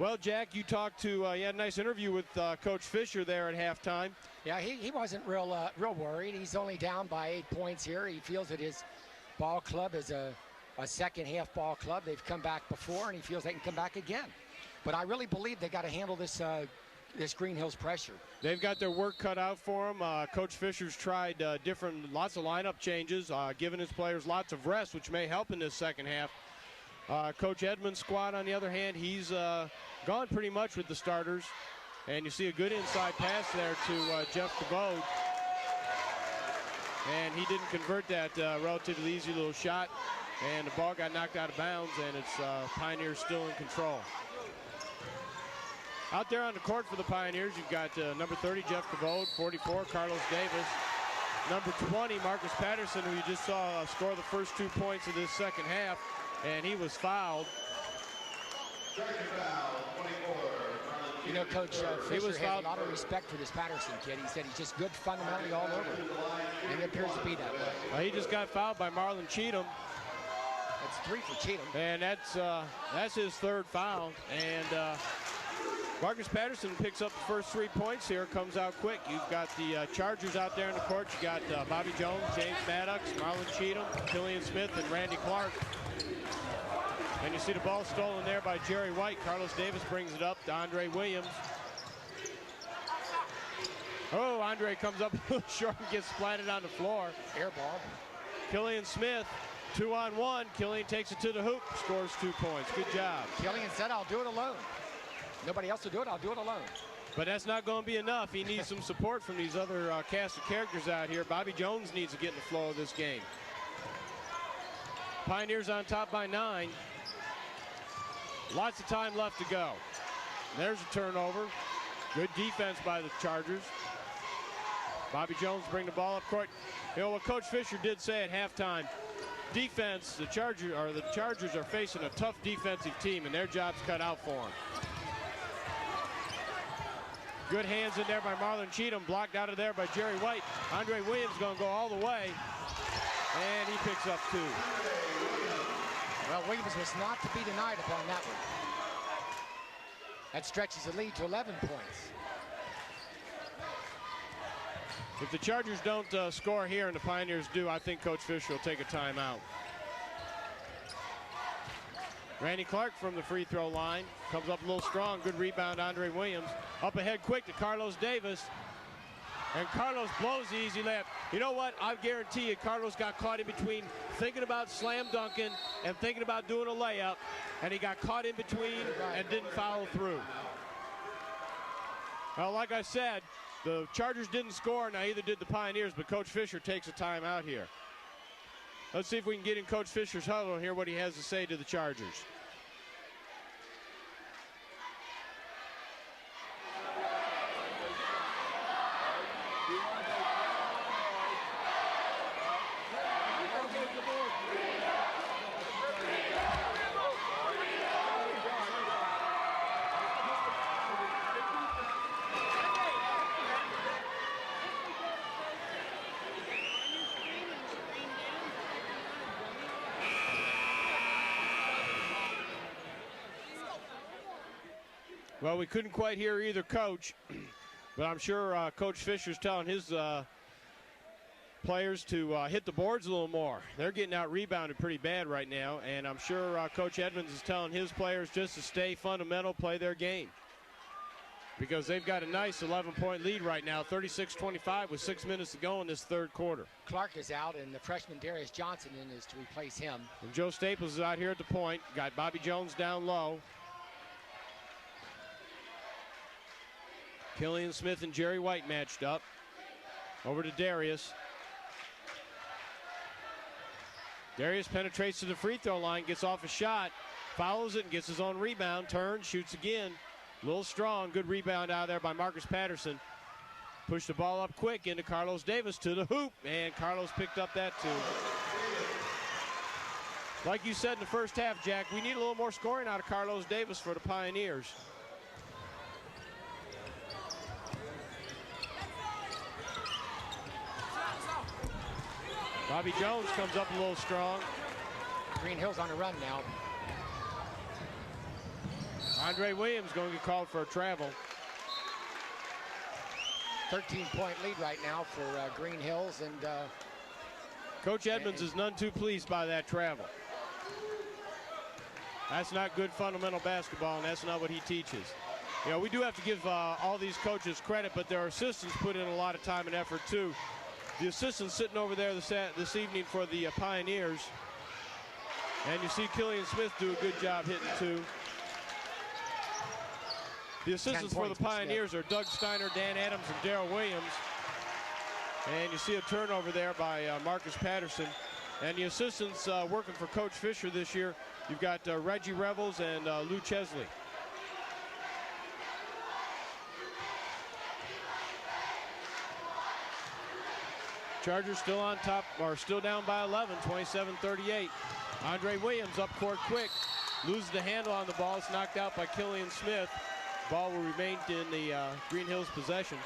Well, Jack, you talked to, you had a nice interview with Coach Fisher there at halftime. Yeah, he wasn't real worried. He's only down by 8 points here. He feels that his ball club is a second half ball club. They've come back before, and he feels they can come back again. But I really believe they got to handle this Greenhills pressure. They've got their work cut out for them. Coach Fisher's tried lots of lineup changes, giving his players lots of rest, which may help in this second half. Coach Edmonds' squad, on the other hand, he's gone pretty much with the starters. And you see a good inside pass there to Jeff Cavode. And he didn't convert that relatively easy little shot. And the ball got knocked out of bounds, and it's Pioneers still in control. Out there on the court for the Pioneers, you've got number 30, Jeff Cavode, 44, Carlos Davis, number 20, Marcus Patterson, who you just saw score the first 2 points of this second half, and he was fouled. You know, Coach Fisher has a lot of respect for this Patterson kid. He said he's just good fundamentally all over, and it appears to be that way. He just got fouled by Marlon Cheatham. That's 3 for Cheatham. And that's his 3rd foul. And Marcus Patterson picks up the first 3 points here, comes out quick. You've got the Chargers out there in the court. You got Bobby Jones, James Maddox, Marlon Cheatham, Killian Smith, and Randy Clark. And you see the ball stolen there by Jerry White. Carlos Davis brings it up to Andre Williams. Oh, Andre comes up a little short and gets splatted on the floor. Air ball. Killian Smith, 2-on-1. Killian takes it to the hoop, scores 2 points. Good job. Killian said, I'll do it alone. Nobody else will do it, I'll do it alone. But that's not going to be enough. He needs some support from these other cast of characters out here. Bobby Jones needs to get in the flow of this game. Pioneers on top by 9. Lots of time left to go. There's a turnover. Good defense by the Chargers. Bobby Jones bring the ball up court. You know what Coach Fisher did say at halftime, defense, the Chargers are facing a tough defensive team, and their job's cut out for them. Good hands in there by Marlon Cheatham, blocked out of there by Jerry White. Andre Williams going to go all the way, and he picks up 2. Well, Williams was not to be denied upon that one. That stretches the lead to 11 points. If the Chargers don't score here and the Pioneers do, I think Coach Fisher will take a timeout. Randy Clark from the free throw line. Comes up a little strong. Good rebound, Andre Williams. Up ahead quick to Carlos Davis. And Carlos blows the easy layup. You know what? I guarantee you Carlos got caught in between thinking about slam dunking and thinking about doing a layup. And he got caught in between and didn't follow through. Well, like I said, the Chargers didn't score. Now either did the Pioneers, but Coach Fisher takes a timeout here. Let's see if we can get in Coach Fisher's huddle and hear what he has to say to the Chargers. Well, we couldn't quite hear either coach, but I'm sure Coach Fisher's telling his players to hit the boards a little more. They're getting out-rebounded pretty bad right now, and I'm sure Coach Edmonds is telling his players just to stay fundamental, play their game, because they've got a nice 11-point lead right now, 36-25 with 6 minutes to go in this third quarter. Clark is out, and the freshman Darius Johnson in is to replace him. And Joe Staples is out here at the point. Got Bobby Jones down low. Killian Smith and Jerry White matched up. Over to Darius. Darius penetrates to the free throw line, gets off a shot, follows it and gets his own rebound, turns, shoots again. A little strong, good rebound out there by Marcus Patterson. Pushed the ball up quick into Carlos Davis to the hoop, and Carlos picked up that too. Like you said in the first half, Jack, we need a little more scoring out of Carlos Davis for the Pioneers. Bobby Jones comes up a little strong. Greenhills on the run now. Andre Williams going to get called for a travel. 13-point lead right now for Greenhills, and Coach Edmonds is none too pleased by that travel. That's not good fundamental basketball, and that's not what he teaches. You know, we do have to give all these coaches credit, but their assistants put in a lot of time and effort too. The assistant sitting over there this evening for the Pioneers. And you see Killian Smith do a good job hitting two. The assistants for the Pioneers are Doug Steiner, Dan Adams, and Darrell Williams. And you see a turnover there by Marcus Patterson. And the assistants working for Coach Fisher this year, you've got Reggie Revels and Lou Chesley. Chargers still on top, or still down by 11, 27-38. Andre Williams up court quick, loses the handle on the ball. It's knocked out by Killian Smith. Ball will remain in the Greenhills possession.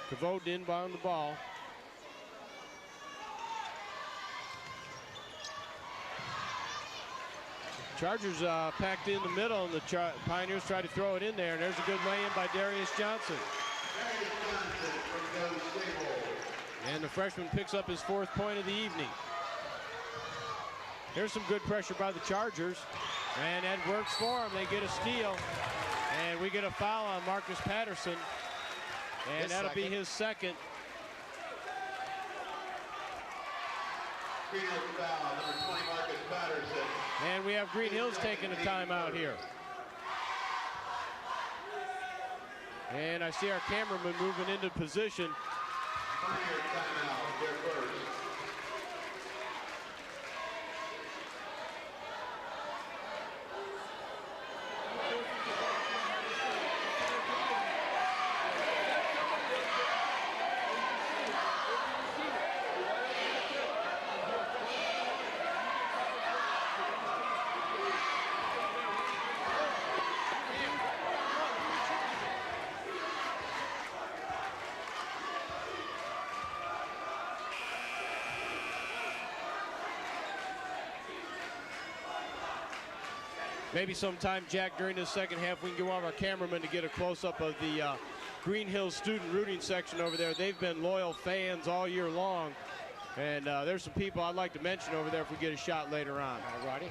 Cavote inbound the ball. Chargers packed in the middle, and the Pioneers try to throw it in there, and there's a good lay-in by Darius Johnson. And the freshman picks up his 4th point of the evening. Here's some good pressure by the Chargers, and that works for them. They get a steal, and we get a foul on Marcus Patterson, and that'll be his second. Greenhills foul, number 20, Marcus Patterson. And we have Greenhills taking a timeout here. And I see our cameraman moving into position. Pioneer timeout, their first. Maybe sometime, Jack, during the second half, we can get one of our cameramen to get a close-up of the Greenhills student rooting section over there. They've been loyal fans all year long, And there's some people I'd like to mention over there if we get a shot later on. All righty.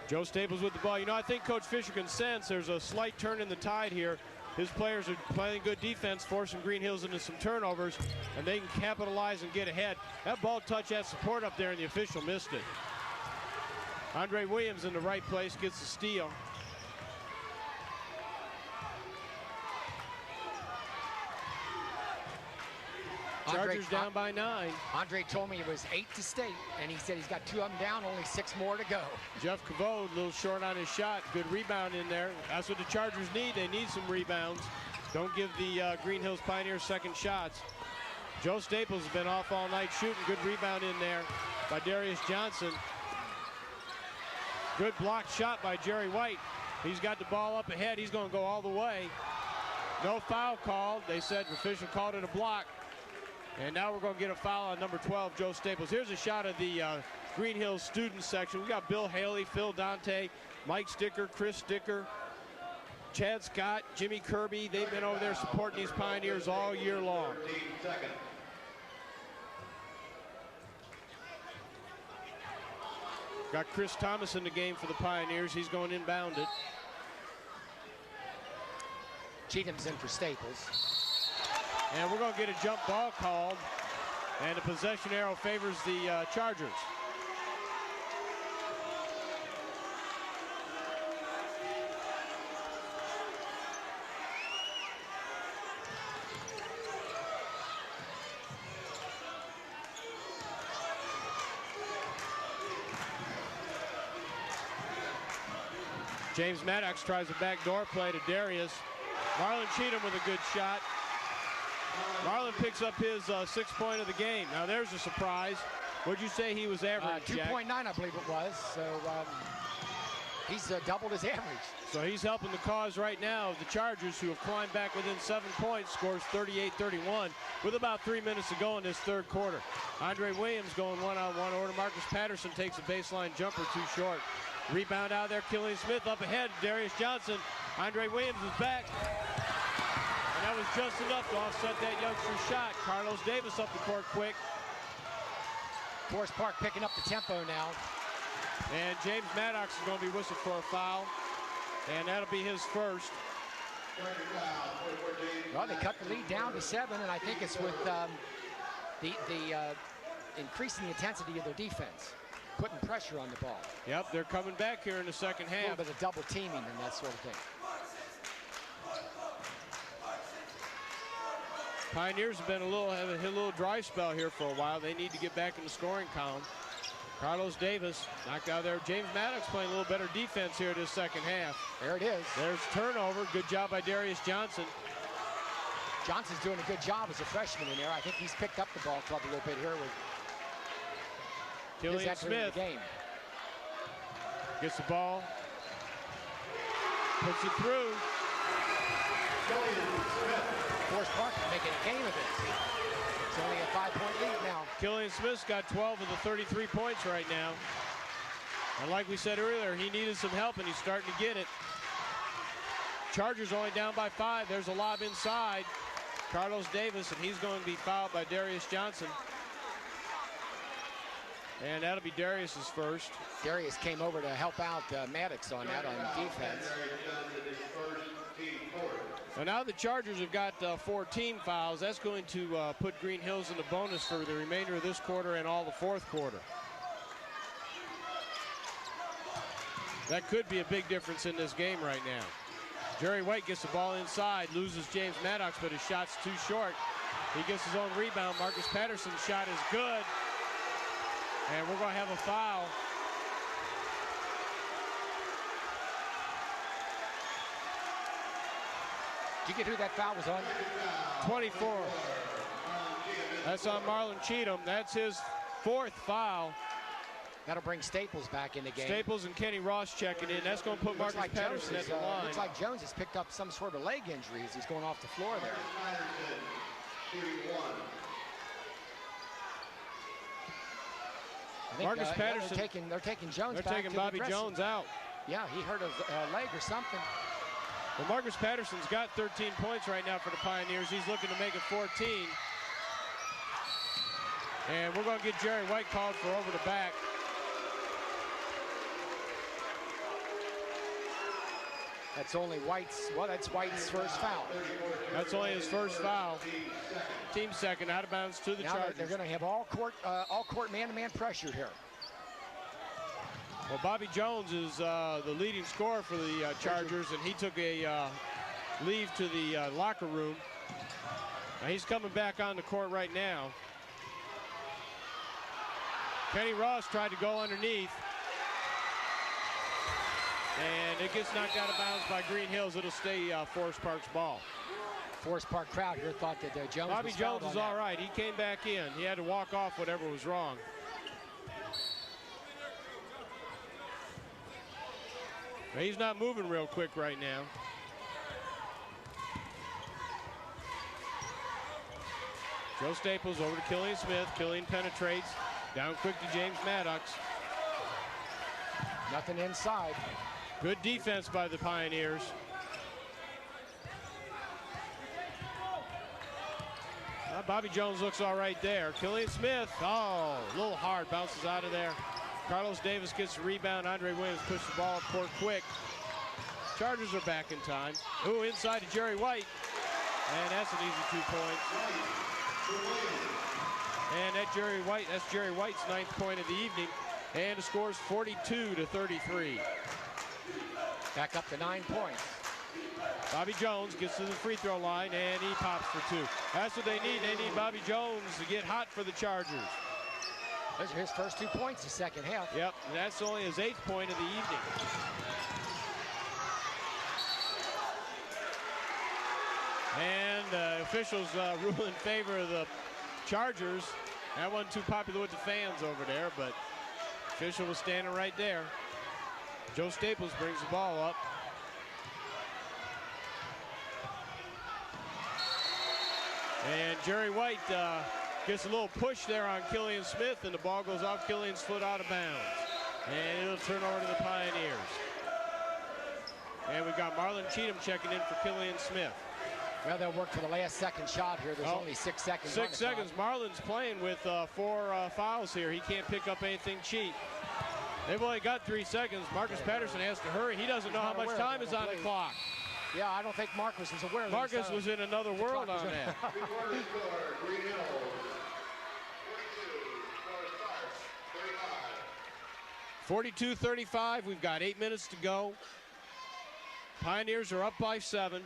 Joe Staples with the ball. You know, I think Coach Fisher can sense there's a slight turn in the tide here. His players are playing good defense, forcing Greenhills into some turnovers, and they can capitalize and get ahead. That ball touched that support up there, and the official missed it. Andre Williams in the right place gets the steal. Chargers down by 9. Andre told me it was 8 to state, and he said he's got 2 of them down, only 6 more to go. Jeff Cavode, a little short on his shot. Good rebound in there. That's what the Chargers need. They need some rebounds. Don't give the Greenhills Pioneers second shots. Joe Staples has been off all night shooting. Good rebound in there by Darius Johnson. Good blocked shot by Jerry White. He's got the ball up ahead. He's going to go all the way. No foul called. They said the official called it a block. And now we're going to get a foul on number 12, Joe Staples. Here's a shot of the Greenhills student section. We got Bill Haley, Phil Dante, Mike Sticker, Chris Sticker, Chad Scott, Jimmy Kirby. They've been over there supporting these Pioneers all year long. Got Chris Thomas in the game for the Pioneers. He's going inbounded. Cheatham's in for Staples. And we're going to get a jump ball called, and the possession arrow favors the Chargers. James Maddox tries a backdoor play to Darius. Marlon Cheatham with a good shot. Marlon picks up his 6th point of the game. Now there's a surprise. What'd you say he was averaging, 2.9, I believe it was. So he's doubled his average. So he's helping the cause right now of the Chargers, who have climbed back within 7 points, scores 38-31 with about 3 minutes to go in this third quarter. Andre Williams going one-on-one order. Marcus Patterson takes a baseline jumper too short. Rebound out there, Killian Smith up ahead, Darius Johnson. Andre Williams is back. And that was just enough to offset that youngster's shot. Carlos Davis up the court quick. Forest Park picking up the tempo now. And James Maddox is going to be whistled for a foul. And that'll be his first. Well, they cut the lead down to 7, and I think it's with increasing the intensity of their defense, putting pressure on the ball. Yep, they're coming back here in the second half. A little bit of double teaming and that sort of thing. Pioneers have been hit a little dry spell here for a while. They need to get back in the scoring column. Carlos Davis knocked out there. James Maddox playing a little better defense here this second half. There it is. There's turnover. Good job by Darius Johnson. Johnson's doing a good job as a freshman in there. I think he's picked up the ball club a little bit here with Killian Smith. The game. Gets the ball. Puts it through. Forest Park is making a game of it. It's only a 5-point lead now. Killian Smith's got 12 of the 33 points right now. And like we said earlier, he needed some help, and he's starting to get it. Chargers only down by 5. There's a lob inside. Carlos Davis, and he's going to be fouled by Darius Johnson. And that'll be Darius's first. Darius came over to help out Maddox on that on defense. Well, now the Chargers have got 14 fouls. That's going to put Greenhills in the bonus for the remainder of this quarter and all the fourth quarter. That could be a big difference in this game right now. Jerry White gets the ball inside, loses James Maddox, but his shot's too short. He gets his own rebound. Marcus Patterson's shot is good. And we're going to have a foul. Did you get who that foul was on? 24. That's on Marlon Cheatham. That's his 4th foul. That'll bring Staples back in the game. Staples and Kenny Ross checking in. That's going to put Marcus Patterson at the line. Looks like Jones has picked up some sort of leg injury as he's going off the floor there. Marcus Patterson. They're taking Jones back. They're taking Bobby Jones out. Yeah, he hurt a leg or something. Well, Marcus Patterson's got 13 points right now for the Pioneers. He's looking to make it 14. And we're going to get Jerry White called for over the back. That's only White's, well, that's White's first foul. That's only his first foul. Team second, out of bounds to the now Chargers. They're going to have all court man-to-man pressure here. Well, Bobby Jones is the leading scorer for the Chargers, and he took a leave to the locker room. Now he's coming back on the court right now. Kenny Ross tried to go underneath. And it gets knocked out of bounds by Greenhills. It'll stay Forest Park's ball. Forest Park crowd here thought that Jones Bobby was Jones is all that. right. He came back in. He had to walk off whatever was wrong. But he's not moving real quick right now. Joe Staples over to Killian Smith. Killian penetrates. Down quick to James Maddox. Nothing inside. Good defense by the Pioneers. Bobby Jones looks all right there. Killian Smith, oh, a little hard, bounces out of there. Carlos Davis gets the rebound. Andre Williams pushes the ball up court quick. Chargers are back in time. Ooh, inside to Jerry White. And that's an easy 2 points. And that's Jerry White's 9th point of the evening. And the score's 42-33. Back up to 9 points. Bobby Jones gets to the free throw line, and he pops for 2. That's what they need. They need Bobby Jones to get hot for the Chargers. Those are his first 2 points the second half. Yep, and that's only his 8th point of the evening. And officials rule in favor of the Chargers. That wasn't too popular with the fans over there, but official was standing right there. Joe Staples brings the ball up. And Jerry White gets a little push there on Killian Smith, and the ball goes off Killian's foot out of bounds. And it'll turn over to the Pioneers. And we've got Marlon Cheatham checking in for Killian Smith. Well, they'll work for the last second shot here. There's only 6 seconds. 6 seconds. Marlon's playing with 4 fouls here. He can't pick up anything cheap. They've only got 3 seconds. Marcus Patterson has to hurry. He doesn't know how much time is on the clock. Yeah, I don't think Marcus was aware of that. Marcus was in another world on that. 42-35. We've got 8 minutes to go. Pioneers are up by 7.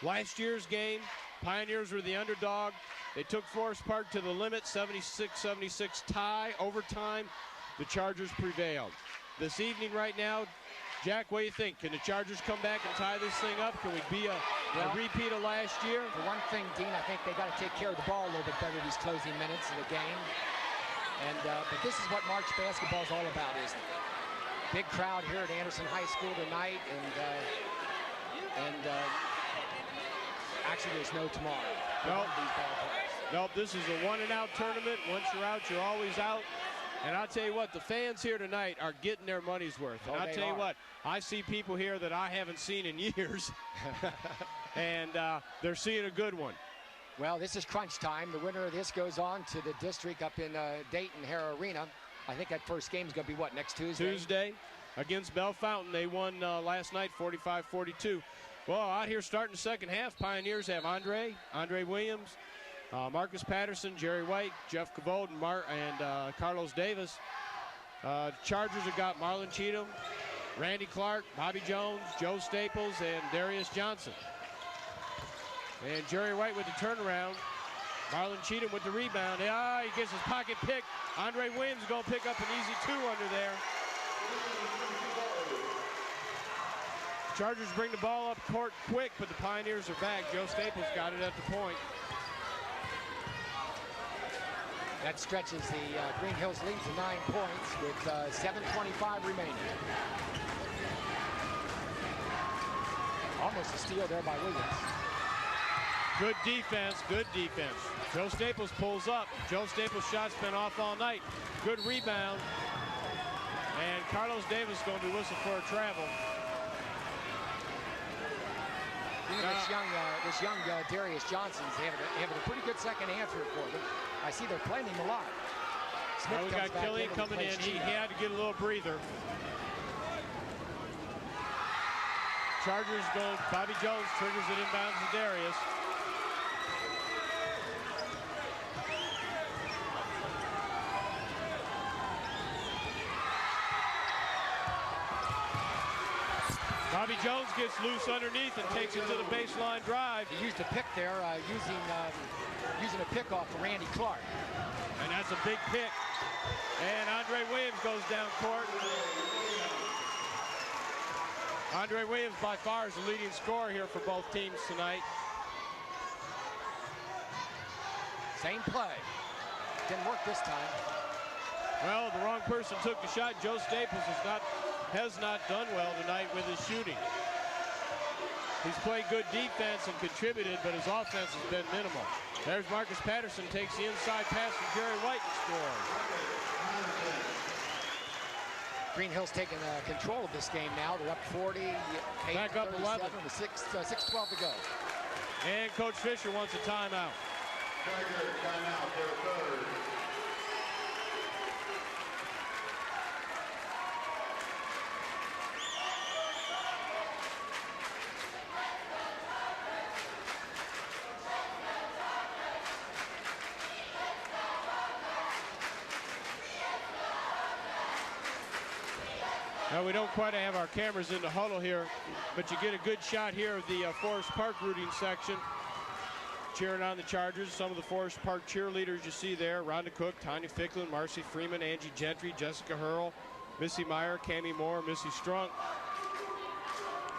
Last year's game, Pioneers were the underdog. They took Forest Park to the limit, 76-76 tie, overtime. The Chargers prevailed. This evening right now, Jack, what do you think? Can the Chargers come back and tie this thing up? Can we be a repeat of last year? For one thing, Dean, I think they got to take care of the ball a little bit better these closing minutes of the game. And but this is what March basketball is all about, isn't it? Big crowd here at Anderson High School tonight, and actually there's no tomorrow. Nope, this is a one-and-out tournament. Once you're out, you're always out. And I'll tell you what, the fans here tonight are getting their money's worth. And I'll tell you what, I see people here that I haven't seen in years. And they're seeing a good one. Well, this is crunch time. The winner of this goes on to the district up in Dayton Hare Arena. I think that first game is going to be what, next Tuesday? Tuesday against Bellefountaine. They won last night 45-42. Well, out here starting the second half, Pioneers have Andre Williams, Marcus Patterson, Jerry White, Jeff Cavold, and Carlos Davis. Chargers have got Marlon Cheatham, Randy Clark, Bobby Jones, Joe Staples, and Darius Johnson. And Jerry White with the turnaround. Marlon Cheatham with the rebound. He gets his pocket picked. Andre Williams is going to pick up an easy 2 under there. Chargers bring the ball up court quick, but the Pioneers are back. Joe Staples got it at the point. That stretches the Greenhills lead to 9 points with 7:25 remaining. Almost a steal there by Williams. Good defense, good defense. Joe Staples pulls up. Joe Staples' shot's been off all night. Good rebound. And Carlos Davis going to whistle for a travel. This young Darius Johnson's having a pretty good second half here for them. I see they're playing him a lot. Smith we comes got back Killian in coming in. He had to get a little breather. Chargers go. Bobby Jones triggers it inbounds to Darius. Bobby Jones gets loose underneath and takes it to the baseline drive. He used a pick there, using a pick off of Randy Clark. And that's a big pick. And Andre Williams goes down court. Andre Williams by far is the leading scorer here for both teams tonight. Same play. Didn't work this time. Well, the wrong person took the shot. Joe Staples has not done well tonight with his shooting. He's played good defense and contributed, but his offense has been minimal. There's Marcus Patterson, takes the inside pass from Jerry White and scores. Greenhills taking control of this game now. They're up 48, back up 11 with 6:12 to go. And Coach Fisher wants a timeout. Timeout, their third. Now, we don't quite have our cameras in the huddle here, but you get a good shot here of the Forest Park rooting section cheering on the Chargers. Some of the Forest Park cheerleaders you see there: Rhonda Cook, Tanya Ficklin, Marcy Freeman, Angie Gentry, Jessica Hurl, Missy Meyer, Cammie Moore, Missy Strunk.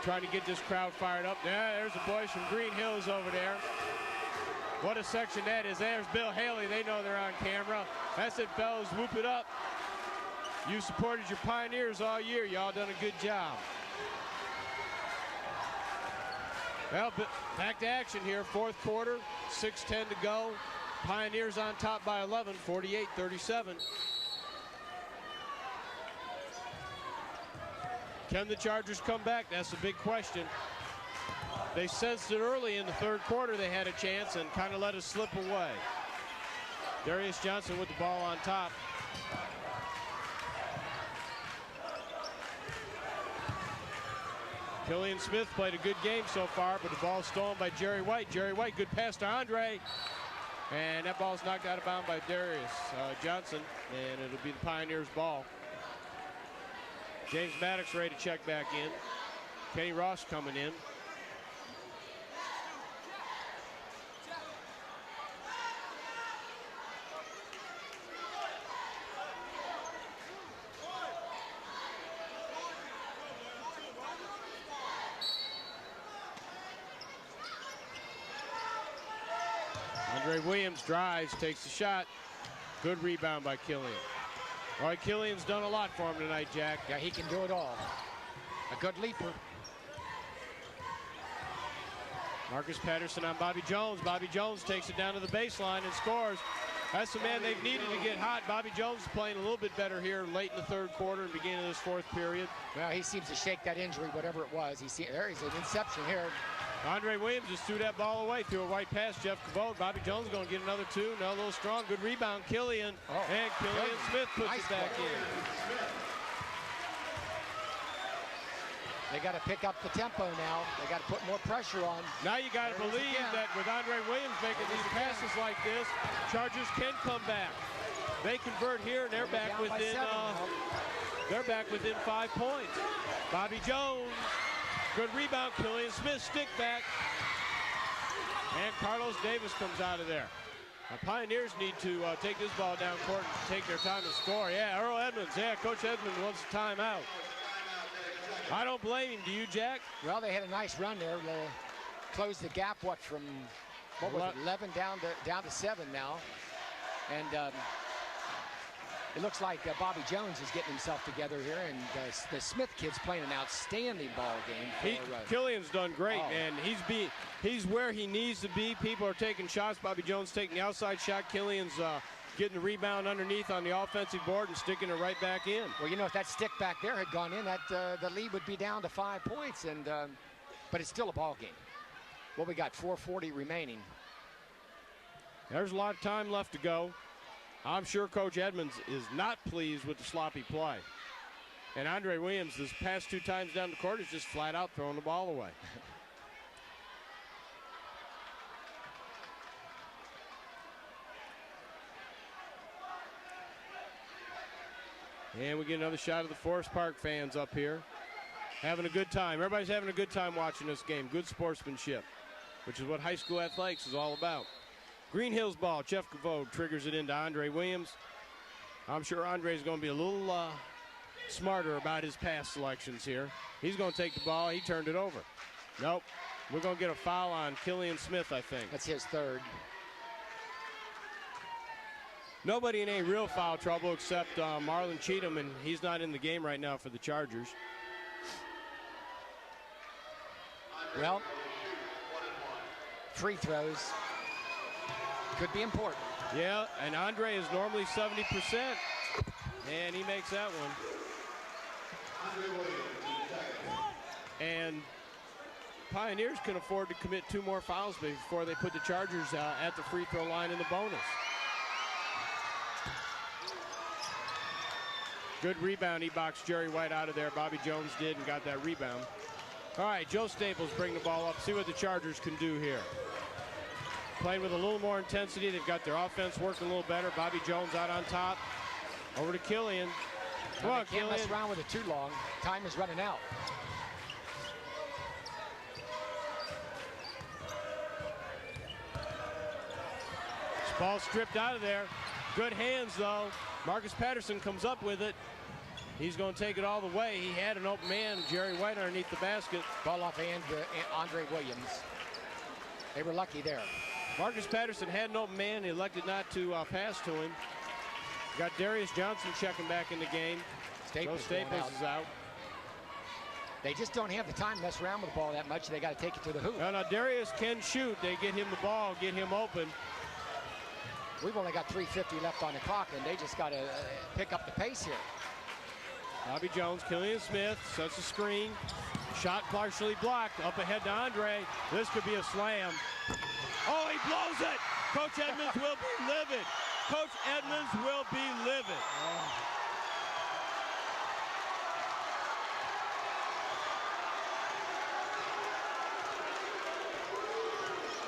Trying to get this crowd fired up. Yeah, there's the boys from Greenhills over there. What a section that is. There's Bill Haley. They know they're on camera. That's it, fellas. Whoop it up. You supported your Pioneers all year. Y'all done a good job. Well, back to action here. Fourth quarter, 6:10 to go. Pioneers on top by 11, 48-37. Can the Chargers come back? That's the big question. They sensed it early in the third quarter they had a chance and kind of let it slip away. Darius Johnson with the ball on top. Killian Smith played a good game so far, but the ball's stolen by Jerry White. Jerry White, good pass to Andre. And that ball's knocked out of bounds by Darius Johnson, and it'll be the Pioneers' ball. James Maddox ready to check back in. Kenny Ross coming in. Andre Williams drives, takes the shot. Good rebound by Killian. Roy Killian's done a lot for him tonight, Jack. Yeah, he can do it all. A good leaper. Marcus Patterson on Bobby Jones. Bobby Jones takes it down to the baseline and scores. That's the man they've needed to get hot. Bobby Jones is playing a little bit better here late in the third quarter and beginning of this fourth period. Well, he seems to shake that injury, whatever it was. There is an inception here. Andre Williams just threw that ball away, threw a white pass. Jeff Cabot. Bobby Jones going to get another two. No, a little strong. Good rebound. Killian. And Killian Smith puts it back in. They got to pick up the tempo now. They got to put more pressure on. Now you got to believe that with Andre Williams making these passes like this, Chargers can come back. They convert here, and they're back within. They're back within 5 points. Bobby Jones. Good rebound, Killian Smith, stick back. And Carlos Davis comes out of there. Now, Pioneers need to take this ball down court and take their time to score. Yeah, Earl Edmonds. Yeah, Coach Edmonds wants a timeout. I don't blame him. Do you, Jack? Well, they had a nice run there. They closed the gap, from 11 down to 7 now. And it looks like Bobby Jones is getting himself together here, and the Smith kid's playing an outstanding ball game. Killian's done great, and he's where he needs to be. People are taking shots. Bobby Jones taking the outside shot. Killian's getting the rebound underneath on the offensive board and sticking it right back in. Well, you know, if that stick back there had gone in, that the lead would be down to 5 points, and but it's still a ball game. Well, we got 4:40 remaining. There's a lot of time left to go. I'm sure Coach Edmonds is not pleased with the sloppy play. And Andre Williams, this past 2 times down the court, is just flat out throwing the ball away. And we get another shot of the Forest Park fans up here. Having a good time. Everybody's having a good time watching this game. Good sportsmanship, which is what high school athletics is all about. Greenhills ball. Jeff Cavode triggers it into Andre Williams. I'm sure Andre's going to be a little smarter about his pass selections here. He's going to take the ball. He turned it over. Nope. We're going to get a foul on Killian Smith, I think. That's his third. Nobody in any real foul trouble except Marlon Cheatham, and he's not in the game right now for the Chargers. Well, free throws could be important. Yeah, and Andre is normally 70%, and he makes that one. And Pioneers can afford to commit 2 more fouls before they put the Chargers at the free throw line in the bonus. Good rebound. He boxed Jerry White out of there. Bobby Jones did and got that rebound. All right, Joe Staples bring the ball up. See what the Chargers can do here. Playing with a little more intensity. They've got their offense working a little better. Bobby Jones out on top. Over to Killian. Come on, Killian. Can't mess around with it too long. Time is running out. This ball stripped out of there. Good hands, though. Marcus Patterson comes up with it. He's going to take it all the way. He had an open man, Jerry White, underneath the basket. Ball off hand to Andre Williams. They were lucky there. Marcus Patterson had an open man. He elected not to pass to him. Got Darius Johnson checking back in the game. Staples is out. They just don't have the time to mess around with the ball that much. They got to take it to the hoop. No, Darius can shoot. They get him the ball, get him open. We've only got 3:50 left on the clock, and they just got to pick up the pace here. Bobby Jones, Killian Smith sets a screen. Shot partially blocked. Up ahead to Andre. This could be a slam. Oh, he blows it. Coach Edmonds will be livid. Coach Edmonds will be livid.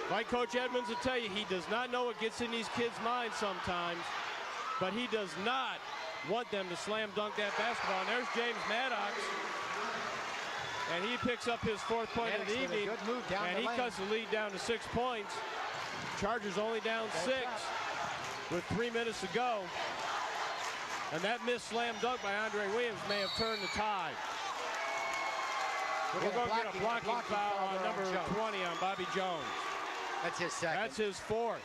Like Coach Edmonds will tell you, he does not know what gets in these kids' minds sometimes, but he does not want them to slam dunk that basketball. And there's James Maddox, and he picks up his 4th point of the evening, and he cuts the lead down to 6 points. Chargers only down 6 with 3 minutes to go. And that missed slam dunk by Andre Williams may have turned the tide. We're going to get a blocking foul on number 20 on Bobby Jones. That's his second. That's his 4th.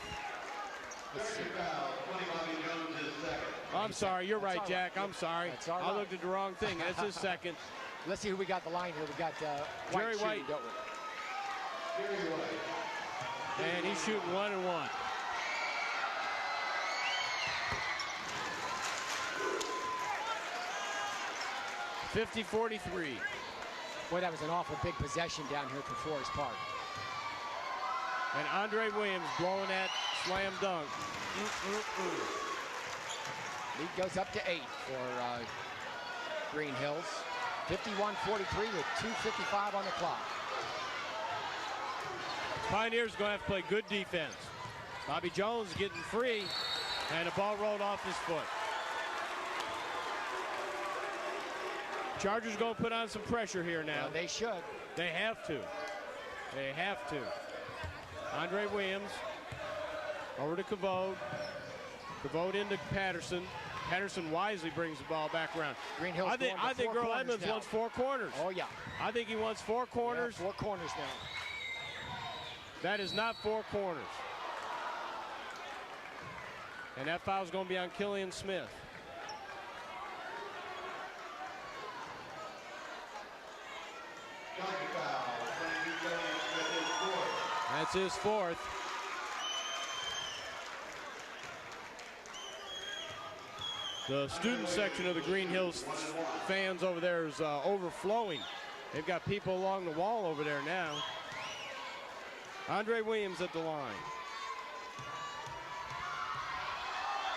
I'm sorry, you're right, Jack. I'm sorry. I looked at the wrong thing. That's his second. Let's see who we got the line here. We got Jerry White. And he's shooting 1 and 1. .50-43. Boy, that was an awful big possession down here for Forest Park. And Andre Williams blowing that slam dunk. Lead goes up to 8 for Greenhills. 51-43 with 2:55 on the clock. Pioneers going to have to play good defense. Bobby Jones getting free, and the ball rolled off his foot. Chargers going to put on some pressure here now. Well, they should. They have to. They have to. Andre Williams over to Cavode. Cavode into Patterson. Patterson wisely brings the ball back around. Greenhills I think Earl Edmonds wants 4 corners. Oh, yeah. I think he wants 4 corners. Yeah, 4 corners now. That is not 4 corners. And that foul's going to be on Killian Smith. That's his 4th. The student section of the Greenhills fans over there is overflowing. They've got people along the wall over there now. Andre Williams at the line.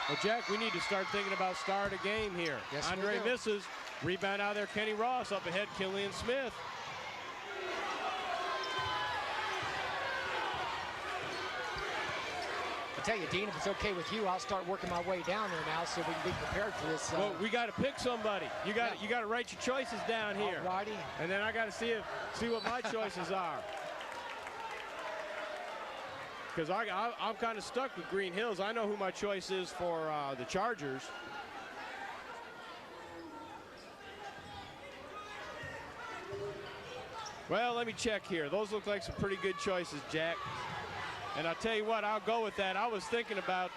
Well, Jack, we need to start thinking about start a game here. Yes, Andre misses. Rebound out there, Kenny Ross. Up ahead, Killian Smith. I tell you, Dean, if it's okay with you, I'll start working my way down there now so we can be prepared for this. Well, we got to pick somebody. You got to write your choices down here. Alrighty. And then I got to see what my choices are. Because I'm kind of stuck with Greenhills. I know who my choice is for the Chargers. Well, let me check here. Those look like some pretty good choices, Jack. And I'll tell you what, I'll go with that. I was thinking about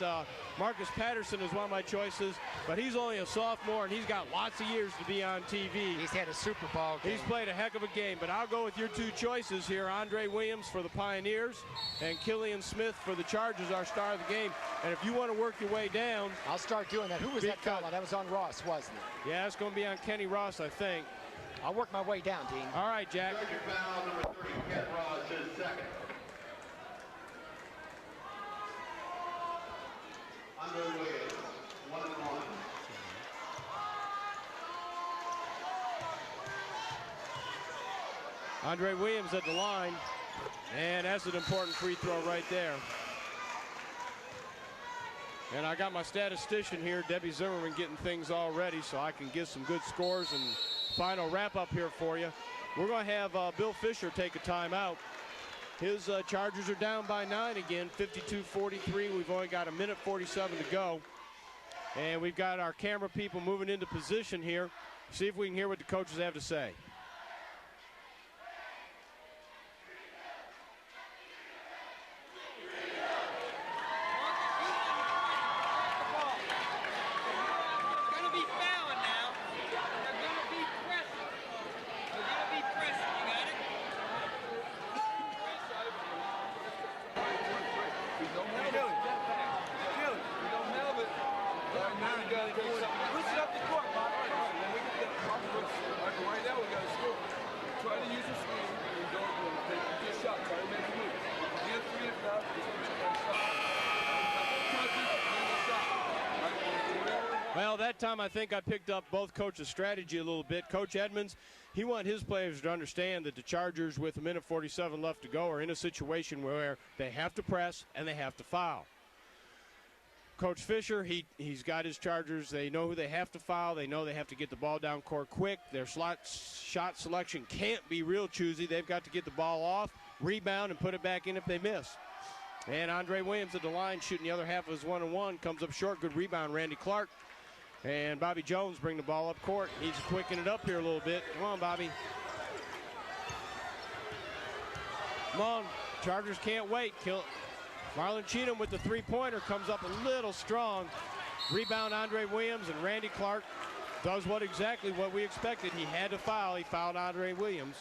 Marcus Patterson as one of my choices, but he's only a sophomore, and he's got lots of years to be on TV. He's had a Super Bowl game. He's played a heck of a game, but I'll go with your two choices here. Andre Williams for the Pioneers and Killian Smith for the Chargers, our star of the game. And if you want to work your way down. I'll start doing that. Who was that fella? That was on Ross, wasn't it? Yeah, it's going to be on Kenny Ross, I think. I'll work my way down, Dean. All right, Jack. Foul number 30, Ken Ross, his second. Underway, 1-1. Andre Williams at the line, and that's an important free throw right there. And I got my statistician here, Debbie Zimmerman, getting things all ready so I can get some good scores and final wrap up here for you. We're going to have Bill Fisher take a timeout. His Chargers are down by 9 again, 52-43. We've only got 1:47 to go. And we've got our camera people moving into position here. See if we can hear what the coaches have to say. Well, that time I think I picked up both coaches' strategy a little bit. Coach Edmonds, he wanted his players to understand that the Chargers, with 1:47 left to go, are in a situation where they have to press and they have to foul. Coach Fisher, he's got his Chargers. They know who they have to foul. They know they have to get the ball down court quick. Their shot selection can't be real choosy. They've got to get the ball off, rebound, and put it back in if they miss. And Andre Williams at the line shooting the other half of his 1-on-1. Comes up short. Good rebound, Randy Clark. And Bobby Jones bring the ball up court. Needs to quicken it up here a little bit. Come on, Bobby. Come on. Chargers can't wait. Marlon Cheatham with the three-pointer comes up a little strong. Rebound, Andre Williams, and Randy Clark does exactly what we expected. He had to foul. He fouled Andre Williams.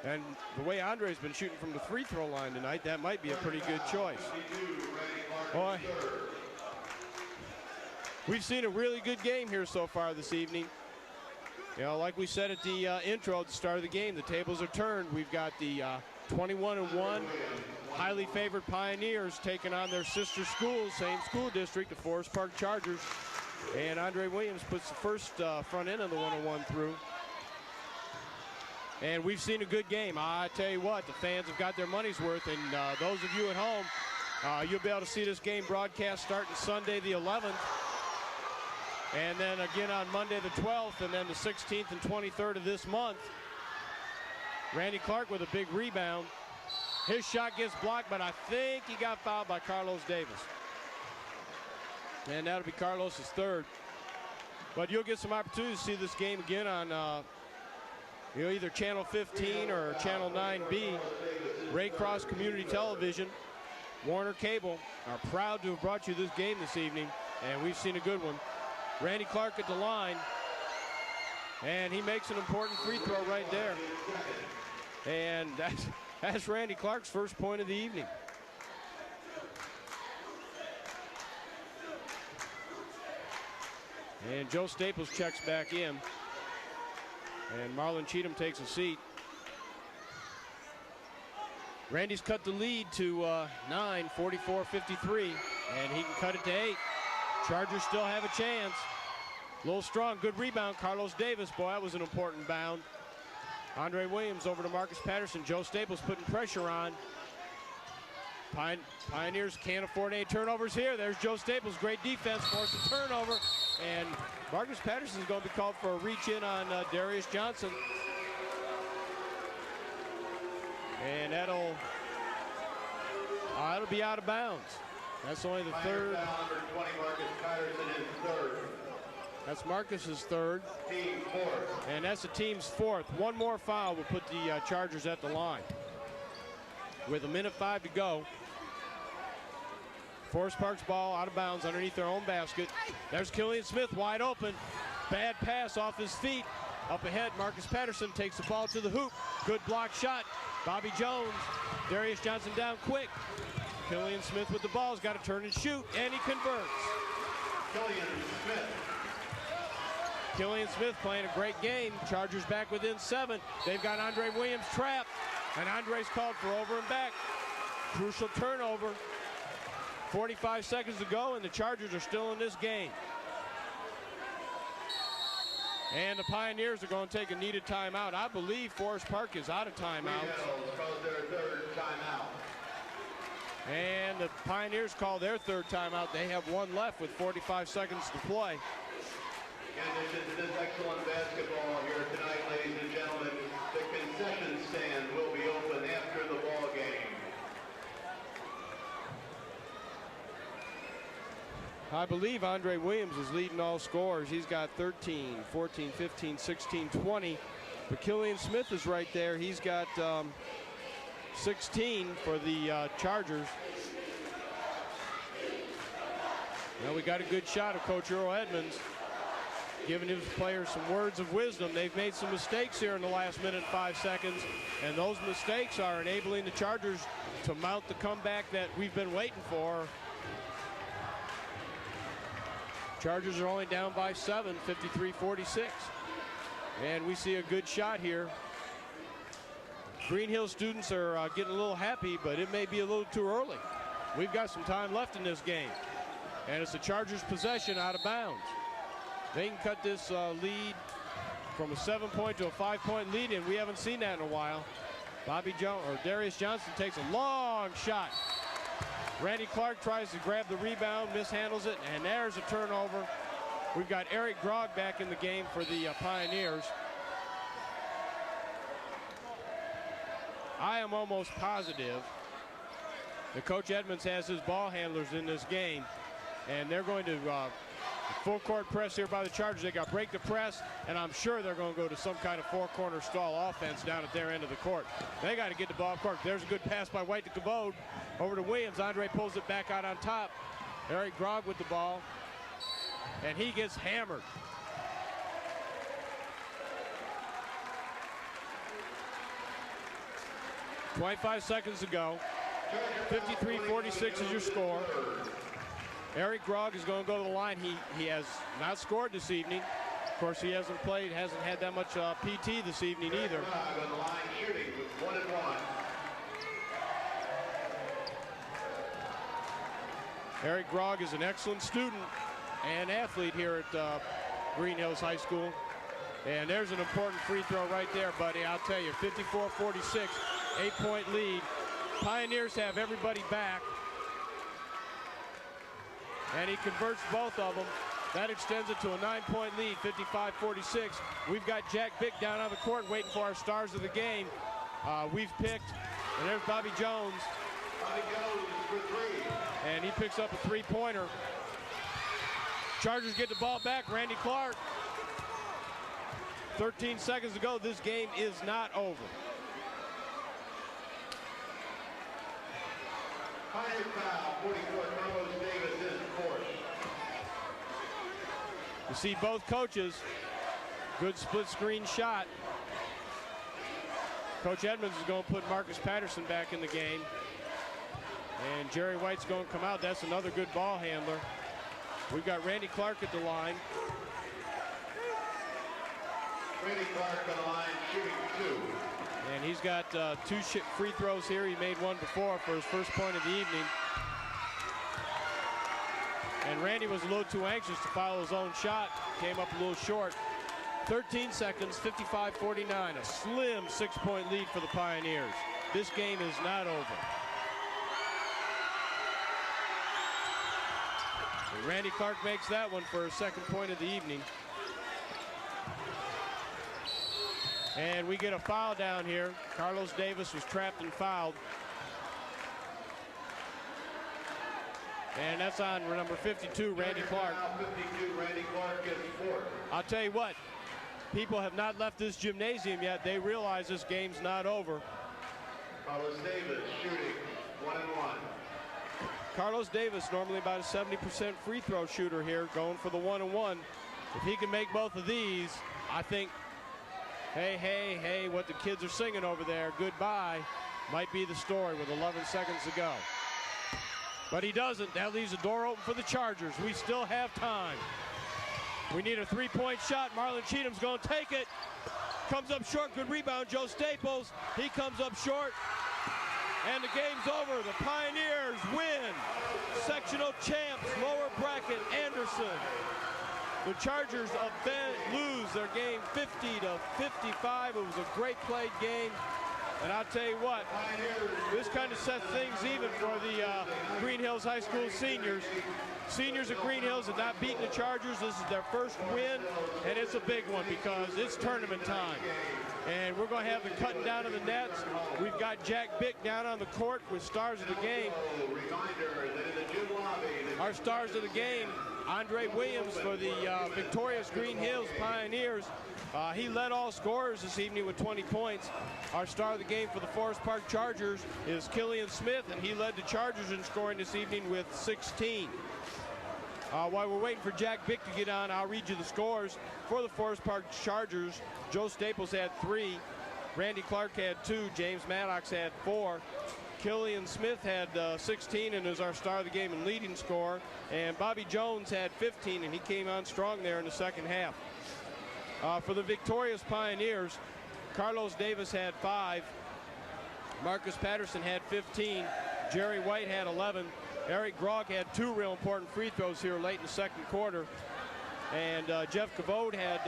And the way Andre's been shooting from the free throw line tonight, that might be a pretty good choice. Boy, we've seen a really good game here so far this evening. You know, like we said at the intro at the start of the game, the tables are turned. We've got the 21-1 highly favored Pioneers taking on their sister schools, same school district, the Forest Park Chargers. And Andre Williams puts the first front end of the 1-on-1 through. And we've seen a good game. I tell you what, the fans have got their money's worth, and those of you at home, you'll be able to see this game broadcast starting Sunday the 11th. And then again on Monday the 12th, and then the 16th and 23rd of this month. Randy Clark with a big rebound. His shot gets blocked, but I think he got fouled by Carlos Davis. And that'll be Carlos's third. But you'll get some opportunity to see this game again on either Channel 15 or Channel 9B. Waycross Community Television, Warner Cable are proud to have brought you this game this evening, and we've seen a good one. Randy Clark at the line, and he makes an important free throw right there. And that's Randy Clark's first point of the evening. And Joe Staples checks back in. And Marlon Cheatham takes a seat. Randy's cut the lead to 9, 44-53, and he can cut it to 8. Chargers still have a chance. A little strong, good rebound. Carlos Davis, boy, that was an important bound. Andre Williams over to Marcus Patterson. Joe Staples putting pressure on. Pioneers can't afford any turnovers here. There's Joe Staples, great defense, forced a turnover. And Marcus Patterson is going to be called for a reach in on Darius Johnson. And that'll be out of bounds. That's only the third. Number 20, Marcus Patterson is third. That's Marcus's third. Team fourth. And that's the team's fourth. One more foul will put the Chargers at the line. With 1:05 to go. Forest Park's ball out of bounds underneath their own basket. There's Killian Smith wide open. Bad pass off his feet. Up ahead, Marcus Patterson takes the ball to the hoop. Good block shot. Bobby Jones. Darius Johnson down quick. Killian Smith with the ball. He's got to turn and shoot, and he converts. Killian Smith playing a great game. Chargers back within 7. They've got Andre Williams trapped, and Andre's called for over and back. Crucial turnover. 45 seconds to go, and the Chargers are still in this game. And the Pioneers are going to take a needed timeout. I believe Forest Park is out of timeouts. Their third timeout. And the Pioneers call their third timeout. They have one left with 45 seconds to play. In addition to this excellent basketball here tonight, ladies and gentlemen, the concession stand will be open after the ball game. I believe Andre Williams is leading all scorers. He's got 13, 14, 15, 16, 20. But Killian Smith is right there. He's got 16 for the Chargers. Well, we got a good shot of Coach Earl Edmonds, giving his players some words of wisdom. They've made some mistakes here in the last minute and 5 seconds, and those mistakes are enabling the Chargers to mount the comeback that we've been waiting for. Chargers are only down by 7, 53-46. And we see a good shot here. Greenhill students are getting a little happy, but it may be a little too early. We've got some time left in this game. And it's the Chargers' possession out of bounds. They can cut this lead from a 7-point to a 5-point lead, and we haven't seen that in a while. Darius Johnson takes a long shot. Randy Clark tries to grab the rebound, mishandles it, and there's a turnover. We've got Eric Grogg back in the game for the Pioneers. I am almost positive that Coach Edmonds has his ball handlers in this game, and they're going to full court press here by the Chargers. They got break the press, and I'm sure they're going to go to some kind of four-corner stall offense down at their end of the court. They got to get the ball up court. There's a good pass by White to Cabot. Over to Williams. Andre pulls it back out on top. Eric Grogg with the ball, and he gets hammered. .25 seconds to go. 53-46 is your score. Eric Grogg is going to go to the line. He has not scored this evening. Of course, he hasn't had that much PT this evening either. On the line shooting with 1-1. Eric Grogg is an excellent student and athlete here at Greenhills High School. And there's an important free throw right there, buddy. I'll tell you, 54-46, 8-point lead. Pioneers have everybody back. And he converts both of them. That extends it to a 9-point lead, 55-46. We've got Jack Bick down on the court waiting for our stars of the game. We've picked, and there's Bobby Jones. Bobby Jones for three. And he picks up a three-pointer. Chargers get the ball back. Randy Clark. 13 seconds to go. This game is not over. Pioneer foul, 44, Carlos Davis is fourth. You see both coaches. Good split screen shot. Coach Edmonds is going to put Marcus Patterson back in the game. And Jerry White's going to come out. That's another good ball handler. We've got Randy Clark at the line. Randy Clark on the line shooting 2. And he's got 2 free throws here. He made one before for his first point of the evening. And Randy was a little too anxious to follow his own shot. Came up a little short. 13 seconds, 55-49. A slim 6-point lead for the Pioneers. This game is not over. And Randy Clark makes that one for his second point of the evening. And we get a foul down here. Carlos Davis was trapped and fouled. And that's on number 52, Randy Clark. 52, Randy Clark is fourth. I'll tell you what, people have not left this gymnasium yet. They realize this game's not over. Carlos Davis shooting 1-1. Carlos Davis, normally about a 70% free throw shooter here, going for the 1-1. If he can make both of these, I think, hey, hey, hey, what the kids are singing over there, goodbye, might be the story with 11 seconds to go. But he doesn't. That leaves the door open for the Chargers. We still have time. We need a 3-point shot. Marlon Cheatham's going to take it. Comes up short. Good rebound. Joe Staples. He comes up short. And the game's over. The Pioneers win. Sectional champs, lower bracket, Anderson. The Chargers of Bend lose their game 50-55. It was a great played game. And I'll tell you what, this kind of sets things even for the Greenhills High School seniors. Seniors at Greenhills have not beaten the Chargers. This is their first win, and it's a big one because it's tournament time. And we're going to have the cutting down of the nets. We've got Jack Bick down on the court with stars of the game. Our stars of the game, Andre Williams for the victorious Greenhills Pioneers. He led all scorers this evening with 20 points. Our star of the game for the Forest Park Chargers is Killian Smith, and he led the Chargers in scoring this evening with 16. While we're waiting for Jack Bick to get on, I'll read you the scores. For the Forest Park Chargers, Joe Staples had 3, Randy Clark had 2, James Maddox had 4, Killian Smith had 16 and is our star of the game and leading scorer, and Bobby Jones had 15, and he came on strong there in the second half. For the victorious Pioneers, Carlos Davis had 5, Marcus Patterson had 15, Jerry White had 11, Eric Grog had 2 real important free throws here late in the second quarter, and Jeff Cavode had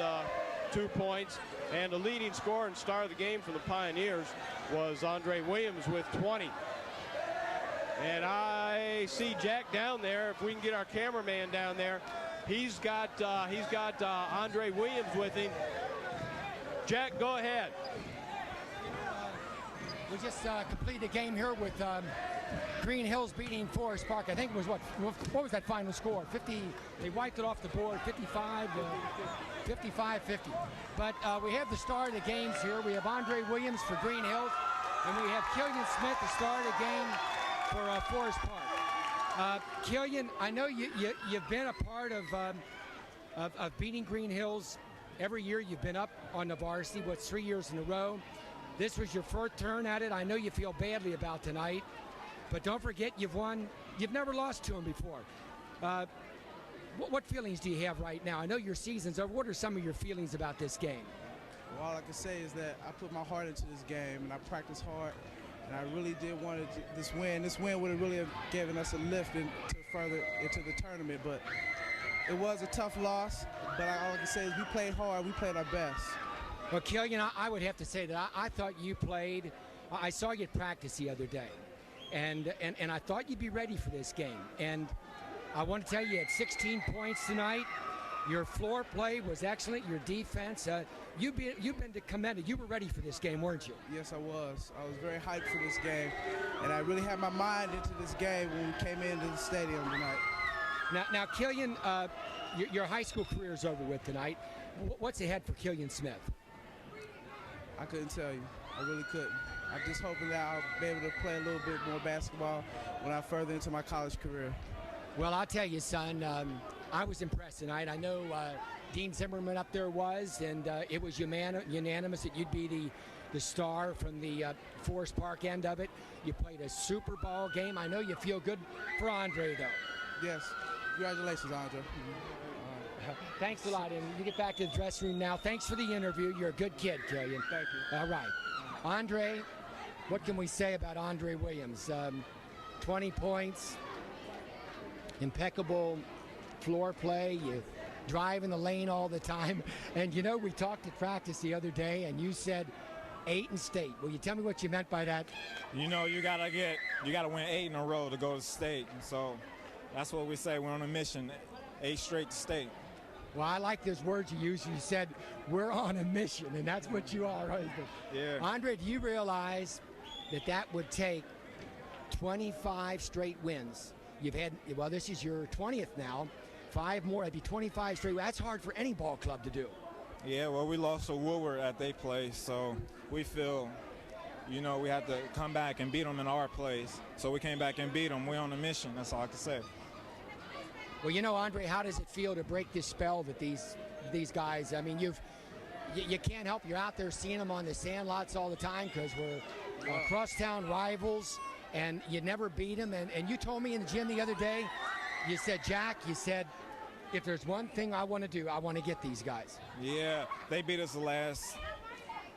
2 points, and the leading scorer and star of the game for the Pioneers was Andre Williams with 20. And I see Jack down there. If we can get our cameraman down there, he's got Andre Williams with him. Jack, go ahead. We just completed a game here with Greenhills beating Forest Park. I think it was what was that final score? 50. They wiped it off the board. 55-50. But we have the star of the games here. We have Andre Williams for Greenhills, and we have Killian Smith, the star of the game for Forest Park. Killian, I know you've been a part of beating Greenhills every year. You've been up on the varsity, 3 years in a row. This was your first turn at it. I know you feel badly about tonight, but don't forget you've won. You've never lost to them before. What feelings do you have right now? I know your season's over. What are some of your feelings about this game? Well, all I can say is that I put my heart into this game, and I practiced hard, and I really did want this win. This win would have really given us a lift further into the tournament, but it was a tough loss. But all I can say is we played hard. We played our best. Well, Killian, I would have to say that I thought you played. I saw you at practice the other day, and I thought you'd be ready for this game. And I want to tell you, had 16 points tonight. Your floor play was excellent. Your defense, you've been commended. You were ready for this game, weren't you? Yes, I was. I was very hyped for this game, and I really had my mind into this game when we came into the stadium tonight. Now, Killian, your high school career is over with tonight. What's ahead for Killian Smith? I couldn't tell you. I really couldn't. I'm just hoping that I'll be able to play a little bit more basketball when I further into my college career. Well, I'll tell you, son, I was impressed tonight. I know Dean Zimmerman up there was, and it was unanimous that you'd be the star from the Forest Park end of it. You played a Super Bowl game. I know you feel good for Andre, though. Yes. Congratulations, Andre. Thanks a lot, and you get back to the dressing room now. Thanks for the interview. You're a good kid, Killian. Thank you. All right. Andre, what can we say about Andre Williams? 20 points, impeccable floor play. You drive in the lane all the time. And, you know, we talked at practice the other day, and you said 8 in state. Will you tell me what you meant by that? You know, you gotta win 8 in a row to go to state. So that's what we say. We're on a mission, 8 straight to state. Well, I like those words you used. You said, we're on a mission, and that's what you are. Right? Yeah. Andre, do you realize that would take 25 straight wins? You've had, well, this is your 20th now. 5 more, that'd be 25 straight. That's hard for any ball club to do. Yeah, well, we lost to Woodward at their place, so we feel, you know, we had to come back and beat them in our place. So we came back and beat them. We're on a mission. That's all I can say. Well, you know, Andre, how does it feel to break this spell that these guys? I mean, you can't help. You're out there seeing them on the sand lots all the time because we're crosstown rivals, and you never beat them. And you told me in the gym the other day, you said, Jack, if there's one thing I want to do, I want to get these guys. Yeah, they beat us the last.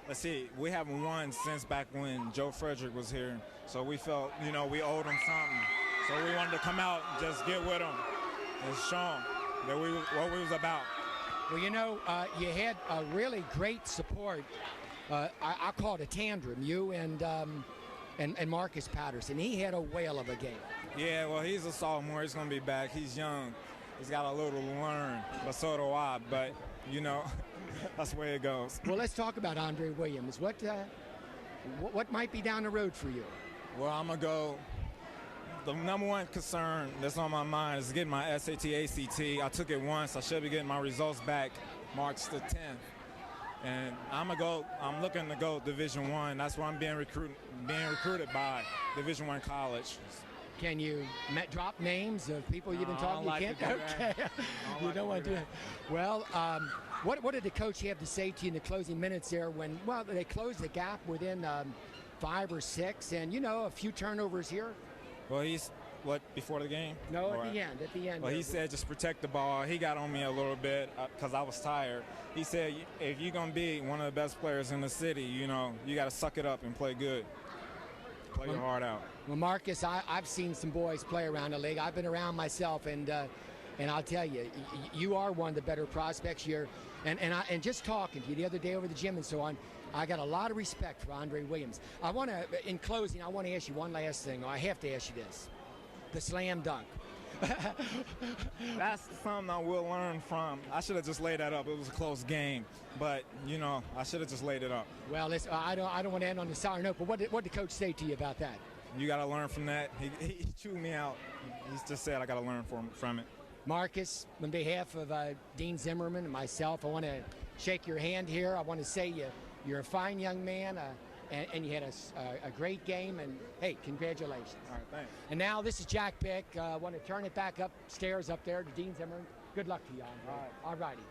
Let's see, we haven't won since back when Joe Frederick was here. So we felt, you know, we owed them something. So we wanted to come out and just get with them and show them that what we was about. Well, you know, you had a really great support. I call it a tandem, you and Marcus Patterson. He had a whale of a game. Yeah, well, he's a sophomore. He's going to be back. He's young. He's got a little to learn, but so do I. But, you know, that's the way it goes. Well, let's talk about Andre Williams. What might be down the road for you? Well, I'm going to go. The number one concern that's on my mind is getting my SAT, ACT. I took it once. I should be getting my results back March the 10th. And I'm looking to go Division I. That's where I'm being recruited by Division I college. Can you drop names of people you've been talking to? You can't? Okay. You don't want to do it. Well, what did the coach have to say to you in the closing minutes there when, well, they closed the gap within 5 or 6 and, you know, a few turnovers here? Well, before the game? No, at the end. Well, he said just protect the ball. He got on me a little bit because I was tired. He said, if you're going to be one of the best players in the city, you know, you got to suck it up and play good. Play your heart out. Well, Marcus, I've seen some boys play around the league. I've been around myself, and I'll tell you, you are one of the better prospects here. And just talking to you the other day over the gym and so on, I got a lot of respect for Andre Williams. In closing, I want to ask you one last thing. I have to ask you this. The slam dunk. That's something I will learn from. I should have just laid that up. It was a close game. But, you know, I should have just laid it up. Well, listen, I don't want to end on the sour note, but what did the coach say to you about that? You got to learn from that. He chewed me out. He just said I got to learn from it. Marcus, on behalf of Dean Zimmerman and myself, I want to shake your hand here. I want to say you're a fine young man, and you had a great game, and hey, congratulations. All right, thanks. And now this is Jack Pick. I want to turn it back upstairs up there to Dean Zimmerman. Good luck to you, Andre. All righty.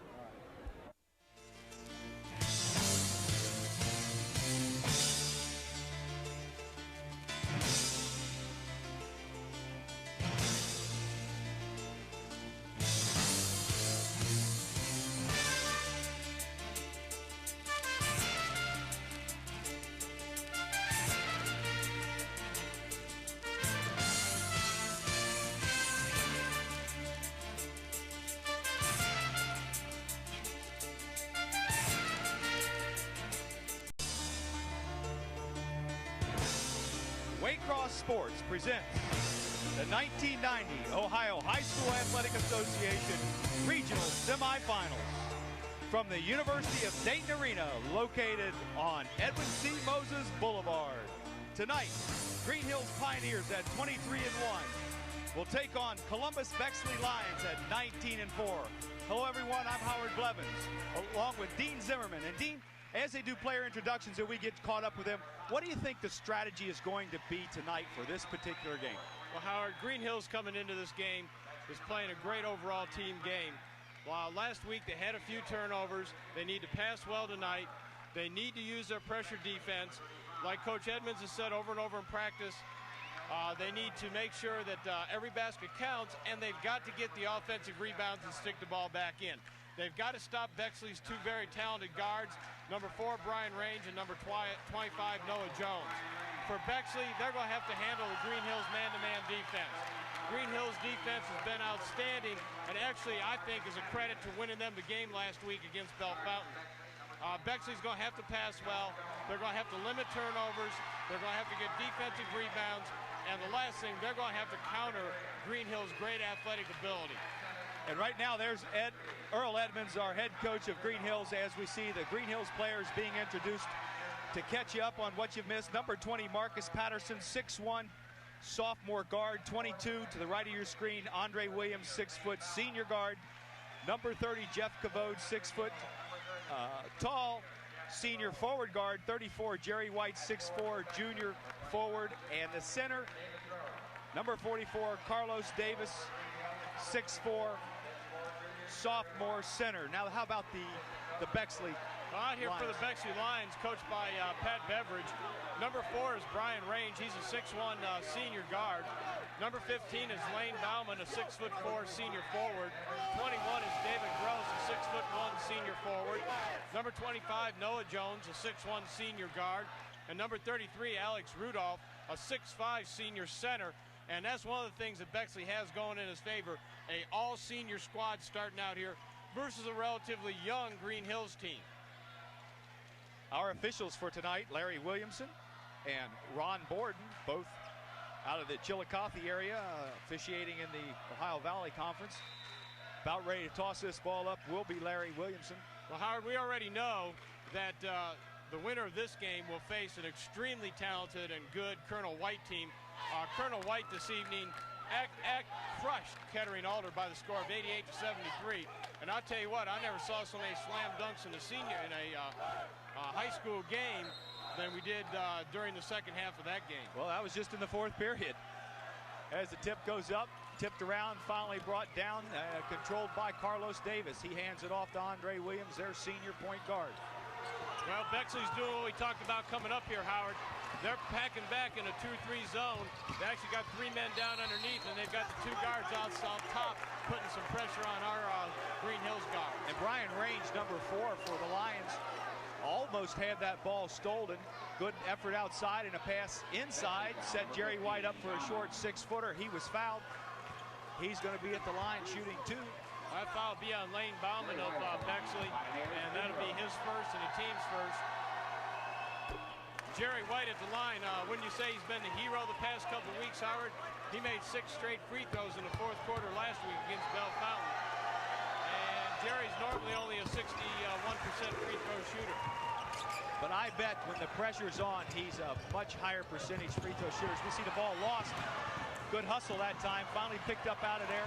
Waycross Sports presents the 1990 Ohio High School Athletic Association Regional Semifinals from the University of Dayton Arena, located on Edwin C. Moses Boulevard. Tonight, Greenhills Pioneers at 23-1 will take on Columbus Bexley Lions at 19-4. Hello, everyone. I'm Howard Blevins, along with Dean Zimmerman. And Dean, as they do player introductions and we get caught up with them, what do you think the strategy is going to be tonight for this particular game? Well, Howard, Greenhills coming into this game is playing a great overall team game. While last week they had a few turnovers, they need to pass well tonight. They need to use their pressure defense. Like Coach Edmonds has said over and over in practice, they need to make sure that every basket counts, and they've got to get the offensive rebounds and stick the ball back in. They've got to stop Bexley's 2 very talented guards, number 4, Brian Range, and number 25, Noah Jones. For Bexley, they're going to have to handle the Greenhills man-to-man defense. Greenhills defense has been outstanding, and actually I think is a credit to winning them the game last week against Bellefountaine. Bexley's going to have to pass well. They're going to have to limit turnovers. They're going to have to get defensive rebounds. And the last thing, they're going to have to counter Greenhills' great athletic ability. And right now there's Earl Edmonds, our head coach of Greenhills, as we see the Greenhills players being introduced to catch you up on what you've missed. Number 20, Marcus Patterson, 6'1", sophomore guard. 22 to the right of your screen, Andre Williams, 6 foot senior guard. Number 30, Jeff Cavode, 6 foot tall senior forward guard. 34, Jerry White, 6'4", junior forward. And the center, number 44, Carlos Davis, 6'4", sophomore center. Now how about the Bexley Out here Lions? for the Bexley Lions, coached by Pat Beveridge. Number 4 is Brian Range. He's a 6'1" senior guard. Number 15 is Lane Bauman, a 6'4" senior forward. 21 is David Gross, a 6'1" senior forward. Number 25, Noah Jones, a 6'1" senior guard. And number 33, Alex Rudolph, a 6'5" senior center. And that's one of the things that Bexley has going in his favor, a all-senior squad starting out here versus a relatively young Greenhills team. Our officials for tonight, Larry Williamson and Ron Borden, both out of the Chillicothe area, officiating in the Ohio Valley Conference. About ready to toss this ball up will be Larry Williamson. Well, Howard, we already know that the winner of this game will face an extremely talented and good Colonel White team. Colonel White this evening crushed Kettering Alder by the score of 88-73. And I'll tell you what, I never saw so many slam dunks in a high school game than we did during the second half of that game. Well, that was just in the fourth period. As the tip goes up, tipped around, finally brought down, controlled by Carlos Davis. He hands it off to Andre Williams, their senior point guard. Well, Bexley's doing what we talked about coming up here, Howard. They're packing back in a 2-3 zone. They actually got 3 men down underneath, and they've got the 2 guards out top, putting some pressure on our Greenhills guard. And Brian Range, number 4 for the Lions, almost had that ball stolen. Good effort outside and a pass inside. Set Jerry White up for a short 6-footer. He was fouled. He's going to be at the line shooting 2. That foul will be on Lane Bauman of Bexley, and that'll be his first and the team's first. Jerry White at the line. Wouldn't you say he's been the hero the past couple of weeks, Howard? He made 6 straight free throws in the fourth quarter last week against Bellefountaine. And Jerry's normally only a 61% free throw shooter. But I bet when the pressure's on, he's a much higher percentage free throw shooter. We see the ball lost. Good hustle that time. Finally picked up out of there.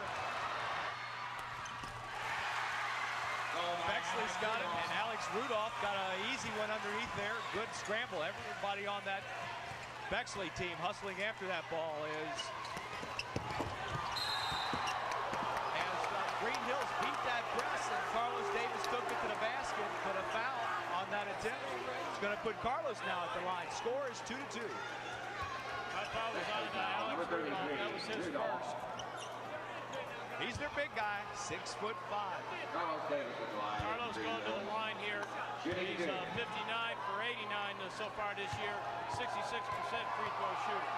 Bexley's got it, and Alex Rudolph got an easy one underneath there. Good scramble. Everybody on that Bexley team hustling after that ball as Greenhills beat that press, and Carlos Davis took it to the basket, but a foul on that attempt. It's going to put Carlos now at the line. Score is 2-2. That foul was on Alex Rudolph. That was his first. He's their big guy, 6'5". Carlos going to the line here. He's 59 for 89 so far this year, 66% free throw shooter.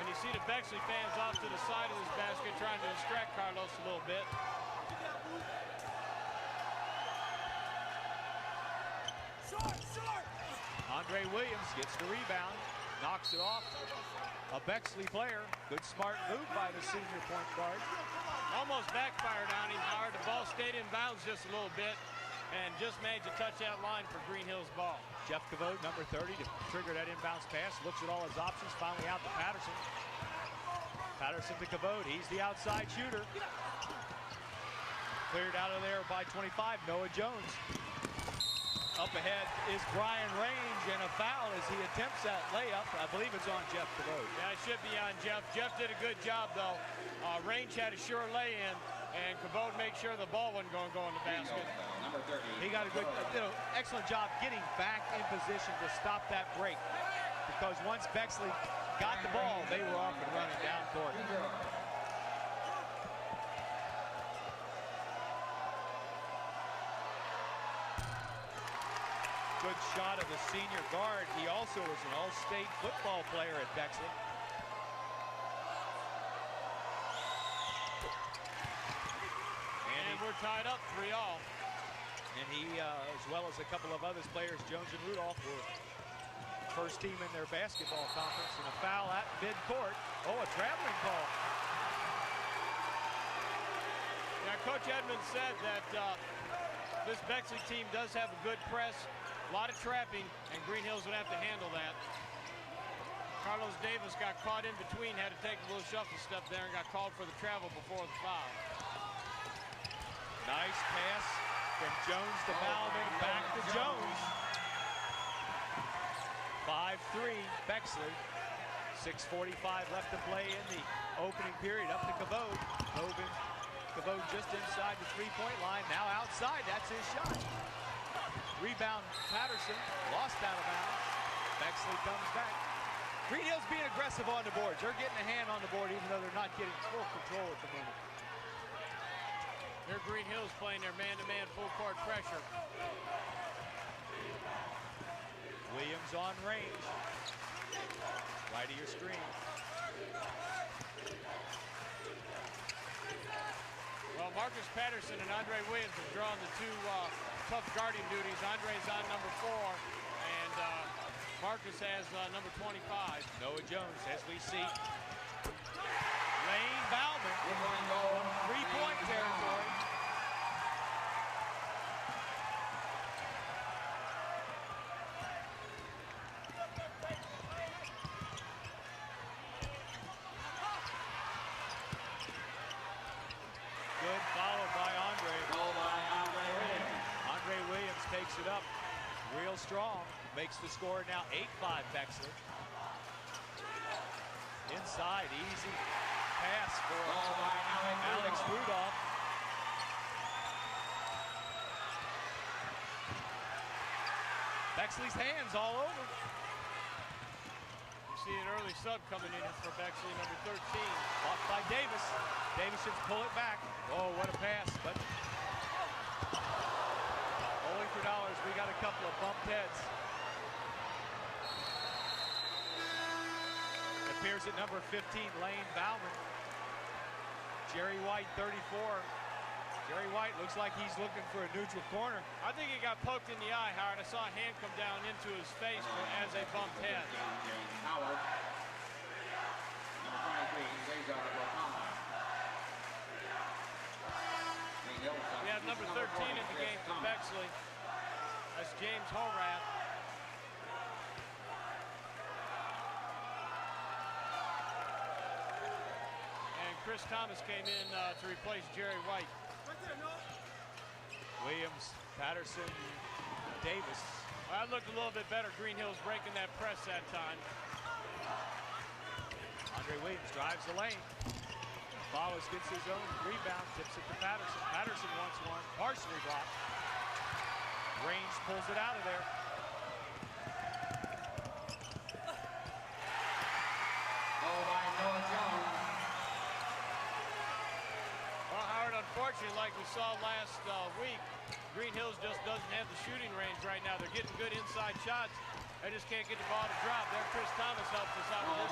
And you see the Bexley fans off to the side of this basket trying to distract Carlos a little bit. Andre Williams gets the rebound. Knocks it off a Bexley player. Good smart move by the senior point guard. Almost backfired on him, Howard. The ball stayed in bounds just a little bit and just managed to touch that line for Greenhills ball. Jeff Cavode, number 30, to trigger that inbounds pass. Looks at all his options. Finally out to Patterson. Patterson to Cavode. He's the outside shooter. Cleared out of there by 25, Noah Jones. Up ahead is Brian Range, and a foul as he attempts that layup. I believe it's on Jeff Cavode. Yeah, it should be on Jeff. Jeff did a good job, though. Range had a sure lay-in, and Cavode made sure the ball wasn't going to go in the basket. He got a good, excellent job getting back in position to stop that break. Because once Bexley got the ball, they were off and running down court. Good shot of the senior guard. He also was an all-state football player at Bexley. And we're tied up 3-all. And he, as well as a couple of other players, Jones and Rudolph, were first team in their basketball conference. And a foul at midcourt. Oh, a traveling ball. Now, Coach Edmonds said that this Bexley team does have a good press, a lot of trapping, and Greenhills would have to handle that. Carlos Davis got caught in between, had to take a little shuffle step there, and got called for the travel before the foul. Nice pass from Jones to Bauman, back to Jones. 5-3, Bexley. 6:45 left to play in the opening period. Up to Cavode. Cavode just inside the three-point line. Now outside, that's his shot. Rebound, Patterson, lost out of bounds. Bexley comes back. Greenhills being aggressive on the boards. They're getting a hand on the board even though they're not getting full control at the moment. They're Greenhills playing their man-to-man full-court pressure. Williams on range. Right of your screen. Well, Marcus Patterson and Andre Williams have drawn the two tough guarding duties. Andre's on number 4, and Marcus has number 25. Noah Jones, as we see. Lane Bauman, three-point territory. Good follow by Andre. Andre Williams takes it up real strong. Makes the score now 8-5 Bexley. Inside, easy pass for Alex Rudolph. Bexley's hands all over. You see an early sub coming in for Bexley, number 13. Off by Davis. Davis should pull it back. Oh, what a pass. But bowling for dollars, we got a couple of bumped heads. Appears at number 15, Lane Bauman. Jerry White, 34. Jerry White looks like he's looking for a neutral corner. I think he got poked in the eye, Howard. I saw a hand come down into his face as a bumped head. We have number 13 in the game for Bexley. That's James Horath. And Chris Thomas came in to replace Jerry White. Williams, Patterson, Davis. Well, that looked a little bit better. Greenhills breaking that press that time. Andre Williams drives the lane. Follows, gets his own rebound, tips it to Patterson. Patterson wants one, partially blocked. Range pulls it out of there. Well, Howard, unfortunately, like we saw last week, Greenhills just doesn't have the shooting range right now. They're getting good inside shots. They just can't get the ball to drop. There, Chris Thomas helps us out with this.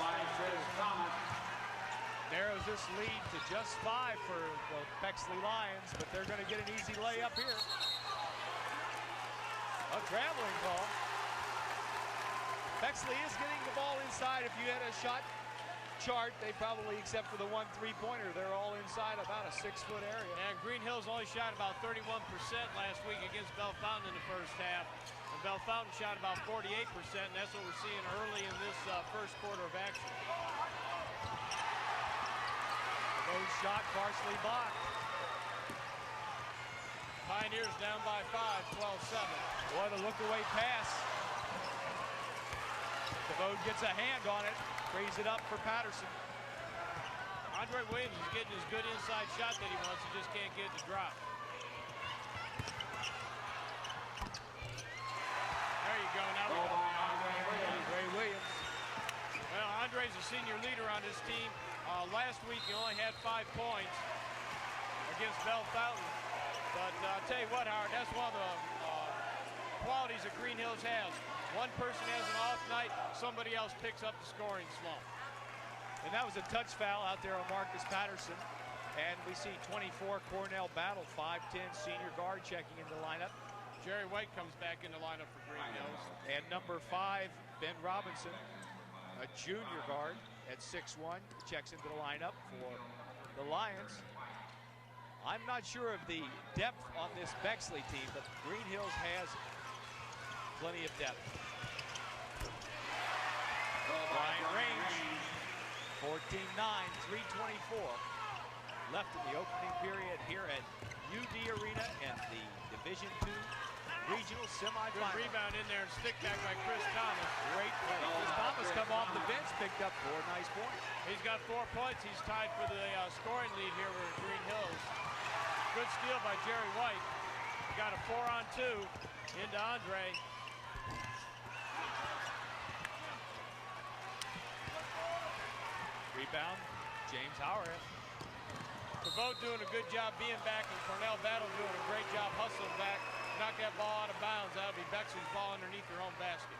Narrows this lead to just 5 for the Bexley Lions, but they're going to get an easy layup here. A traveling ball. Bexley is getting the ball inside. If you had a shot chart, they probably, except for the 1 3-pointer, they're all inside about a 6-foot area. And Greenhills only shot about 31% last week against Bellefountaine in the first half. And Bellefountaine shot about 48%, and that's what we're seeing early in this first quarter of action. Those shot partially blocked. Pioneers down by 5, 12-7. What a look-away pass. Cavode gets a hand on it, frees it up for Patterson. Andre Williams is getting his good inside shot that he wants, he just can't get it to drop. There you go, now we got Andre Williams. Well, Andre's a senior leader on this team. Last week he only had 5 points against Bellefountaine. But I'll tell you what, Howard, that's one of the qualities that Greenhills has. One person has an off night, somebody else picks up the scoring slump. And that was a touch foul out there on Marcus Patterson. And we see 24 Cornell Battle, 5'10" senior guard checking into the lineup. Jerry White comes back in the lineup for Greenhills. And number 5, Ben Robinson, a junior guard at 6'1", checks into the lineup for the Lions. I'm not sure of the depth on this Bexley team, but Greenhills has plenty of depth. Brian Range, 14-9, 3:24 left in the opening period here at UD Arena and the Division II Regional Semifinal. Good rebound in there and stick back by Chris Thomas. Great play. Chris Thomas come off the bench, picked up 4 nice points. He's got 4 points. He's tied for the scoring lead here with Greenhills. Good steal by Jerry White. He got a 4-on-2 into Andre. Rebound, James Howard. Pavot doing a good job being back, and Cornell Battle doing a great job hustling back. Knock that ball out of bounds. That'll be Bexley's ball underneath their own basket.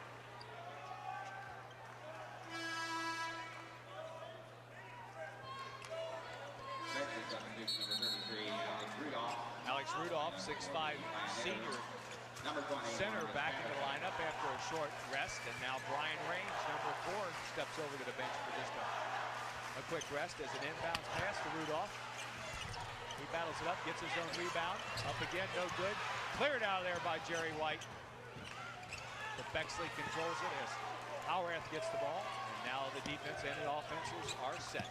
Alex Rudolph, 6'5" senior center, back in the lineup after a short rest. And now Brian Range, number 4, steps over to the bench for just a quick rest as an inbounds pass to Rudolph. He battles it up, gets his own rebound. Up again, no good. Cleared out of there by Jerry White. But Bexley controls it as Howarth gets the ball. And now the defense and the offenses are set.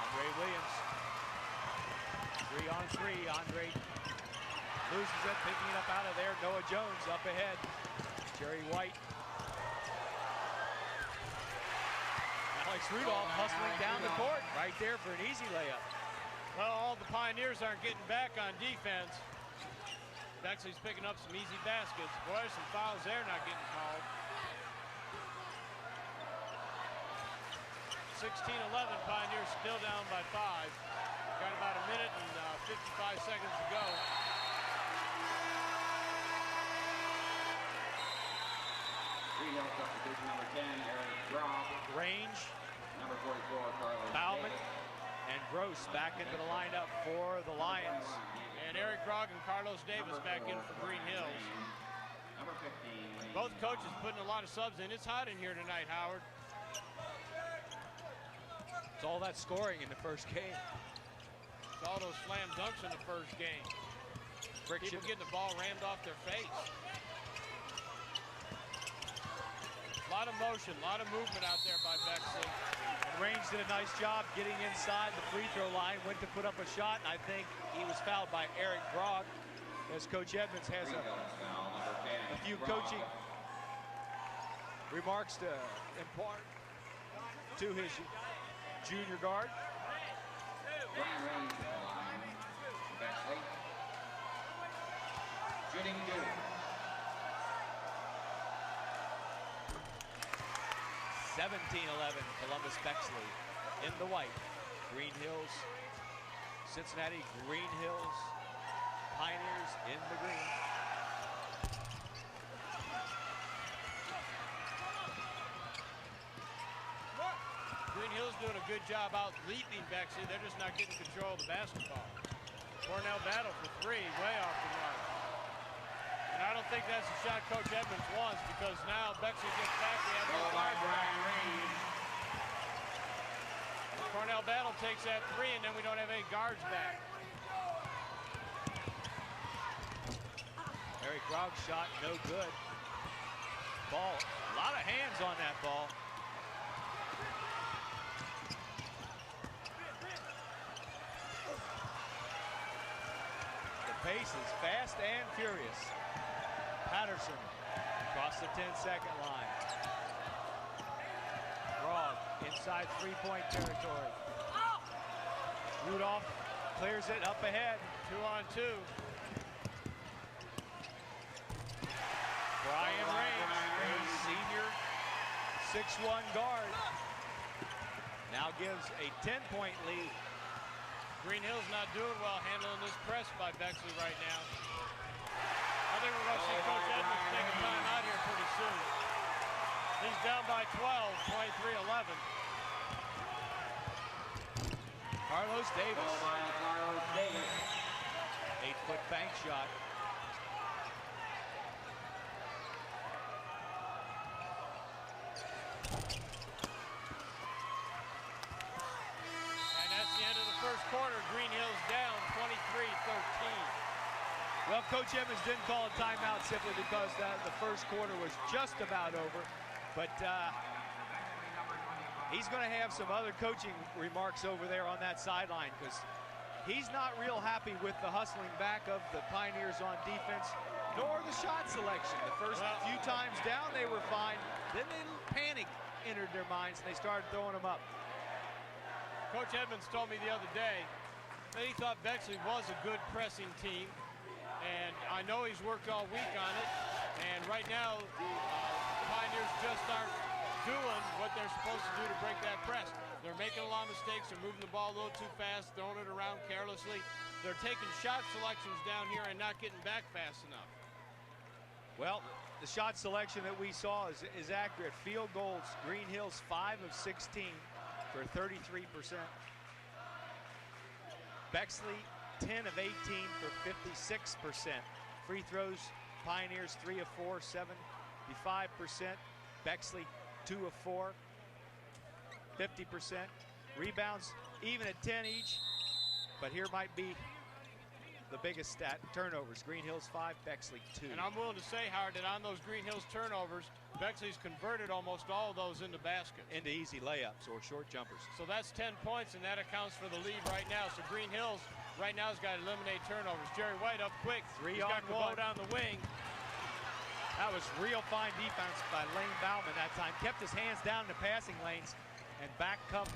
Andre Williams. 3-on-3. Andre loses it, picking it up out of there. Noah Jones up ahead. Jerry White. Alex Rudolph hustling down the court right there for an easy layup. Well, all the Pioneers aren't getting back on defense. Bexley's picking up some easy baskets. Boy, some fouls there not getting called. 16-11, Pioneers still down by 5. Got about a minute and 55 seconds to go. Greenhills substitution number 10, Eric Grobb. Range. Number 44, Carlos Bauman Davis. and Gross back into the lineup for the Lions. And Eric Grogg and Carlos Davis back in for Greenhills. Number 15. Both coaches putting a lot of subs in. It's hot in here tonight, Howard. It's all that scoring in the first game. It's all those slam dunks in the first game. Friction. People getting the ball rammed off their face. A lot of motion, a lot of movement out there by Bexley. And Range did a nice job getting inside the free throw line, went to put up a shot, and I think he was fouled by Eric Grogg, as Coach Edmonds has a few coaching remarks to impart to his junior guard. Brian Range in the line. Bexley. Shooting 2. 17-11, Columbus Bexley in the white. Greenhills, Cincinnati, Greenhills, Pioneers in the green. Greenhills doing a good job out leaping Bexley. They're just not getting control of the basketball. Cornell Battle for 3, way off the mark. And I don't think that's the shot Coach Edmonds wants, because now Bexley gets back. They have no guard. Brian Range. Cornell Battle takes that 3, and then we don't have any guards back. Eric Grogg's shot, no good. Ball, a lot of hands on that ball. The pace is fast and furious. Patterson across the 10-second line. Grogg inside three-point territory. Rudolph clears it up ahead. 2-on-2. Brian Range, a senior 6'1" guard, now gives a 10-point lead Greenhills not doing well handling this press by Bexley right now. I think we're going to see Coach Edmonds take a time out here pretty soon. He's down by 12, 23-11. Carlos Davis. Goal by Carlos Davis. 8-foot bank shot. And that's the end of the first quarter. Greenhills down 23-13. Well, Coach Edmonds didn't call a timeout simply because the first quarter was just about over. But he's going to have some other coaching remarks over there on that sideline because he's not real happy with the hustling back of the Pioneers on defense, nor the shot selection. The first few times down, they were fine. Then panic entered their minds, and they started throwing them up. Coach Edmonds told me the other day that he thought Bexley was a good pressing team, and I know he's worked all week on it, and right now, Pioneers just aren't doing what they're supposed to do to break that press. They're making a lot of mistakes. They're moving the ball a little too fast, throwing it around carelessly. They're taking shot selections down here and not getting back fast enough. Well, the shot selection that we saw is accurate. Field goals, Greenhills 5 of 16 for 33%. Bexley 10 of 18 for 56%. Free throws, Pioneers 3 of 4, 75%. Bexley 2 of 4, 50%. Rebounds even at 10 each, but here might be the biggest stat, turnovers. Greenhills 5, Bexley 2. And I'm willing to say, Howard, that on those Greenhills turnovers, Bexley's converted almost all of those into baskets. Into easy layups or short jumpers. So that's 10 points, and that accounts for the lead right now. So Greenhills right now has got to eliminate turnovers. Jerry White up quick. He's got on one. Cabot down the wing. That was real fine defense by Lane Bauman that time. Kept his hands down in the passing lanes, and back come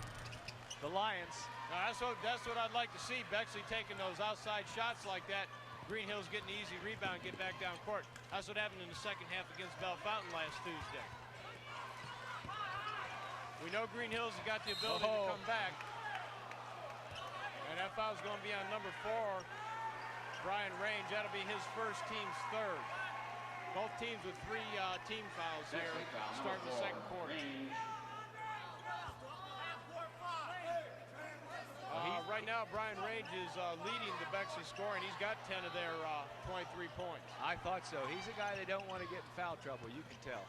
the Lions. Now that's what I'd like to see. Bexley taking those outside shots like that. Greenhills getting the easy rebound, get back down court. That's what happened in the second half against Bellefountaine last Tuesday. We know Greenhills has got the ability to come back. And that foul's going to be on number 4, Brian Range. That'll be his first, team's third. Both teams with 3 team fouls here, starting the second quarter. Right now, Brian Range is leading the Bexley scoring. He's got 10 of their 23 points. I thought so. He's a guy they don't want to get in foul trouble, you can tell.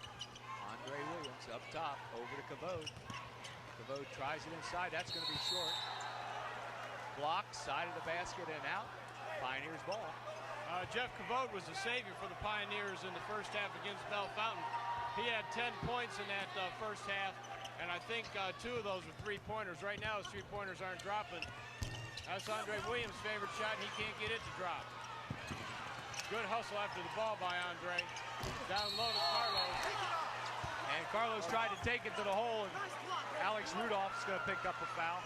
Andre Williams up top, over to Cabot. Cabot tries it inside. That's going to be short. Block, side of the basket and out. Pioneers ball. Jeff Cabot was the savior for the Pioneers in the first half against Bellefountaine. He had 10 points in that first half, and I think 2 of those were 3-pointers. Right now, his 3-pointers aren't dropping. That's Andre Williams' favorite shot, and he can't get it to drop. Good hustle after the ball by Andre. Down low to Carlos. And Carlos tried to take it to the hole, and Alex Rudolph is going to pick up a foul.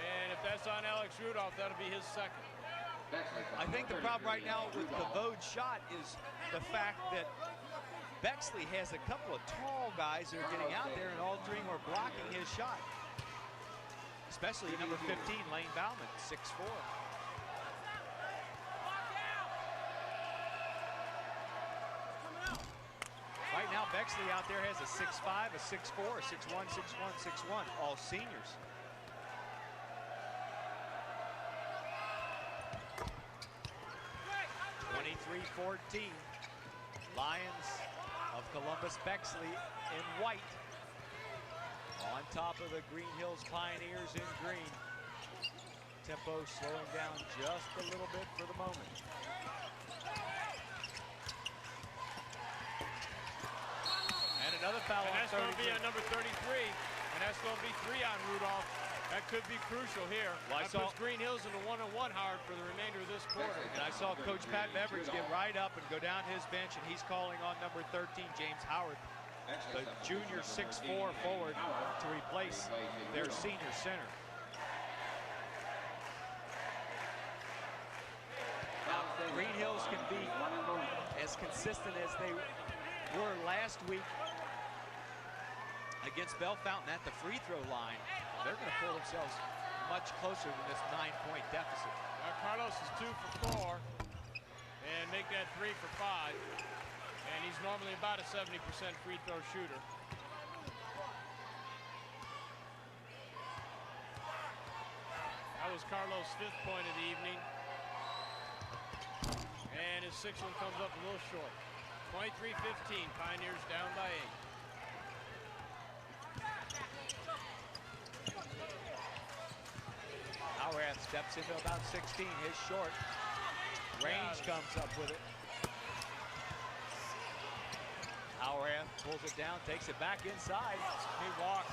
And if that's on Alex Rudolph, that'll be his second. I think the problem right now with Cabot's shot is the fact that Bexley has a couple of tall guys that are getting out there and altering or blocking his shot. Especially number 15, Lane Bauman, 6'4". Right now, Bexley out there has a 6'5", a 6'4", a 6'1", 6'1", 6'1", all seniors. (23-14). Lions of Columbus Bexley in white. On top of the Greenhills Pioneers in green. Tempo slowing down just a little bit for the moment. And another foul on 33. And that's going to be on number 33. And that's going to be 3 on Rudolph. That could be crucial here. Well, that puts Greenhills in a 1-on-1, Howard, for the remainder of this quarter. And I saw Coach Pat Beveridge get right up and go down his bench, and he's calling on number 13, James Howard, the junior 6'4" forward, to replace their senior center. Now, Greenhills can be as consistent as they were last week against Bellefountaine at the free throw line. They're going to pull themselves much closer than this 9-point deficit. Carlos is 2 for 4 and make that 3 for 5. And he's normally about a 70% free throw shooter. That was Carlos' 5th point of the evening. And his 6th one comes up a little short. 23-15, Pioneers down by 8. Howrath steps into about 16, his short. Range comes up with it. Howrath pulls it down, takes it back inside. He walked.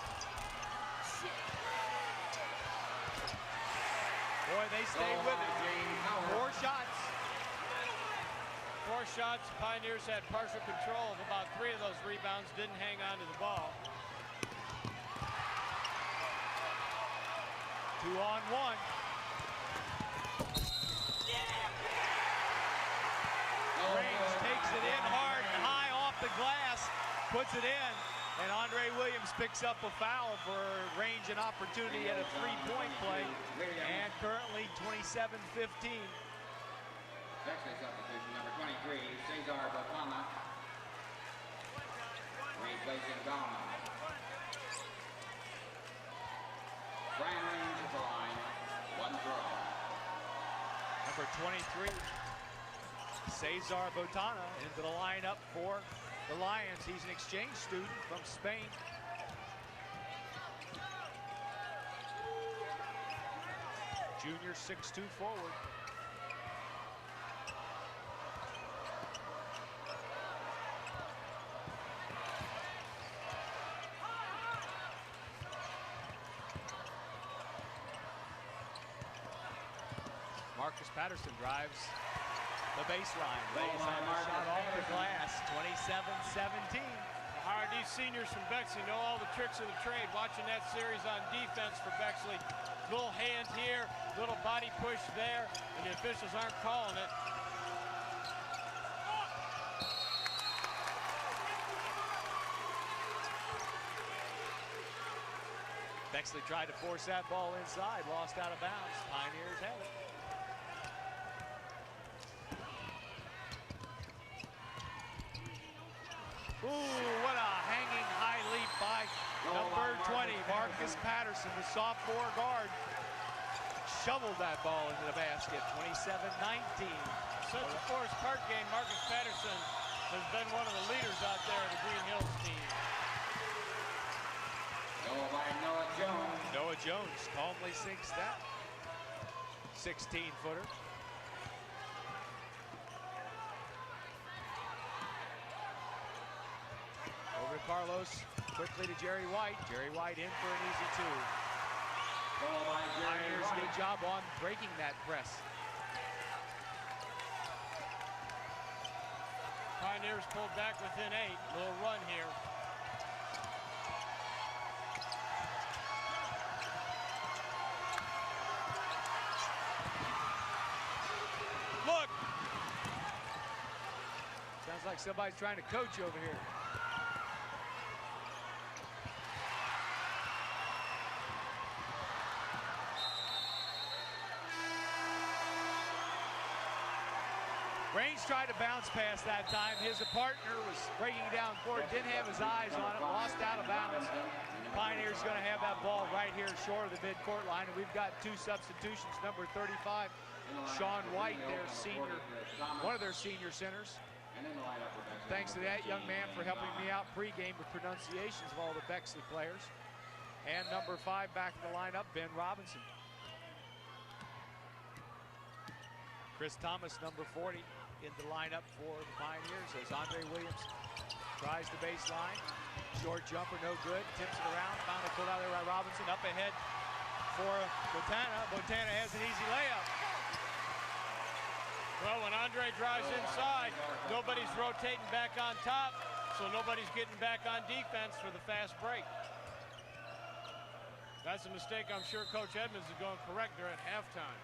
Boy, they stay with it. 4 shots. 4 shots. Pioneers had partial control of about 3 of those rebounds. Didn't hang on to the ball. 2-on-1. Range takes it in hard and high off the glass, puts it in, and Andre Williams picks up a foul for range and opportunity at a 3-point play, and currently 27-15. Bexley substitution, number 23, Cesar Botana. Replacing Galma. Brian Range at the line, 1 throw. Number 23, Cesar Botana into the lineup for the Lions. He's an exchange student from Spain. Junior 6'2" forward. Marcus Patterson drives the baseline. Lays on a shot off the glass. 27-17. Hard, these seniors from Bexley know all the tricks of the trade. Watching that series on defense for Bexley. Little hand here, little body push there, and the officials aren't calling it. Bexley tried to force that ball inside, lost out of bounds. Pioneers have it. Ooh, what a hanging high leap by number 20, Marcus Patterson, the sophomore guard. Shoveled that ball into the basket, 27-19. Since the Forest Park game, Marcus Patterson has been one of the leaders out there of the Greenhills team. Goal by Noah Jones. Noah Jones calmly sinks that 16-footer. Over to Carlos, quickly to Jerry White. Jerry White in for an easy 2. Pioneers, good job on breaking that press. Pioneers pulled back within 8. Little run here. Look! Sounds like somebody's trying to coach over here. Range tried to bounce past that time. His partner was breaking down court, didn't have his eyes on it, lost out of bounds. Pioneers going to have that ball right here short of the mid-court line, and we've got 2 substitutions. Number 35, Sean White, their senior, one of their senior centers. Thanks to that young man for helping me out pregame with pronunciations of all the Bexley players. And number 5 back in the lineup, Ben Robinson. Chris Thomas, number 40, in the lineup for the Pioneers as Andre Williams tries the baseline. Short jumper, no good. Tips it around. Finally pulled out there by Robinson. Up ahead for Botana. Botana has an easy layup. Well, when Andre drives inside, nobody's rotating back on top, so nobody's getting back on defense for the fast break. That's a mistake I'm sure Coach Edmonds is going to correct there at halftime.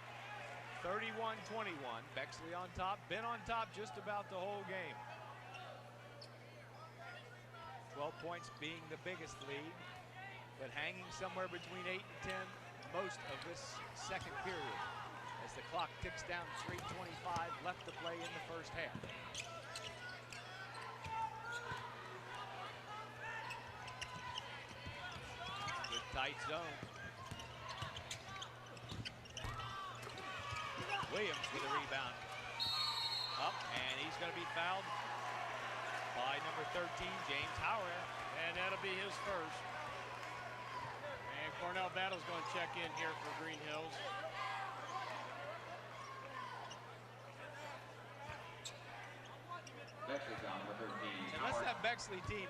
31-21, Bexley on top, been on top just about the whole game. 12 points being the biggest lead, but hanging somewhere between 8 and 10 most of this second period as the clock ticks down. 3:25 left to play in the first half. Good tight zone. Williams with a rebound. Up, and he's going to be fouled by number 13, James Howard. And that'll be his first. And Cornell Battle's going to check in here for Greenhills. Bexley's on number 13. Unless that Bexley team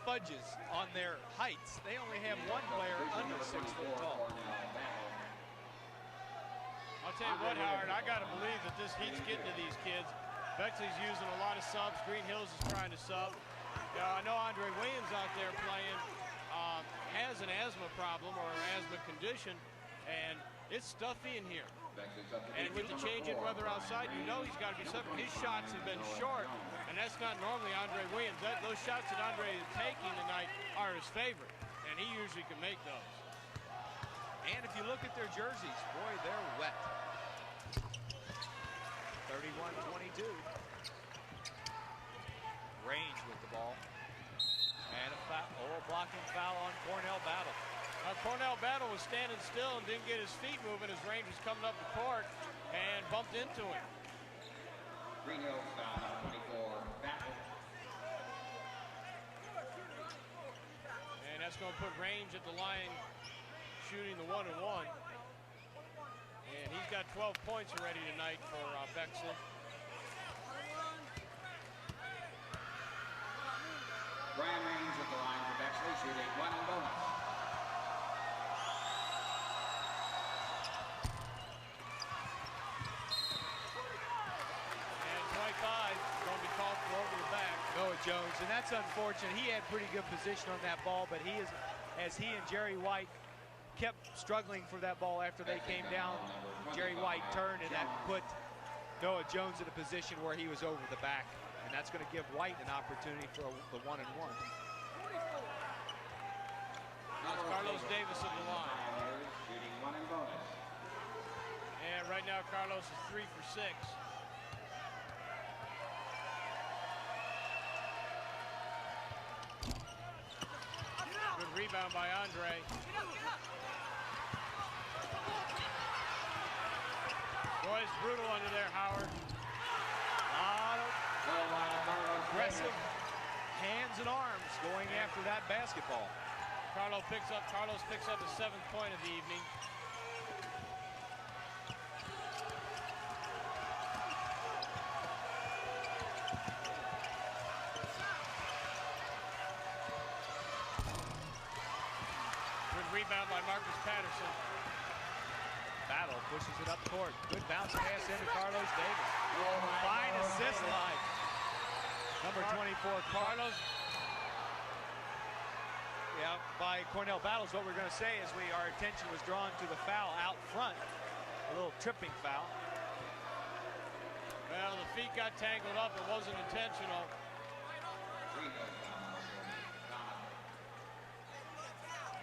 fudges on their heights, they only have one player under 6 foot tall. I'll tell you what, Howard, I got to believe that this heat's getting to these kids. Bexley's using a lot of subs. Greenhills is trying to sub. I know Andre Williams out there playing has an asthma problem or an asthma condition, and it's stuffy in here. And with the change in weather outside, you know he's got to be suffering. His shots have been short, and that's not normally Andre Williams. Those shots that Andre is taking tonight are his favorite, and he usually can make those. And if you look at their jerseys, boy, they're wet. 31-22. Range with the ball. And a foul, blocking foul on Cornell Battle. Cornell Battle was standing still and didn't get his feet moving as Range was coming up the court and bumped into him. Greenhills foul number 24, Battle. And that's going to put Range at the line shooting the 1-and-1. And he's got 12 points already tonight for Bexley. Brian Range at the line for Bexley, shooting 1 and bonus. And 25 going to be called for over the back. Noah Jones, and that's unfortunate. He had pretty good position on that ball, but he is, as he and Jerry White kept struggling for that ball after they came down, Jerry White turned, and that put Noah Jones in a position where he was over the back. And that's going to give White an opportunity for the 1-and-1. That's Carlos Davis at the line. Shooting 1 and bonus. And right now Carlos is 3 for 6. Good rebound by Andre. Boy, it's brutal under there, Howard. Aggressive hands and arms going after that basketball. Carlos picks up his 7th point of the evening. Good rebound by Marcus Patterson. Battle pushes it up court. Good bounce pass into Carlos Davis. Fine assist line. Number 24, Carlos. Yeah, by Cornell Battles. What we're going to say is our attention was drawn to the foul out front. A little tripping foul. Well, the feet got tangled up. It wasn't intentional.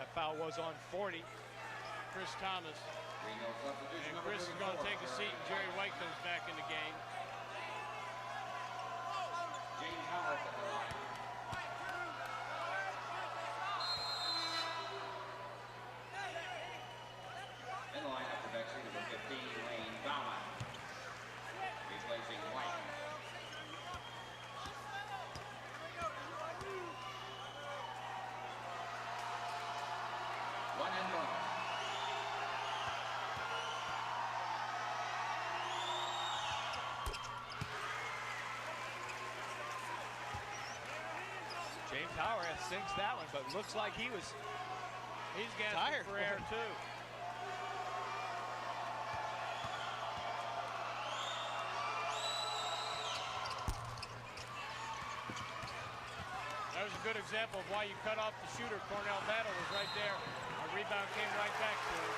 That foul was on 40. Chris Thomas. And Chris is going to take a seat, and Jerry White comes back in the game. James Howard at the line. In the lineup for Bexley, number 15, Lane Bauman. Replacing White. One and bonus. James Howard sinks that one, but looks like he's gasping tired for air too. That was a good example of why you cut off the shooter. Cornell Battle was right there. A rebound came right back to him.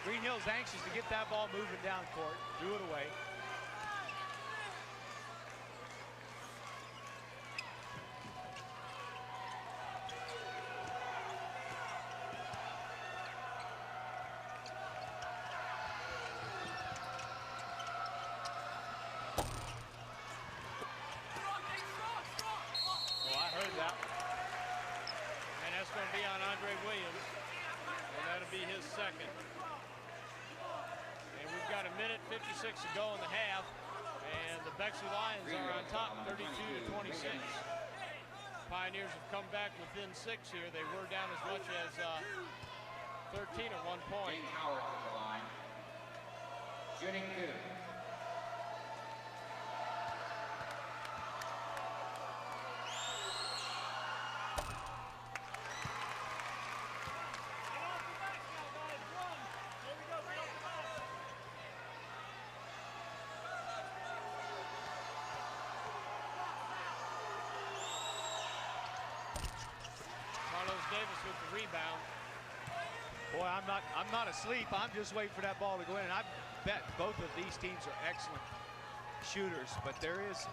Greenhill's anxious to get that ball moving down court. Threw it away. that's going to be on Andre Williams, and that'll be his second. And we've got 1:56 to go in the half, and the Bexley Lions are on top, 32-26. Pioneers have come back within 6 here. They were down as much as 13 at one point. James Howard at the line. Shooting 2. Davis with the rebound. Boy, I'm not asleep. I'm just waiting for that ball to go in. And I bet both of these teams are excellent shooters, but there is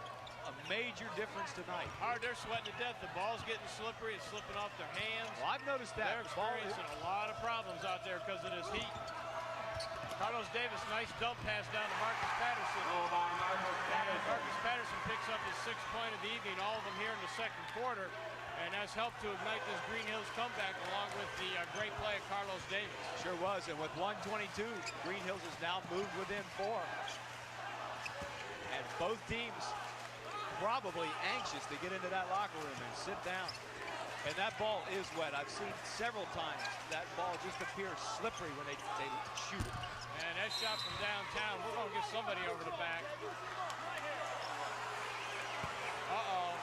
a major difference tonight. Hard, they're sweating to death. The ball's getting slippery. It's slipping off their hands. Well, I've noticed that. They're experiencing a lot of problems out there because of this heat. Carlos Davis, nice dump pass down to Marcus Patterson. Marcus Patterson picks up his 6th point of the evening, all of them here in the second quarter. And that's helped to ignite this Greenhills comeback along with the great play of Carlos Davis. Sure was, and with 1:22, Greenhills has now moved within 4. And both teams probably anxious to get into that locker room and sit down. And that ball is wet. I've seen several times that ball just appears slippery when they shoot it. And that shot from downtown, we're going to get somebody over the back. Uh-oh.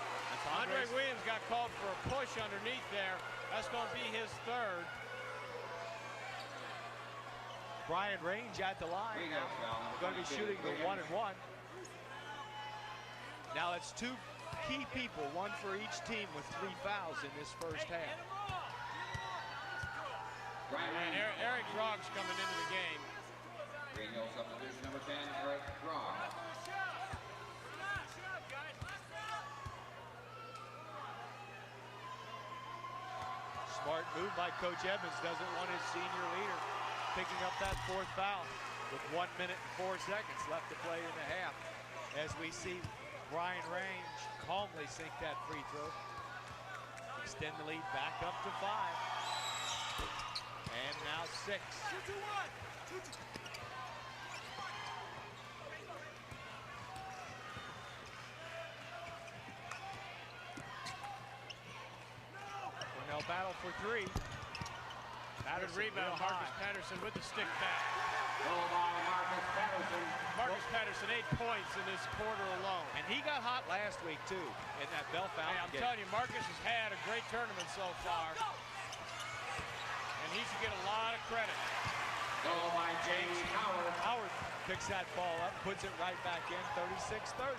Andre Williams got called for a push underneath there. That's going to be his 3rd. Brian Range at the line. Going to be shooting the 1-and-1. Now it's 2 key people, 1 for each team with 3 fouls in this first half. And Eric Grogg's coming into the game. Greenhills substitution number 10, Eric Grogg. Smart move by Coach Edmonds. Doesn't want his senior leader picking up that 4th foul with 1 minute and 4 seconds left to play in the half. As we see Brian Range calmly sink that free throw. Extend the lead back up to 5. And now 6. Battle for 3. Good rebound, Marcus Patterson with the stick back. Goal by Marcus Patterson. Marcus Patterson, 8 points in this quarter alone. And he got hot last week, too, in that Bellefountaine game. I'm telling you, Marcus has had a great tournament so far. And he should get a lot of credit. Goal by James Howard. Howard picks that ball up, puts it right back in, 36-30.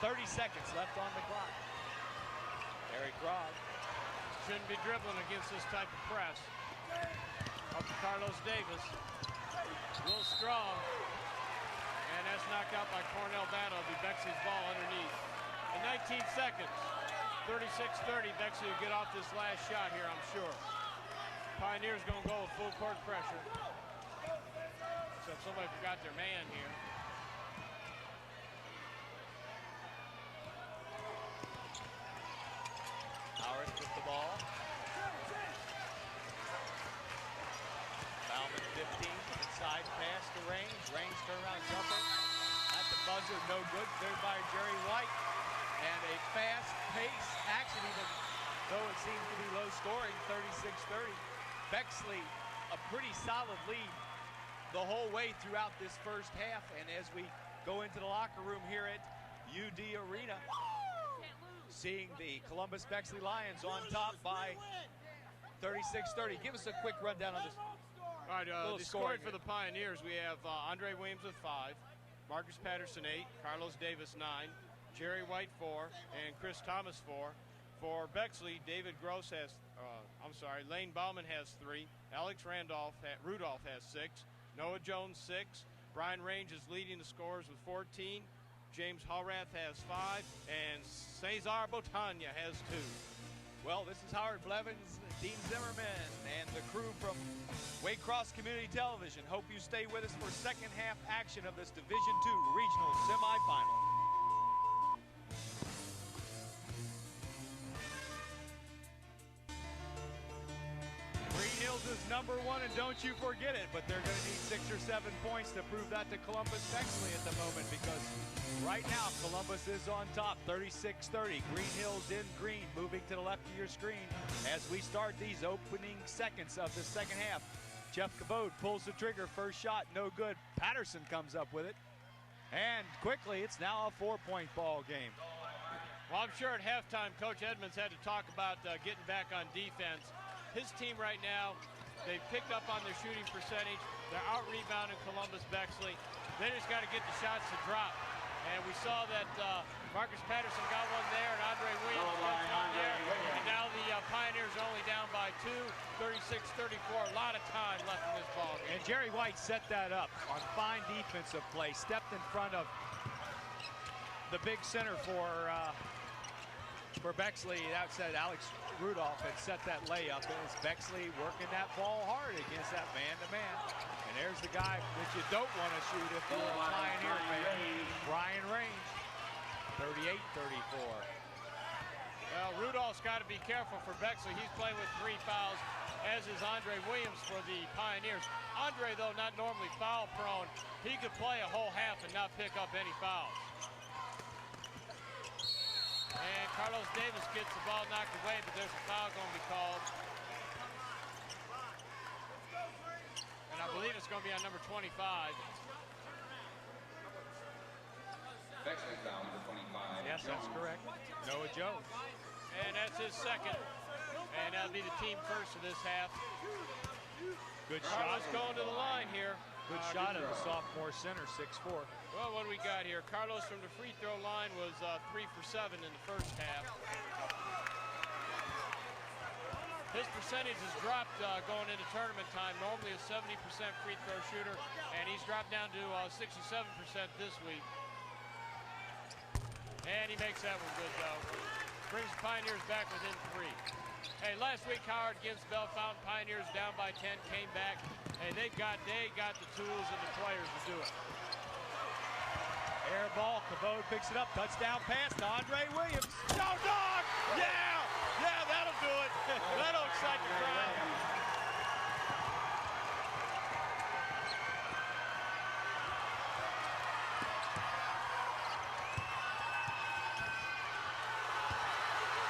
30 seconds left on the clock. Eric Grogg. Shouldn't be dribbling against this type of press. Up to Carlos Davis. A little strong. And that's knocked out by Cornell Battle. It'll be Bexley's ball underneath. In 19 seconds, 36-30. Bexley will get off this last shot here, I'm sure. Pioneers going to go with full court pressure. Except somebody forgot their man here. Howard with the ball. Bauman 15, inside pass to Range. Range turnaround jumper at the buzzer, no good. Cleared by Jerry White. And a fast-paced action, even though it seems to be low scoring, 36-30. Bexley, a pretty solid lead the whole way throughout this first half. And as we go into the locker room here at UD Arena, seeing the Columbus Bexley Lions on top by 36-30. Give us a quick rundown on this. All right, the scoring for the Pioneers, we have Andre Williams with 5, Marcus Patterson 8, Carlos Davis 9, Jerry White 4, and Chris Thomas 4. For Bexley, David Gross has, Lane Bauman has 3, Alex Rudolph has 6, Noah Jones 6, Brian Range is leading the scorers with 14, James Hallrath has 5, and Cesar Botania has 2. Well, this is Howard Blevins, Dean Zimmerman, and the crew from Waycross Community Television. Hope you stay with us for second half action of this Division II Regional Semifinal. is #1, and don't you forget it. But they're going to need 6 or 7 points to prove that to Columbus Bexley at the moment, because right now Columbus is on top, 36-30. Greenhills in green, moving to the left of your screen as we start these opening seconds of the second half. Jeff Cabot pulls the trigger, first shot, no good. Patterson comes up with it, and quickly it's now a 4-point ball game. Well, I'm sure at halftime, Coach Edmonds had to talk about getting back on defense. His team right now, they've picked up on their shooting percentage. They're out-rebounding Columbus Bexley. They just got to get the shots to drop. And we saw that Marcus Patterson got one there, and Andre Williams got one there. And now the Pioneers are only down by 2, 36-34. A lot of time left in this ball game. And Jerry White set that up on fine defensive play. Stepped in front of the big center for Bexley. Outside Alex Rudolph had set that layup. And it's Bexley working that ball hard against that man-to-man. And there's the guy that you don't want to shoot if you're a Pioneer fan. Brian Range, 38-34. Well, Rudolph's got to be careful for Bexley. He's playing with 3 fouls, as is Andre Williams for the Pioneers. Andre, though, not normally foul prone. He could play a whole half and not pick up any fouls. And Carlos Davis gets the ball knocked away, but there's a foul going to be called. And I believe it's going to be on number 25. Bexley foul number 25. Yes, that's correct. Noah Jones. And that's his second. And that'll be the team first of this half. Good Carlos shot. going to the line here. Good shot of the sophomore center, 6'4". Well, what do we got here? Carlos from the free throw line was 3 for 7 in the first half. His percentage has dropped going into tournament time. Normally a 70% free throw shooter, and he's dropped down to 67% this week. And he makes that one good, though. Brings the Pioneers back within 3. Hey, last week Howard against Bellefountaine, Pioneers down by 10, came back. Hey, they got the tools and the players to do it. Air ball, Cabot picks it up, touchdown pass to Andre Williams. No, dog! Yeah! Yeah, that'll do it. That'll excite the crowd.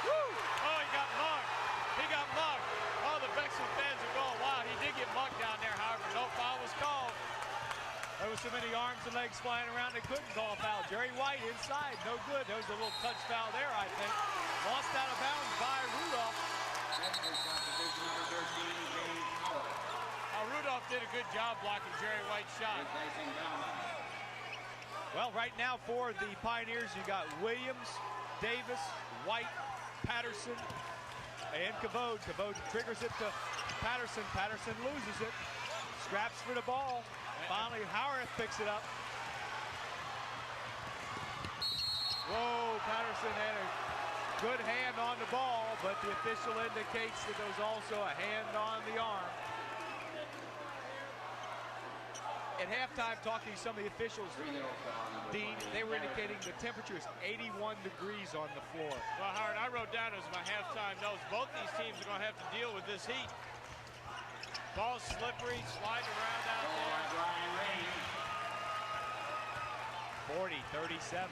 Woo! Oh, he got mugged. He got mugged. Oh, the Bexley fans are going wild. He did get mugged down there, however, no foul was called. There was so many arms and legs flying around, they couldn't call a foul. Jerry White inside, no good. There was a little touch foul there, I think. Lost out of bounds by Rudolph. Rudolph did a good job blocking Jerry White's shot. Well, right now for the Pioneers, you got Williams, Davis, White, Patterson, and Cabot. Cabot triggers it to Patterson. Patterson loses it. Scraps for the ball. Finally, Howarth picks it up. Whoa, Patterson had a good hand on the ball, but the official indicates that there was also a hand on the arm. At halftime, talking to some of the officials, Dean, they were indicating the temperature is 81 degrees on the floor. Well, Howard, I wrote down as my halftime notes, both these teams are going to have to deal with this heat. Ball slippery, sliding around out there. 40-37.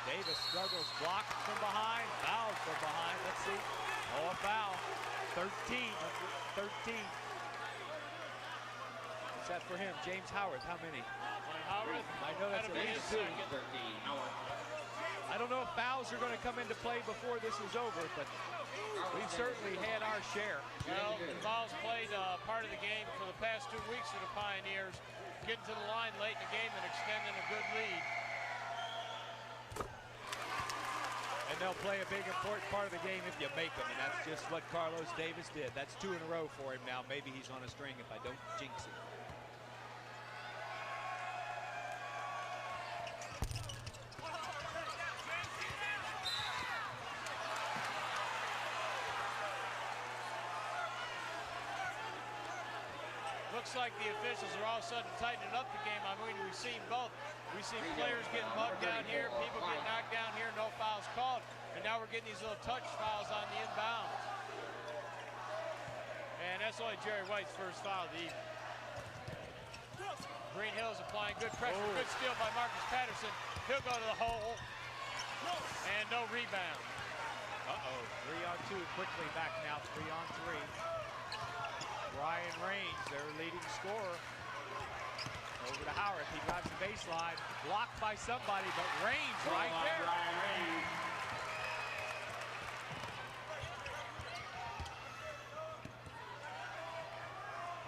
Davis struggles, blocked from behind, fouled from behind. Let's see. Oh, a foul. 13. What's that for him? James Howard, how many? Howard? I know that's at least 2. 13, Howard. I don't know if fouls are going to come into play before this is over, but we've certainly had our share. Well, the fouls played part of the game for the past 2 weeks for the Pioneers, getting to the line late in the game and extending a good lead. And they'll play a big, important part of the game if you make them, and that's just what Carlos Davis did. That's 2 in a row for him now. Maybe he's on a string if I don't jinx it. Looks looks like the officials are all of a sudden tightening up the game. I mean, we've seen both. We've seen players getting mugged down here, people get knocked down here, no fouls called. And now we're getting these little touch fouls on the inbounds. And that's only Jerry White's first foul of the evening. Greenhills applying good pressure. Oh. Good steal by Marcus Patterson. He'll go to the hole. And no rebound. 3-on-2 quickly back now. 3-on-3. Brian Raines, their leading scorer. Over to Howard. He drives the baseline. Blocked by somebody, but Raines right there. Brian Raines.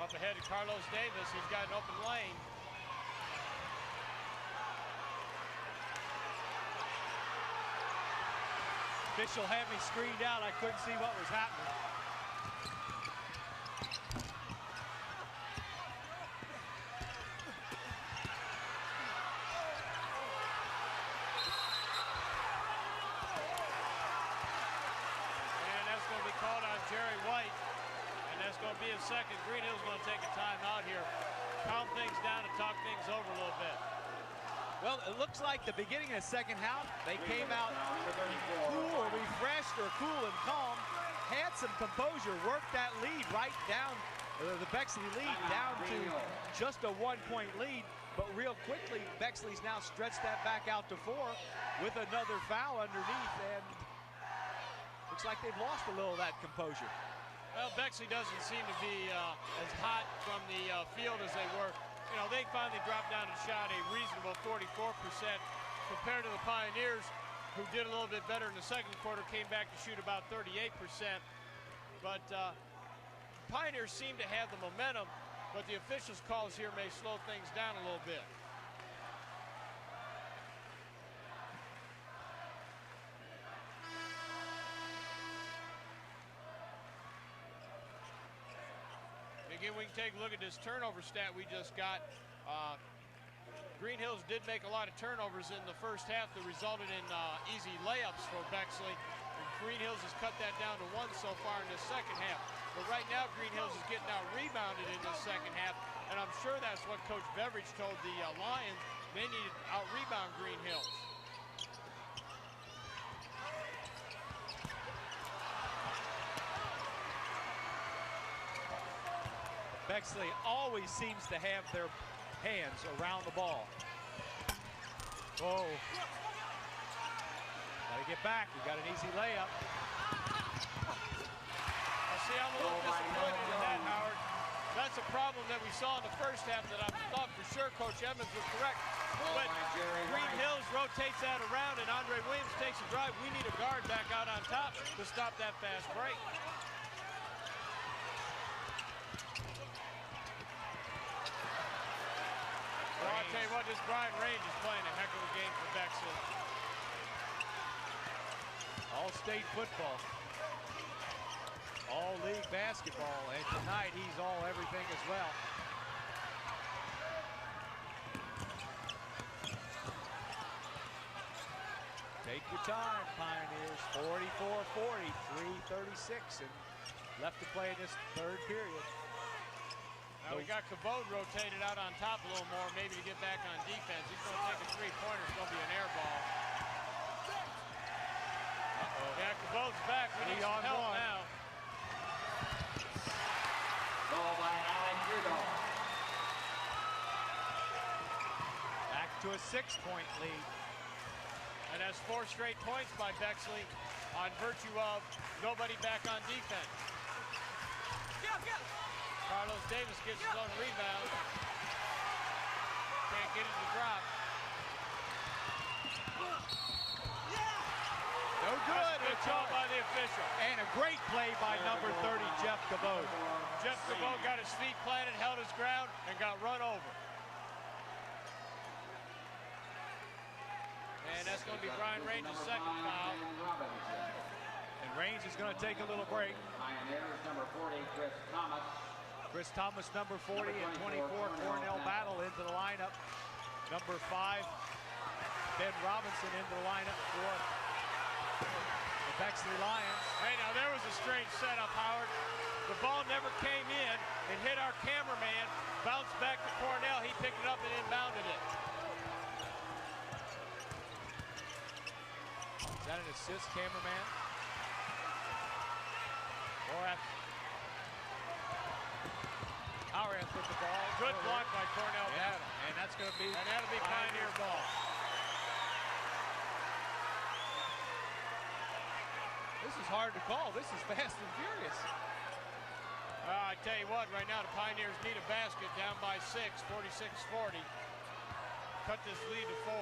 Up ahead to Carlos Davis, who's got an open lane. Official had me screened out. I couldn't see what was happening. And that's going to be called on Jerry White. And that's going to be a second. Greenhill's going to take a timeout here. Calm things down and talk things over a little bit. Well, it looks like the beginning of the second half, they came out cool or refreshed or cool and calm, had some composure, worked that lead right down, the Bexley lead down to just a 1-point lead. But real quickly, Bexley's now stretched that back out to 4 with another foul underneath, and looks like they've lost a little of that composure. Well, Bexley doesn't seem to be as hot from the field as they were. You know, they finally dropped down and shot a reasonable 44% compared to the Pioneers, who did a little bit better in the second quarter, came back to shoot about 38%. But Pioneers seem to have the momentum, but the officials' calls here may slow things down a little bit. Again, we can take a look at this turnover stat we just got. Greenhills did make a lot of turnovers in the first half that resulted in easy layups for Bexley. And Greenhills has cut that down to 1 so far in the second half. But right now, Greenhills is getting out rebounded in the second half, and I'm sure that's what Coach Beveridge told the Lions. They need to out rebound Greenhills. Bexley always seems to have their hands around the ball. Oh. Gotta get back. We got an easy layup. See, I'm a little disappointed in that, Howard. That's a problem that we saw in the first half that I thought for sure Coach Edmonds was correct. But Greenhills rotates that around and Andre Williams takes a drive. We need a guard back out on top to stop that fast break. Well, I'll tell you what, this Brian Raines is playing a heck of a game for Bexley. All-state football. All-league basketball, and tonight he's all everything as well. Take your time, Pioneers. 44-40, 3:36, and left to play in this third period. Now we got Cabot rotated out on top a little more, maybe to get back on defense. He's going to take a three-pointer. It's going to be an air ball. Yeah, Cabot's back. We need some help now. Ball by Alex Rudolph. Back to a 6-point lead. And that's 4 straight points by Bexley on virtue of nobody back on defense. Carlos Davis gets his own rebound. Can't get it to drop. No good. Good call by the official. And a great play by number 30, Jeff Cabot. Jeff Cabot got his feet planted, held his ground, and got run over. And that's going to be Brian Raines' second foul. And Raines is going to take a little break. Pioneers number 40, Chris Thomas. Chris Thomas, number 40 and 24, Cornell Battle into the lineup. Number 5, Ben Robinson into the lineup for the Bexley Lions. Hey, now there was a strange setup, Howard. The ball never came in. It hit our cameraman, bounced back to Cornell. He picked it up and inbounded it. Is that an assist, cameraman? Howard with the ball. Good block by Cornell. Yeah, and that's going to be that'll be Pioneer ball. This is hard to call. This is fast and furious. I tell you what, right now the Pioneers need a basket, down by 6, 46-40. Cut this lead to 4.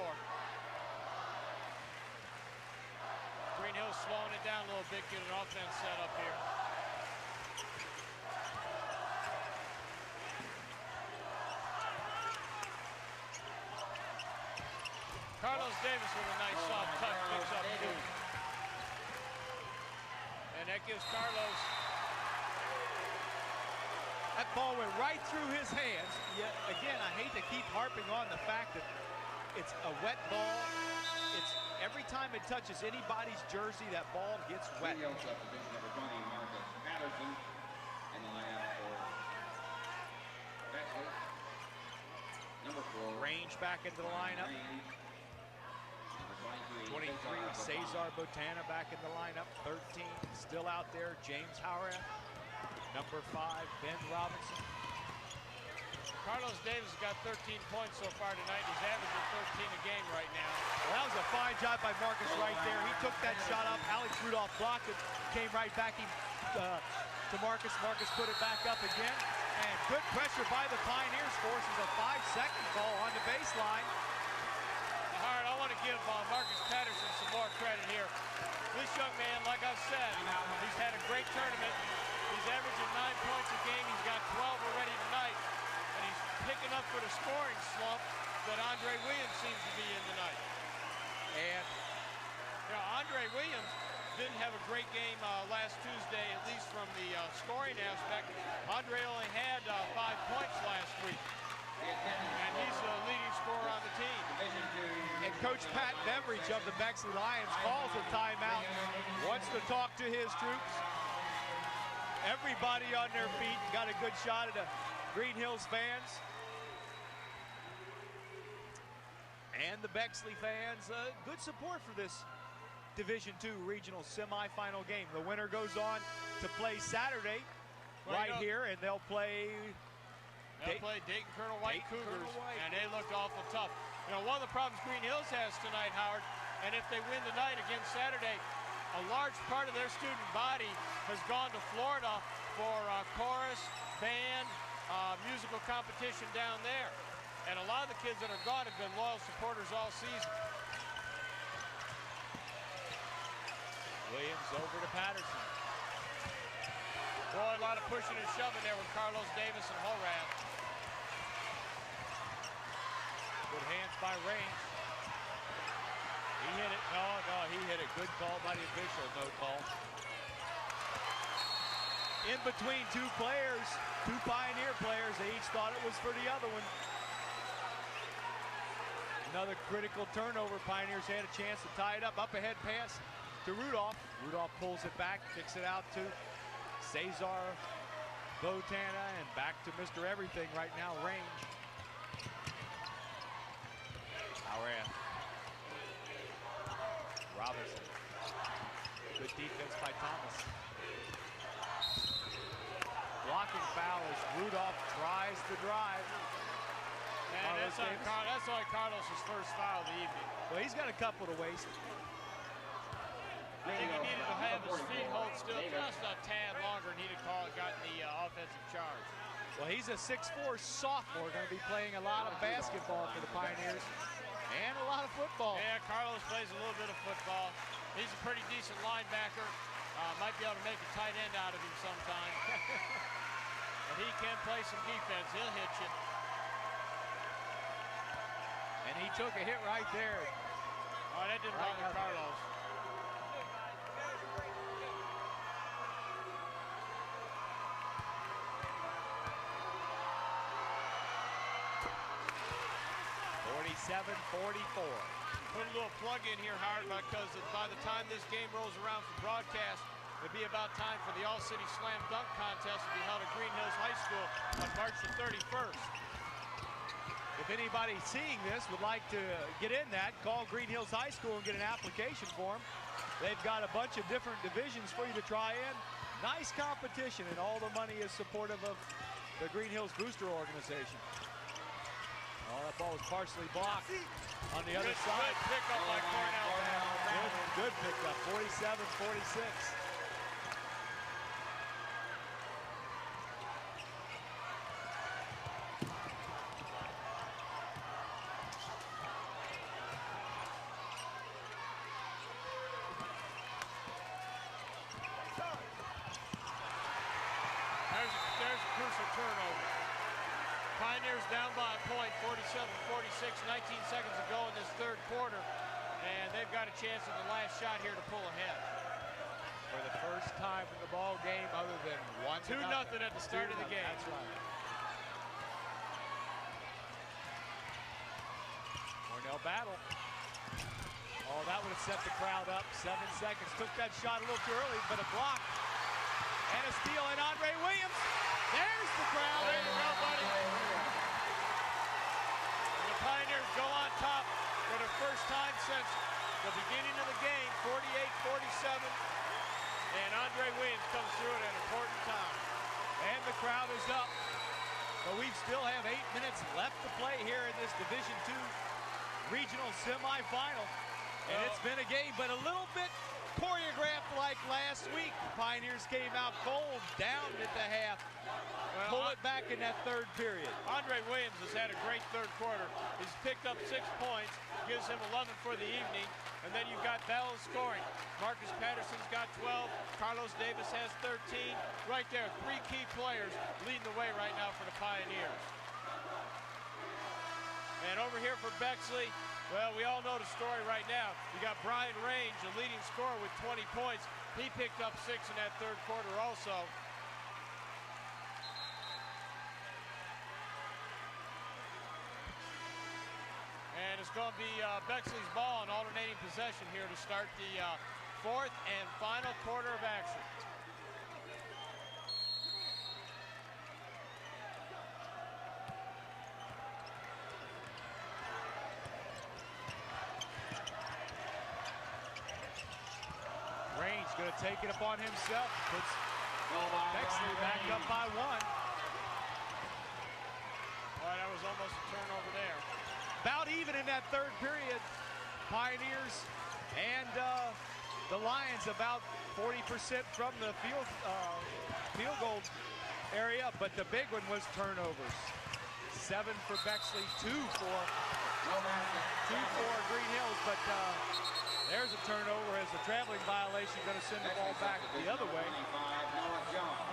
Greenhills slowing it down a little bit, get an offense set up here. Carlos Davis with a nice soft touch, picks up 2. And that gives Carlos. That ball went right through his hands. Yet again, I hate to keep harping on the fact that it's a wet ball. It's every time it touches anybody's jersey, that ball gets wet. Greenhills division number 20, Marcus Patterson, in the lineup for Bexley. Number 4. Range back into the lineup. 23, Cesar Botana back in the lineup. 13, still out there, James Howard. Number 5, Ben Robinson. Carlos Davis got 13 points so far tonight. He's averaging 13 a game right now. Well, that was a fine job by Marcus right there. He took that shot up. Alex Rudolph blocked it, came right back to Marcus. Marcus put it back up again. And good pressure by the Pioneers, forces a 5-second call on the baseline. Howard, I want to give Marcus Patterson some more credit here. This young man, like I said, he's had a great tournament. He's averaging 9 points a game. He's got 12 already tonight. And he's picking up for the scoring slump that Andre Williams seems to be in tonight. And Andre Williams didn't have a great game last Tuesday, at least from the scoring aspect. Andre only had 5 points last week. And he's the leading scorer on the team. And Coach Pat Beveridge of the Bexley Lions calls a timeout, wants to talk to his troops. Everybody on their feet, got a good shot at the Greenhills fans. And the Bexley fans, good support for this Division II regional semifinal game. The winner goes on to play Saturday here, and they'll play Dayton Colonel White Cougars, and they looked awful tough. One of the problems Greenhills has tonight, Howard, and if they win tonight against Saturday, a large part of their student body has gone to Florida for chorus, band, musical competition down there. And a lot of the kids that are gone have been loyal supporters all season. Williams over to Patterson. Boy, a lot of pushing and shoving there with Carlos Davis and Horath. Good hands by Range. He hit it. No, he hit it. Good call by the official. No call. In between two players, two Pioneer players, they each thought it was for the other one. Another critical turnover. Pioneers had a chance to tie it up. Up ahead pass to Rudolph. Rudolph pulls it back, kicks it out to Cesar Botana, and back to Mr. Everything right now, Range. Howard. Robinson. Good defense by Thomas. Blocking foul as Rudolph tries to drive. And that's only Carlos' first foul of the evening. Well, he's got a couple to waste. I think he needed to have his feet hold still just a tad longer, and he'd have gotten the offensive charge. Well, he's a 6'4" sophomore, going to be playing a lot of basketball for the Pioneers and a lot of football. Yeah, Carlos plays a little bit of football. He's a pretty decent linebacker. Might be able to make a tight end out of him sometime. But he can play some defense. He'll hit you. And he took a hit right there. Oh, that didn't bother Carlos. $47-44. Put a little plug in here, Howard, because by the time this game rolls around for broadcast, it'll be about time for the All-City Slam Dunk Contest to be held at Greenhills High School on March the 31st. If anybody seeing this would like to get in that, call Greenhills High School and get an application form. They've got a bunch of different divisions for you to try in. Nice competition, and all the money is supportive of the Greenhills Booster Organization. Oh, that ball was partially blocked on the other side. Good pickup by Cornell. Good pickup, 47-46. There's a crucial turnover. Pioneers down by a point, 47-46, 19 seconds to go in this third quarter, and they've got a chance in the last shot here to pull ahead. For the first time in the ball game, other than 2-0 at the start of the game. That's right. Cornell battle. Oh, that would have set the crowd up. 7 seconds. Took that shot a little too early, but a block. And a steal, and Andre Williams. There's the crowd. There you go, buddy. And the Pioneers go on top for the first time since the beginning of the game, 48-47. And Andre Williams comes through at an important time. And the crowd is up. But we still have 8 minutes left to play here in this Division II regional semifinal. And it's been a game, but a little bit choreographed like last week. Pioneers came out cold, down at the half. Pull it back in that third period. Andre Williams has had a great third quarter. He's picked up 6 points, gives him 11 for the evening. And then you've got Bell scoring. Marcus Patterson's got 12. Carlos Davis has 13. Right there, 3 key players leading the way right now for the Pioneers. And over here for Bexley, well, we all know the story right now. You got Brian Range, the leading scorer with 20 points. He picked up 6 in that third quarter also. And it's going to be Bexley's ball in alternating possession here to start the fourth and final quarter of action. Range going to take it upon himself. Puts Bexley back up by 1. Boy, that was almost a turnover there. About even in that third period. Pioneers and the Lions about 40% from the field goal area, but the big one was turnovers. 7 for Bexley, 2 for Greenhills, but there's a turnover as a traveling violation, going to send the ball back the other way.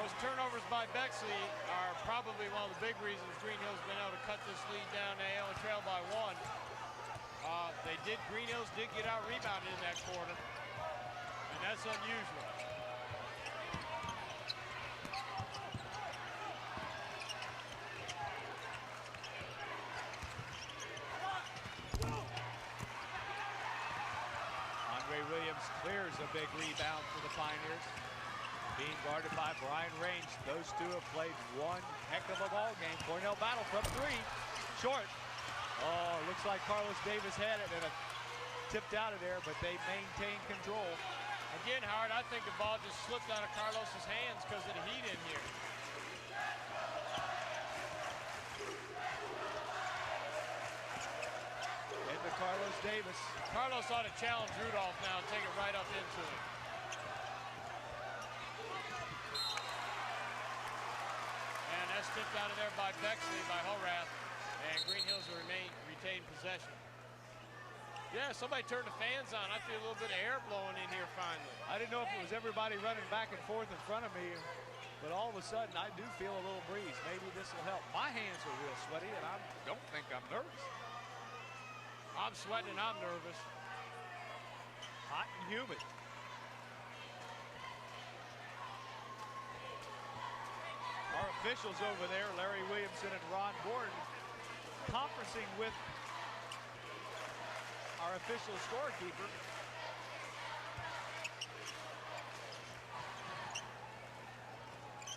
Those turnovers by Bexley are probably one of the big reasons Greenhills been able to cut this lead down. They only trail by 1. Greenhills did get out rebounded in that quarter, and that's unusual. Andre Williams clears a big rebound for the Pioneers. Being guarded by Brian Range. Those two have played one heck of a ball game. Cornell battle from 3. Short. Oh, looks like Carlos Davis had it and it tipped out of there, but they maintain control. Again, Howard, I think the ball just slipped out of Carlos's hands because of the heat in here. Into Carlos Davis. Carlos ought to challenge Rudolph now and take it right up into him. And that's tipped out of there by Bexley, by Horath. And Greenhills will retain possession. Yeah, somebody turned the fans on. I feel a little bit of air blowing in here finally. I didn't know if it was everybody running back and forth in front of me, but all of a sudden I do feel a little breeze. Maybe this will help. My hands are real sweaty and I don't think I'm nervous. I'm sweating and I'm nervous. Hot and humid. Our officials over there, Larry Williamson and Ron Borden, conferencing with our official scorekeeper.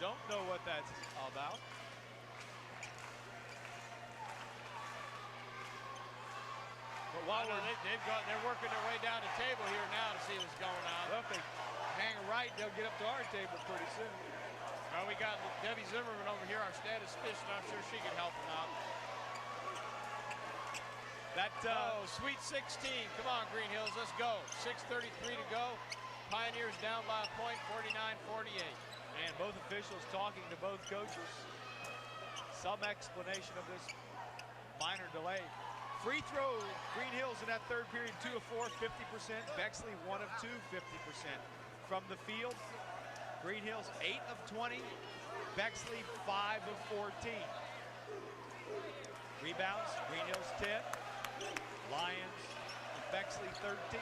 Don't know what that's about. But while they're working their way down the table here now to see what's going on. Well, if they hang right, they'll get up to our table pretty soon. Well, we got Debbie Zimmerman over here, our statistician. I'm sure she can help them out. That Sweet 16. Come on, Greenhills, let's go. 6:33 to go. Pioneers down by a point, 49-48. And both officials talking to both coaches. Some explanation of this minor delay. Free throw, Greenhills in that third period, 2 of 4, 50%. Bexley 1 of 2, 50%. From the field, Greenhills 8 of 20. Bexley 5 of 14. Rebounds, Greenhills 10. Lions and Bexley 13.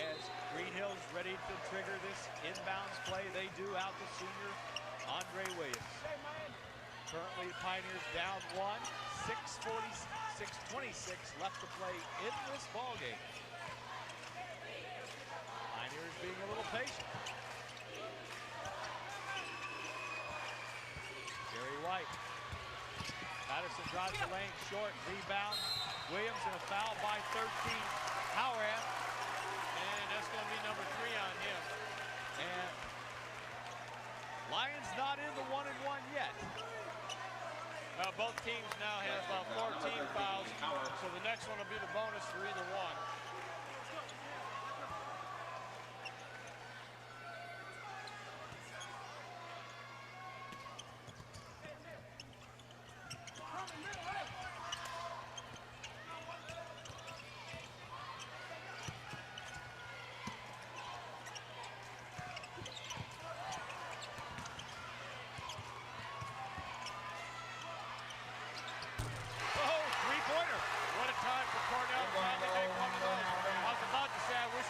As Greenhills ready to trigger this inbounds play, they do out the senior Andre Williams. Currently Pioneers down 1, 6:26 left to play in this ball game. Pioneers being a little patient. Gary White. Patterson drives the lane, short, rebound. Williams in a foul by 13. Howard. And that's going to be number 3 on him. And Lions not in the 1-and-1 yet. Both teams now have 14 fouls, so the next one will be the bonus for either one.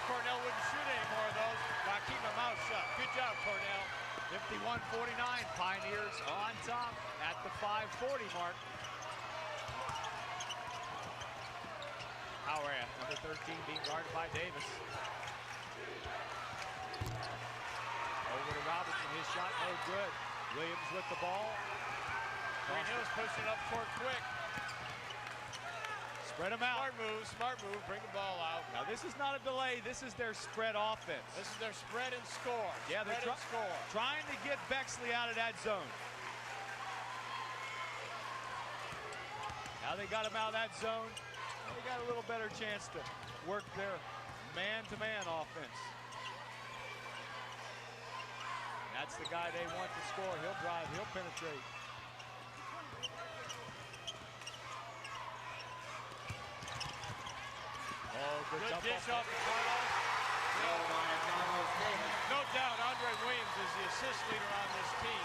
Cornell wouldn't shoot any more of those by keeping their mouth shut. Good job, Cornell. 51-49, Pioneers on top at the 5:40 mark. Howard, number 13, being guarded by Davis. Over to Robinson, his shot no good. Williams with the ball. Greenhills pushing up court quick. Spread them out. Smart move, bring the ball out. Now this is not a delay, this is their spread offense. This is their spread and score. Yeah, they're trying to get Bexley out of that zone. Now they got him out of that zone. They got a little better chance to work their man-to-man offense. That's the guy they want to score. He'll drive, he'll penetrate. Oh, good dish off the Carlos. No doubt Andre Williams is the assist leader on this team.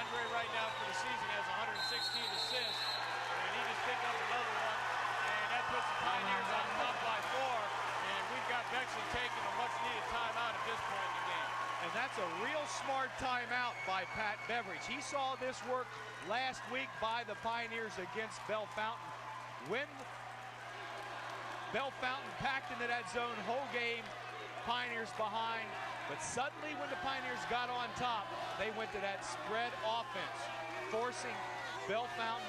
Andre right now for the season has 116 assists, and he just picked up another one, and that puts the Pioneers on top by 4, and we've got Bexley taking a much-needed timeout at this point in the game. And that's a real smart timeout by Pat Beveridge. He saw this work last week by the Pioneers against Bellefountaine. When Bellefountaine packed into that zone, whole game, Pioneers behind. But suddenly when the Pioneers got on top, they went to that spread offense, forcing Bellefountaine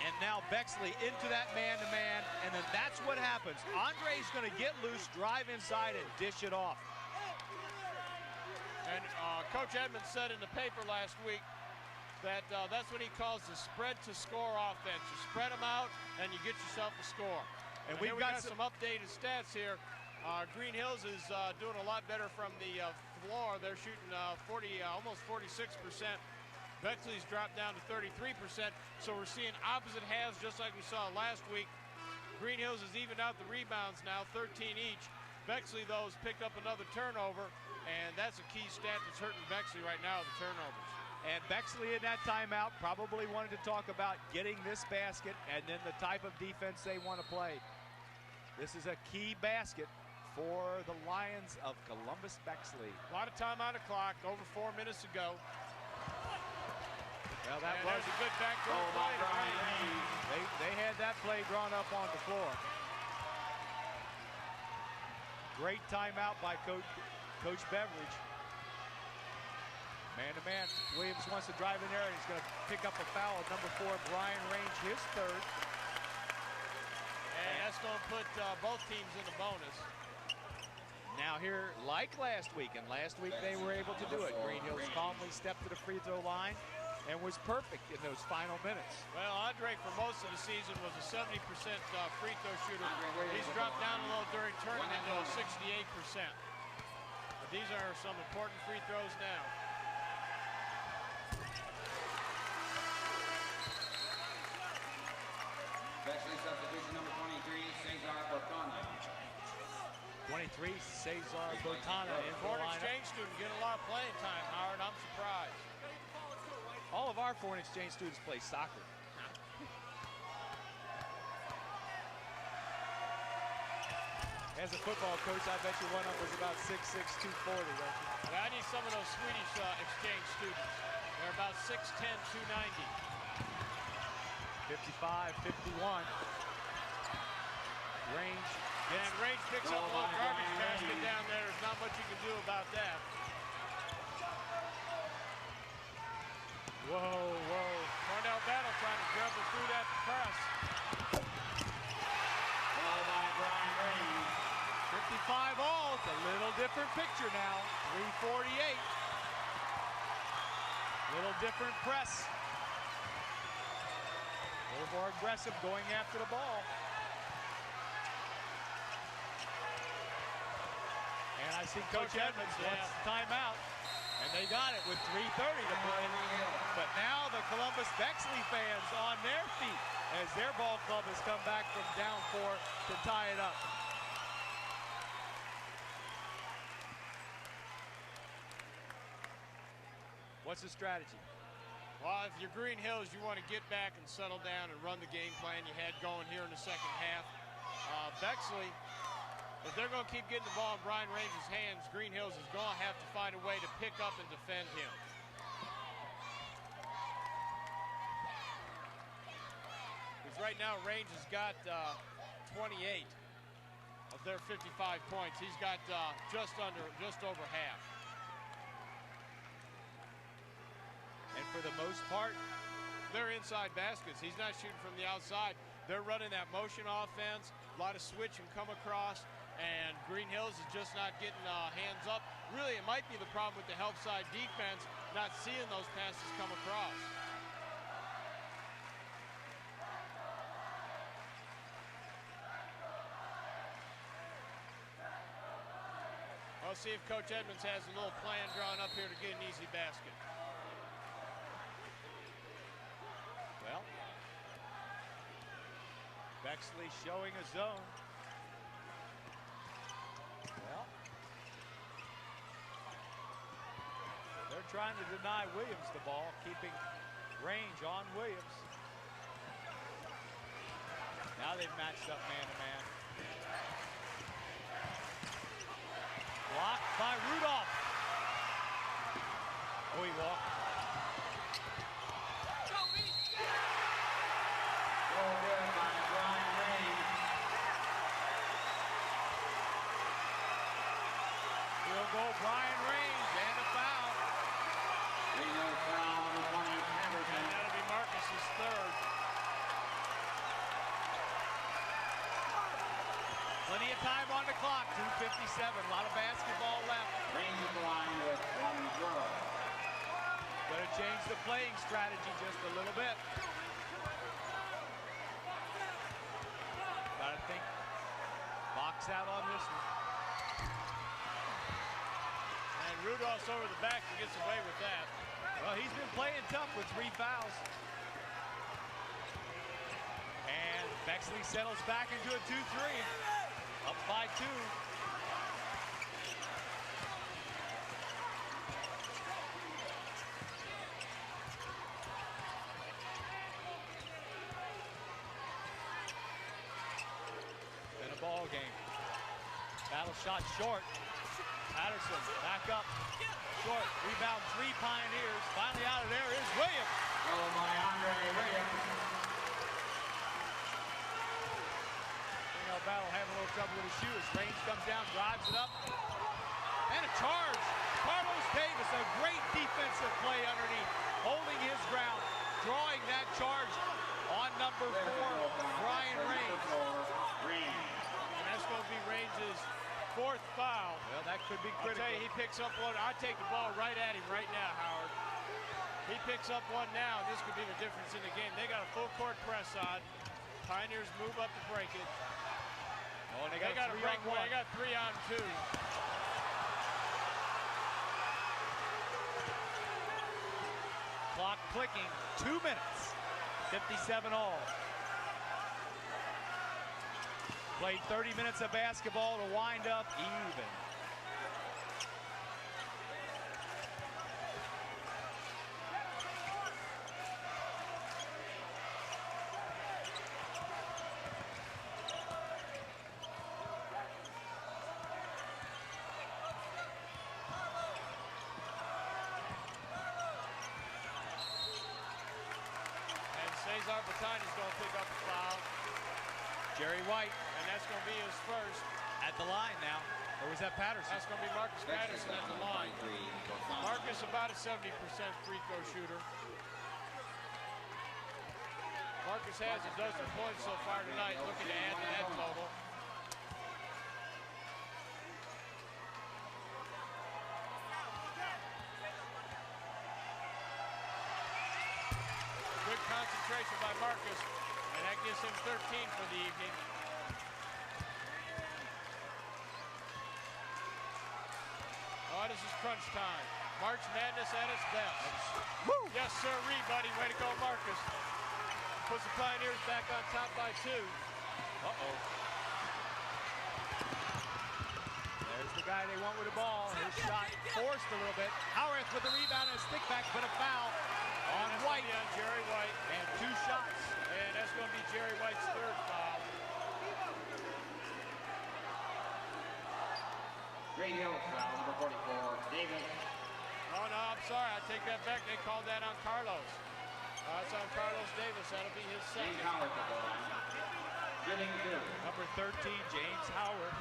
and now Bexley into that man-to-man, and then that's what happens. Andre's going to get loose, drive inside, and dish it off. And Coach Edmonds said in the paper last week that that's what he calls the spread-to-score offense. You spread them out, and you get yourself a score. And we've got some updated stats here. Greenhills is doing a lot better from the floor. They're shooting almost 46%. Bexley's dropped down to 33%. So we're seeing opposite halves just like we saw last week. Greenhills has evened out the rebounds now, 13 each. Bexley, though, has picked up another turnover, and that's a key stat that's hurting Bexley right now, the turnovers. And Bexley in that timeout probably wanted to talk about getting this basket and then the type of defense they want to play. This is a key basket for the Lions of Columbus Bexley. A lot of time on the clock, over 4 minutes to go. Well, that and was there's a good backdoor play to Green. They had that play drawn up on the floor. Great timeout by Coach Beveridge. Man-to-man, Williams wants to drive in there, and he's going to pick up a foul. Number 4, Brian Range, his third. And that's going to put both teams in the bonus. Now here, like last week, and last week they were able to do it. Greenhills calmly stepped to the free throw line and was perfect in those final minutes. Well, Andre for most of the season was a 70% free throw shooter. He's dropped down a little during tournament to a 68%. But these are some important free throws now. Bexley substitution number 23, Cesar Botana. 23, Cesar Botana in the Foreign lineup. exchange student getting a lot of playing time, Howard. I'm surprised. All of our foreign exchange students play soccer. As a football coach, I bet you one of them was about 6'6", 240, don't you? Yeah, I need some of those Swedish exchange students. They're about 6'10", 290. 55-51. Range. And Range picks up a little garbage basket down there. There's not much you can do about that. Whoa, whoa. Cornell Battle trying to dribble through that press. Ball by Brian Range. 55 all. It's a little different picture now. 348. Little different press. A little more aggressive going after the ball. And I see Coach Edmonds wants timeout. And they got it with 3:30 to play. But now the Columbus Bexley fans on their feet as their ball club has come back from down 4 to tie it up. What's the strategy? Well, if you're Greenhills, you want to get back and settle down and run the game plan you had going here in the second half. Bexley, if they're going to keep getting the ball in Brian Range's hands, Greenhills is going to have to find a way to pick up and defend him. Because right now, Range has got 28 of their 55 points. He's got just over half. And for the most part, they're inside baskets. He's not shooting from the outside. They're running that motion offense, a lot of switch and come across, and Greenhills is just not getting hands up. Really, it might be the problem with the help side defense, not seeing those passes come across. We'll see if Coach Edmonds has a little plan drawn up here to get an easy basket. well, Bexley showing a zone. Well, they're trying to deny Williams the ball, keeping Range on Williams. Now they've matched up man-to-man. Blocked by Rudolph. Oh, he walked. Field goal, Brian Range, and a foul. And that'll be Marcus's third. Plenty of time on the clock, 2:57. A lot of basketball left. Range of the line with one throw. Gonna change the playing strategy just a little bit. Gotta think box out on this one. And Rudolph's over the back and gets away with that. Well, he's been playing tough with 3 fouls. And Bexley settles back into a 2-3. Up by 2. Been a ball game. Battle shot short. Patterson back up. Short. Rebound 3 Pioneers. Finally out of there is Williams. Goal by Andre Williams. Battle having a little trouble with his shoe as Range comes down, drives it up. And a charge. Carlos Davis, a great defensive play underneath, holding his ground, drawing that charge on number 4, Brian Range. And that's going to be Range's 4th foul. Well, that could be critical. I'll tell you, he picks up one. I'll take the ball right at him right now, Howard. He picks up one now, and this could be the difference in the game. They got a full court press on. Pioneers move up to break it. Oh, and they got a break one. They got 3 on 2. Clock clicking, 2 minutes, 57 all. Played 30 minutes of basketball to wind up even. Bellefountaine is going to pick up a foul. Jerry White. And that's going to be his first. At the line now. Or was that Patterson? That's going to be Marcus Patterson at the line. Marcus about a 70% free throw shooter. Marcus has a dozen points so far tonight, looking to add to that total. Good concentration by Marcus, and that gives him 13 for the evening. Oh, this is crunch time. March Madness at its best. Woo! Yes, sir-ree, buddy. Way to go, Marcus. Puts the Pioneers back on top by 2. Uh-oh. There's the guy they want with the ball. His shot forced a little bit. Howarth with the rebound and a stick back, but a foul on White. On Jerry White. And 2 shots. And that's going to be Jerry White's 3rd foul. Greenhills foul, number 44, Davis. Oh, no, I'm sorry. I take that back. They called that on Carlos. That's on Carlos Davis. That'll be his 2nd. James Howard at the line. Shooting 2. Number 13, James Howard.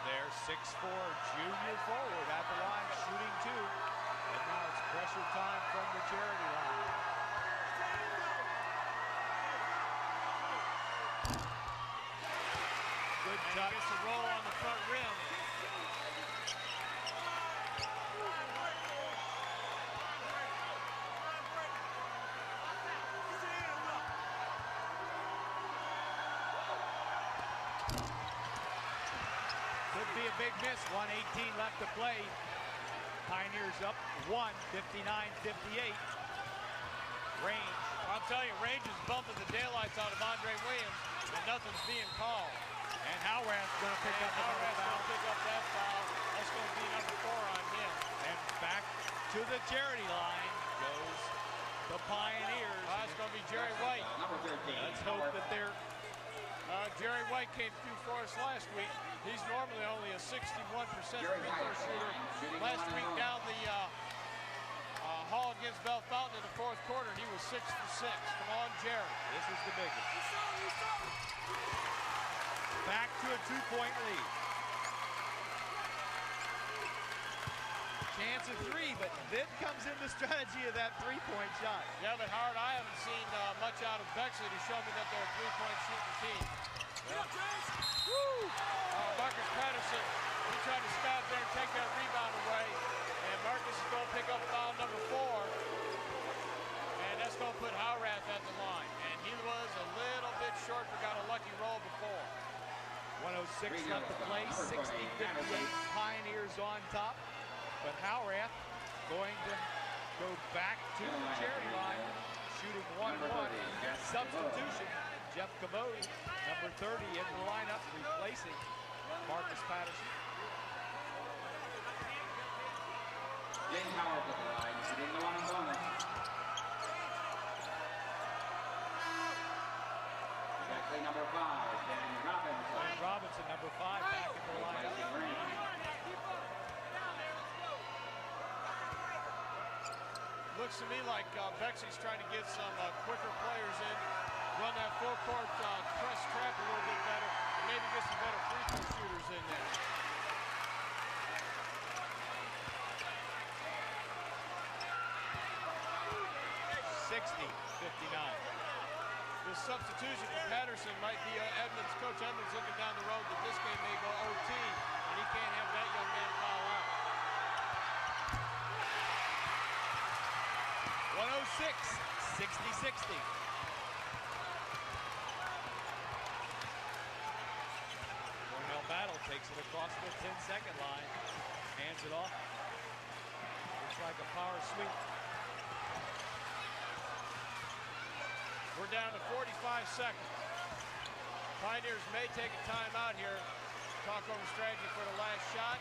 There, 6'4", junior forward at the line, shooting 2. And now it's pressure time from the charity line. Good touch. Gets a roll on the front rim. Could be a big miss. 1:18 left to play. Pioneers up 1, 59-58. Range. I'll tell you, Range is bumping the daylights out of Andre Williams, and nothing's being called. And Howarth's going to pick up another foul. Pick up that foul. That's going to be number 4 on him. And back to the charity line goes the Pioneers. That's going to be Jerry White. Number 13. Let's hope that they're... Jerry White came through for us last week. He's normally only a 61% free throw shooter. Last week down the hall against Bellefountaine in the 4th quarter, he was 6 for 6. Come on, Jerry. This is the big one. Back to a 2-point lead. Chance of 3, but then comes in the strategy of that 3-point shot. Yeah, but Howard, I haven't seen much out of Bexley to show me that they're a 3-point shooting team. Marcus Patterson, he tried to stop there and take that rebound away. And Marcus is going to pick up foul number 4. And that's going to put Howarth at the line. And he was a little bit short, but got a lucky roll before. 1:06 left to play, 60-58, Pioneers on top. But Howarth going to go back to the charity line, shooting 1-1. Substitution, Jeff Cavode, number 30 in the lineup, replacing Marcus Patterson. James Howard at the line, shooting the 1 bonus. Bexley number 5, Dan Robinson. Robinson, number 5, back in the lineup. Looks to me like Bexley's trying to get some quicker players in, run that full court press trap a little bit better, and maybe get some better free throw shooters in there. 60-59. The substitution for Patterson might be Edmonds. Coach Edmonds looking down the road that this game may go OT, and he can't have that young man foul out. 106, 60-60. Cornell Battle takes it across the 10-second line. Hands it off. Looks like a power sweep. We're down to 45 seconds. Pioneers may take a timeout here. Talk over strategy for the last shot.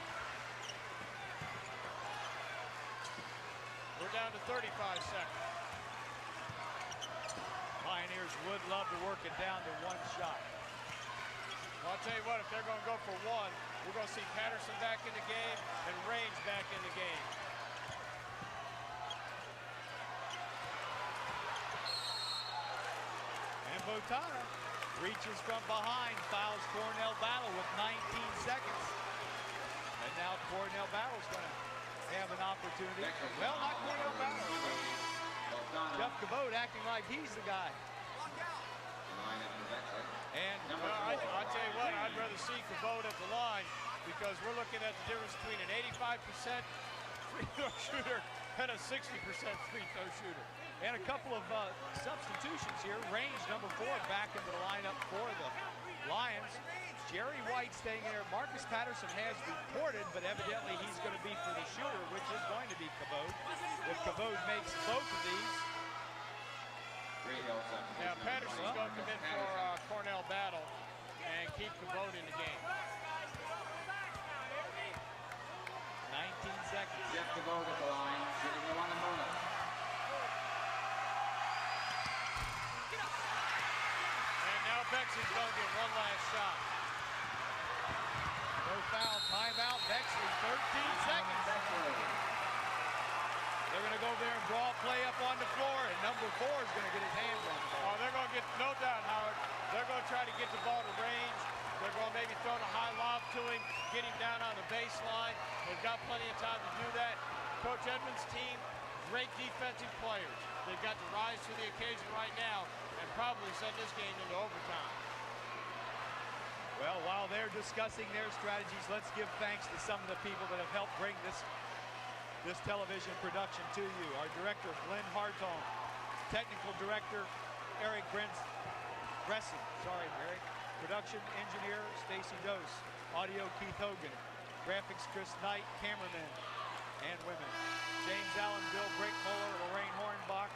We're down to 35 seconds. Pioneers would love to work it down to one shot. Well, I'll tell you what, if they're going to go for one, we're going to see Patterson back in the game and Range back in the game. And Botana reaches from behind, fouls Cornell Battle with 19 seconds. And now Cornell Battle's going to have an opportunity. Well, not Cornell Battle. Jeff Cabot acting like he's the guy. And I'll tell you what, I'd rather see Cabot at the line because we're looking at the difference between an 85% free throw shooter and a 60% free throw shooter. And a couple of substitutions here. Range, number 4, back into the lineup for the Lions. Jerry White staying there. Marcus Patterson has reported, but evidently he's going to be for the shooter, which is going to be Cabot. If Cabot makes both of these. Now Patterson's going to come in for Cornell Battle and keep Cabot in the game. 19 seconds. Jeff Cabot at the line, shooting the one and bonus. And now Bexley's going to get one last shot. No foul, timeout, Bexley, 13 seconds. They're going to go there and draw a play up on the floor, and number 4 is going to get his hands on the ball. Oh, they're going to get, no doubt, Howard, they're going to try to get the ball to range. They're going to maybe throw a high lob to him, get him down on the baseline. They've got plenty of time to do that. Coach Edmonds' team, great defensive players. They've got to rise to the occasion right now and probably send this game into overtime. Well, while they're discussing their strategies, let's give thanks to some of the people that have helped bring this television production to you. Our director, Glenn Hartong. Technical director, Eric Bresson. Sorry, Eric. Production engineer, Stacy Dose. Audio, Keith Hogan. Graphics, Chris Knight. Cameramen and women. James Allen, Bill Brinkmuller, Lorraine Hornbach,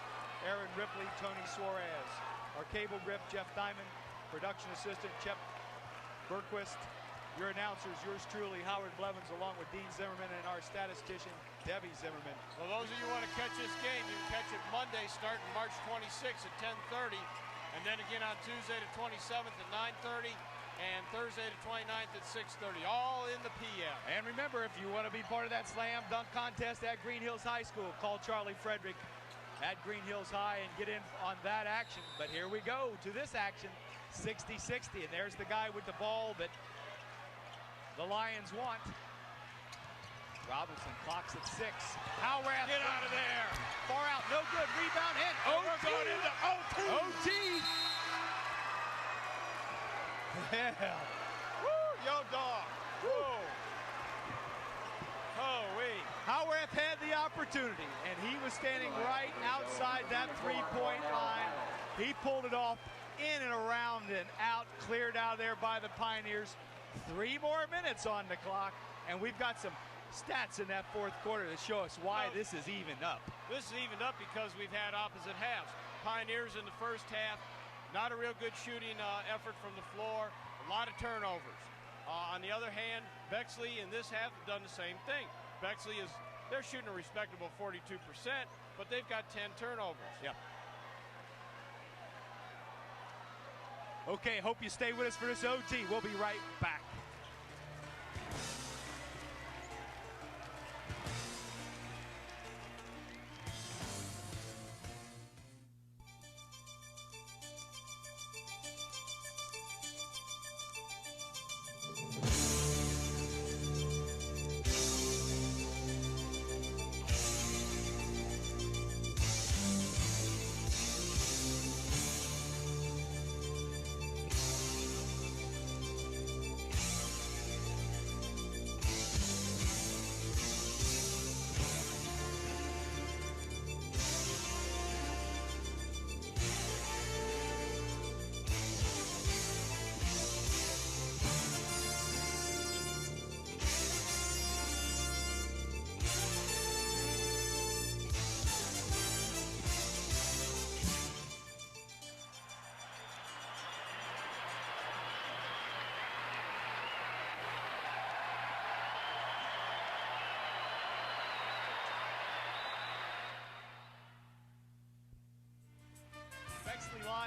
Aaron Ripley, Tony Suarez. Our cable grip, Jeff Diamond. Production assistant, Chip Berquist. Your announcers, yours truly, Howard Blevins, along with Dean Zimmerman and our statistician, Debbie Zimmerman. So those of you who want to catch this game, you can catch it Monday starting March 26th at 10:30, and then again on Tuesday the 27th at 9:30, and Thursday the 29th at 6:30, all in the PM. And remember, if you want to be part of that slam dunk contest at Greenhills High School, call Charlie Frederick at Greenhills High and get in on that action. But here we go to this action, 60-60, and there's the guy with the ball that the Lions want. Robinson clocks at 6. Howrath, get out of there. Far out, no good. Rebound in. We're going into OT. OT. Yeah. Woo, yo dog. Woo. Oh, wait. Howrath had the opportunity, and he was standing right outside that three-point line. He pulled it off in and around and out, cleared out of there by the Pioneers. 3 more minutes on the clock, and we've got some stats in that fourth quarter to show us why this is evened up. This is evened up because we've had opposite halves. Pioneers in the first half, not a real good shooting effort from the floor, a lot of turnovers. On the other hand, Bexley in this half have done the same thing. Bexley they're shooting a respectable 42%, but they've got 10 turnovers. Yeah. Okay, hope you stay with us for this OT. We'll be right back.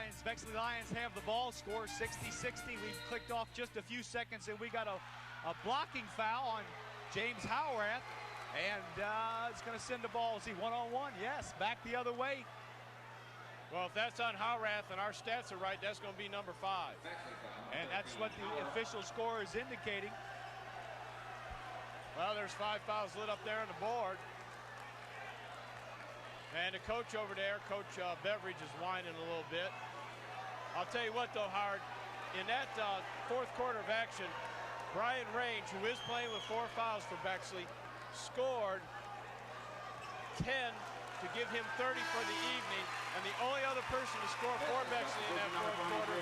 Lions. Bexley Lions have the ball, score 60-60. We clicked off just a few seconds, and we got a blocking foul on James Howrath, and it's going to send the ball. Is he one-on-one? Yes, back the other way. Well, if that's on Howrath and our stats are right, that's going to be number 5. And that's what the official score is indicating. Well, there's 5 fouls lit up there on the board. And the coach over there, Coach Beveridge, is whining a little bit. I'll tell you what, though, Howard, in that fourth quarter of action, Brian Range, who is playing with 4 fouls for Bexley, scored 10 to give him 30 for the evening. And the only other person to score for Bexley in that fourth quarter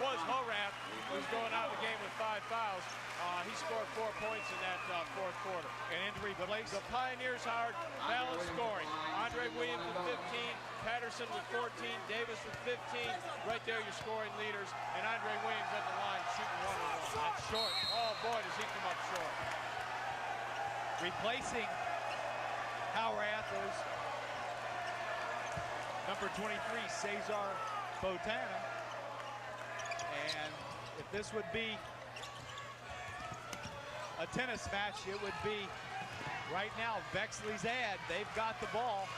was Howrath, who's going out of the game with 5 fouls. He scored 4 points in that fourth quarter. And Henry Blaze. The Pioneers, Howard, balanced scoring. Andre Williams with 15, Patterson with 14, Davis with 15. Right there, your scoring leaders. And Andre Williams at the line shooting 1-on-1. That's short. Oh, boy, does he come up short. Replacing Howrath is number 23, Cesar Botana. And if this would be a tennis match, it would be right now Bexley's ad. They've got the ball.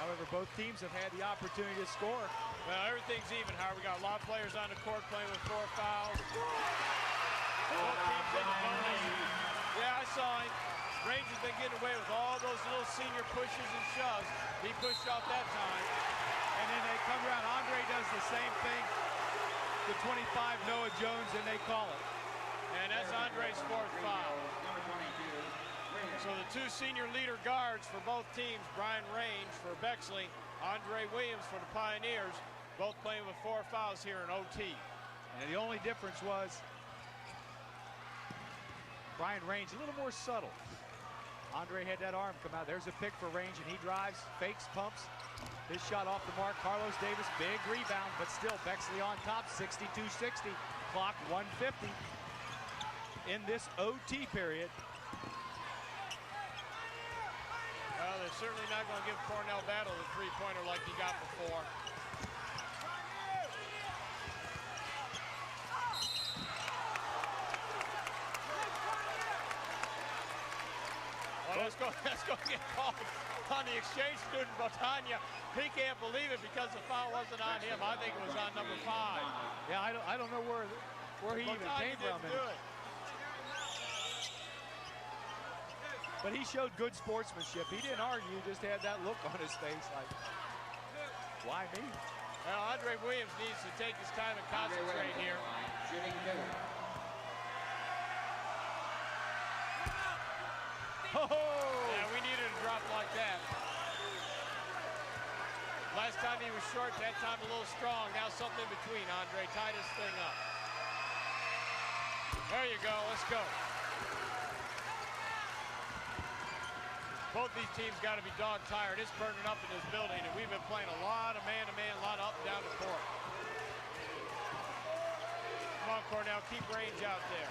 However, both teams have had the opportunity to score. Well, everything's even, Howard. We got a lot of players on the court playing with 4 fouls. Both teams in the bonus. Yeah, I saw him. Range has been getting away with all those little senior pushes and shoves. He pushed off that time. And then they come around. Andre does the same thing to 25, Noah Jones, and they call it. And that's Andre's 4th foul. So the 2 senior leader guards for both teams, Brian Range for Bexley, Andre Williams for the Pioneers, both playing with 4 fouls here in OT. And the only difference was Brian Range a little more subtle. Andre had that arm come out. There's a pick for Range, and he drives, fakes, pumps. His shot off the mark. Carlos Davis, big rebound, but still Bexley on top, 62-60. Clock 150 in this OT period. Well, they're certainly not going to give Cornell Battle the 3-pointer like he got before. Well, let's go get called on the exchange student, Botania. He can't believe it because the foul wasn't on him. I think it was on number 5. Yeah, I don't know where he even came from. But he showed good sportsmanship. He didn't argue, just had that look on his face like, why me? Well, Andre Williams needs to take his time and concentrate here. Oh! Yeah, we needed a drop like that. Last time he was short, that time a little strong. Now something in between. Andre tied his thing up. There you go. Let's go. Both these teams got to be dog tired. It's burning up in this building, and we've been playing a lot of man-to-man, a lot of up and down the court. Come on, Cornell, keep Range out there.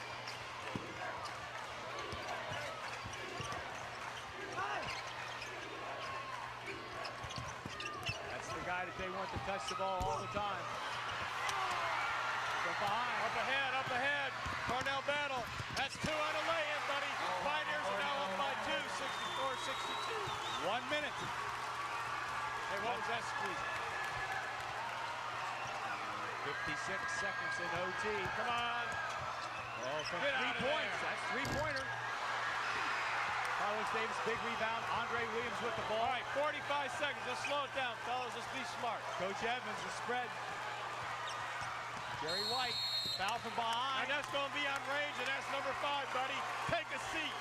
That's the guy that they want to touch the ball all the time. From behind. Up ahead. Cornell Battle. That's 2 on a lay-in, buddy. Pioneers are now up by 2, 64-62. 1 minute. Hey, what was that squeeze? 56 seconds in OT. Come on. Oh, from Get 3 points. There. That's 3-pointer. Carlos Davis, big rebound. Andre Williams with the ball. All right, 45 seconds. Let's slow it down, fellas. Let's be smart. Coach Evans, the spread. Jerry White, foul from behind. And that's going to be on Range, and that's number 5, buddy. Take a seat.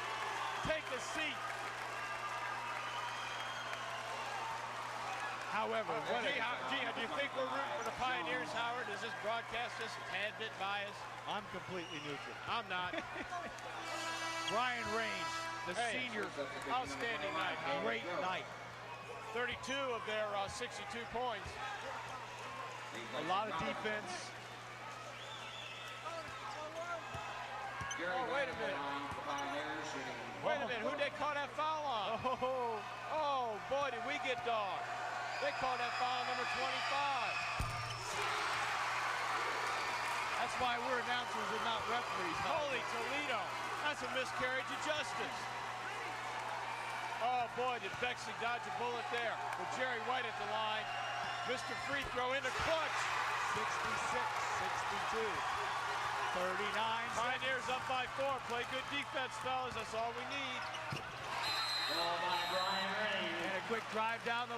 Take a seat. However, do you think we're rooting for the Pioneers, Howard? Is this broadcast just a tad bit biased? I'm completely neutral. I'm not. Brian Range, the senior. Outstanding night. Great night. 32 of their 62 points. A lot of defense. Oh, wait a minute. Wait a minute. Who'd they call that foul on? Oh, boy, did we get dogged. They call that foul number 25. That's why we're announcers and not referees. Holy Toledo. That's a miscarriage of justice. Oh, boy, did Bexley dodge a bullet there. With Jerry White at the line. Mr. Free Throw in the clutch. 66-62. 39. Pioneers up by 4. Play good defense, fellas. That's all we need. And a quick drive down the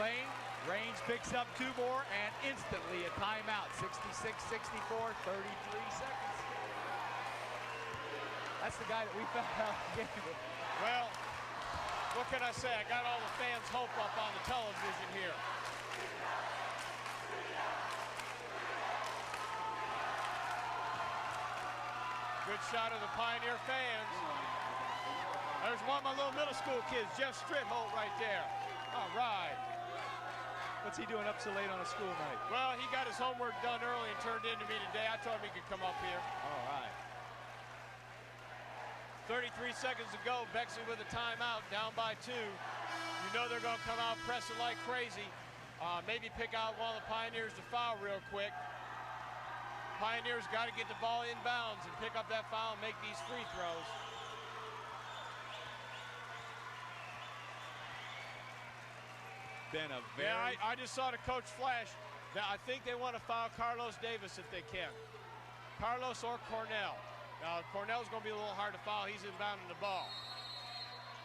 lane. Range picks up 2 more and instantly a timeout. 66-64, 33 seconds. That's the guy that we found out the game. Well, what can I say? I got all the fans' hope up on the television here. Good shot of the Pioneer fans. There's one of my little middle school kids, Jeff Stritholt, right there. All right. What's he doing up so late on a school night? Well, he got his homework done early and turned in to me today. I told him he could come up here. All right. 33 seconds to go. Bexley with a timeout, down by 2. You know they're going to come out pressing like crazy. Maybe pick out one of the Pioneers to foul real quick. Pioneers got to get the ball inbounds and pick up that foul and make these free throws. Been a very... Yeah, I just saw the coach flash. Now, I think they want to foul Carlos Davis if they can. Carlos or Cornell. Now, Cornell's going to be a little hard to foul. He's inbounding the ball.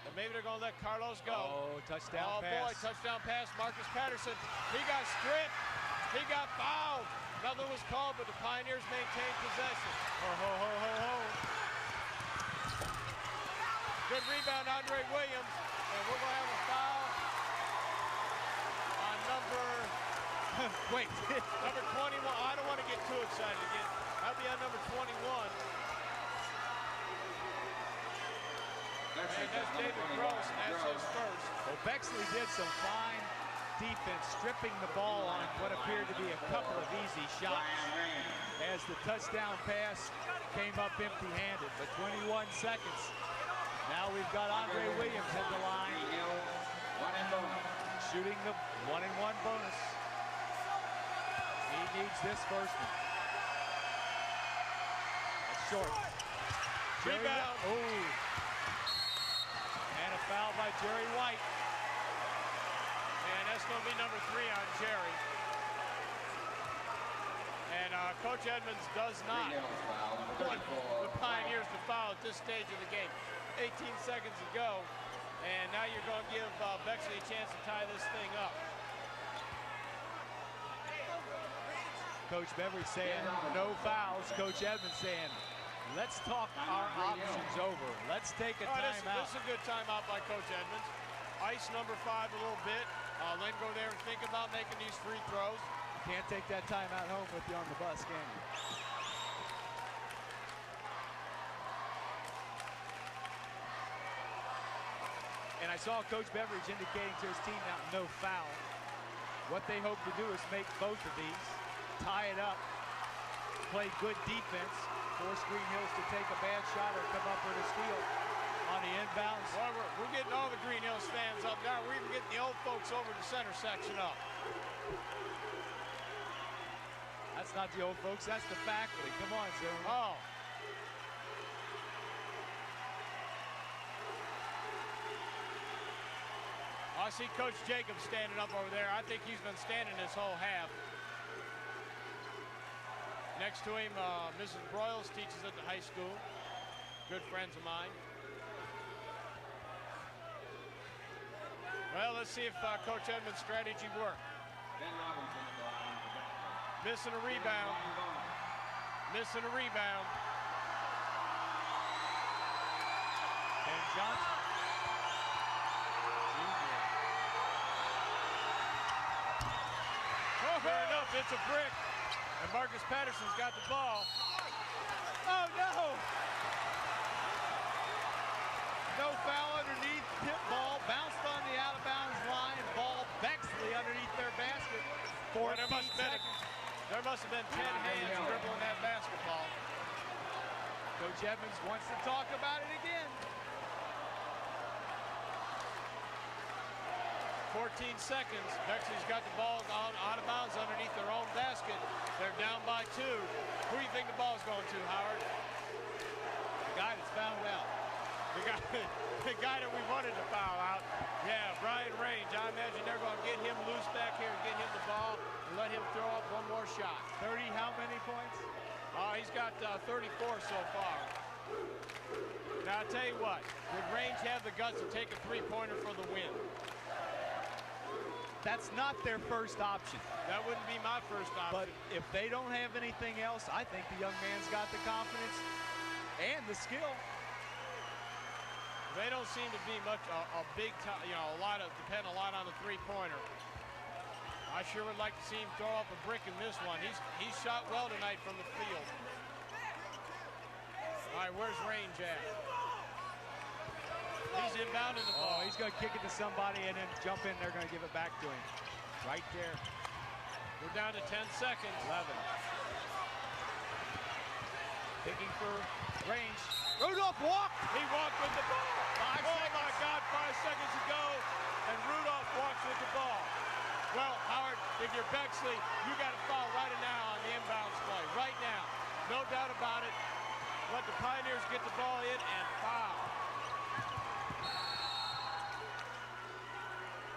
But maybe they're going to let Carlos go. Oh, touchdown pass. Oh, boy, touchdown pass. Marcus Patterson, he got stripped. He got fouled. Nothing was called, but the Pioneers maintained possession. Ho, ho, ho, ho, ho. Good rebound, Andre Williams. And we're going to have a foul on number... Wait. Number 21. I don't want to get too excited again. That'll be on number 21. And that's David Gross, and that's his first. Well, Bexley did some fine defense, stripping the ball on what appeared to be a couple of easy shots as the touchdown pass came up empty-handed. But 21 seconds. Now we've got Andre Williams in the line, shooting the 1-and-1 bonus. He needs this first one. That's short. Rebound. Oh. And a foul by Jerry White. And that's going to be number 3 on Jerry. And Coach Edmonds does not want the Pioneers to foul at this stage of the game. 18 seconds to go. And now you're going to give Bexley a chance to tie this thing up. Coach Beveridge saying no fouls. Coach Edmonds saying, let's talk our options over. Let's take a timeout. This is a good timeout by Coach Edmonds. Ice number 5 a little bit. Then go there and think about making these free throws. Can't take that timeout home with you on the bus, can you? And I saw Coach Beveridge indicating to his team now, no foul. What they hope to do is make both of these, tie it up, play good defense, force Greenhills to take a bad shot or come up with a steal on the inbounds. Well, we're getting all the Greenhills fans up now. We're even getting the old folks over the center section up. That's not the old folks, that's the faculty. Come on, Zoom. Oh. I see Coach Jacobs standing up over there. I think he's been standing this whole half. Next to him, Mrs. Broyles teaches at the high school. Good friends of mine. Well, let's see if Coach Edmonds' strategy worked. Missing a rebound. Missing a rebound. Ben Johnson. Oh, fair enough, it's a brick. And Marcus Patterson's got the ball. Oh, no! No foul underneath. Tip ball bounced on the out-of-bounds line. Ball Bexley underneath their basket. 14 seconds. There must have been 10 hands dribbling that basketball. Coach Edmonds wants to talk about it again. 14 seconds. Bexley's got the ball out of bounds underneath their own basket. They're down by 2. Who do you think the ball's going to, Howard? The guy that's fouled out. The guy that we wanted to foul out. Yeah, Brian Range. I imagine they're going to get him loose back here and get him the ball and let him throw up one more shot. 30 how many points? He's got 34 so far. Now, I'll tell you what. Would Range have the guts to take a three-pointer for the win? That's not their first option. That wouldn't be my first option. But if they don't have anything else, I think the young man's got the confidence and the skill. They don't seem to be much a big time, depend a lot on the three-pointer. I sure would like to see him throw up a brick and miss one. He's shot well tonight from the field. All right, where's Range at? He's inbounding the ball. Oh, he's going to kick it to somebody and then jump in. They're going to give it back to him. Right there. We're down to 10 seconds. 11. Picking for Range. Rudolph walked. He walked with the ball. 5 seconds. My God, 5 seconds to go. And Rudolph walks with the ball. Well, Howard, if you're Bexley, you got to foul right now on the inbounds play. Right now. No doubt about it. Let the Pioneers get the ball in and foul.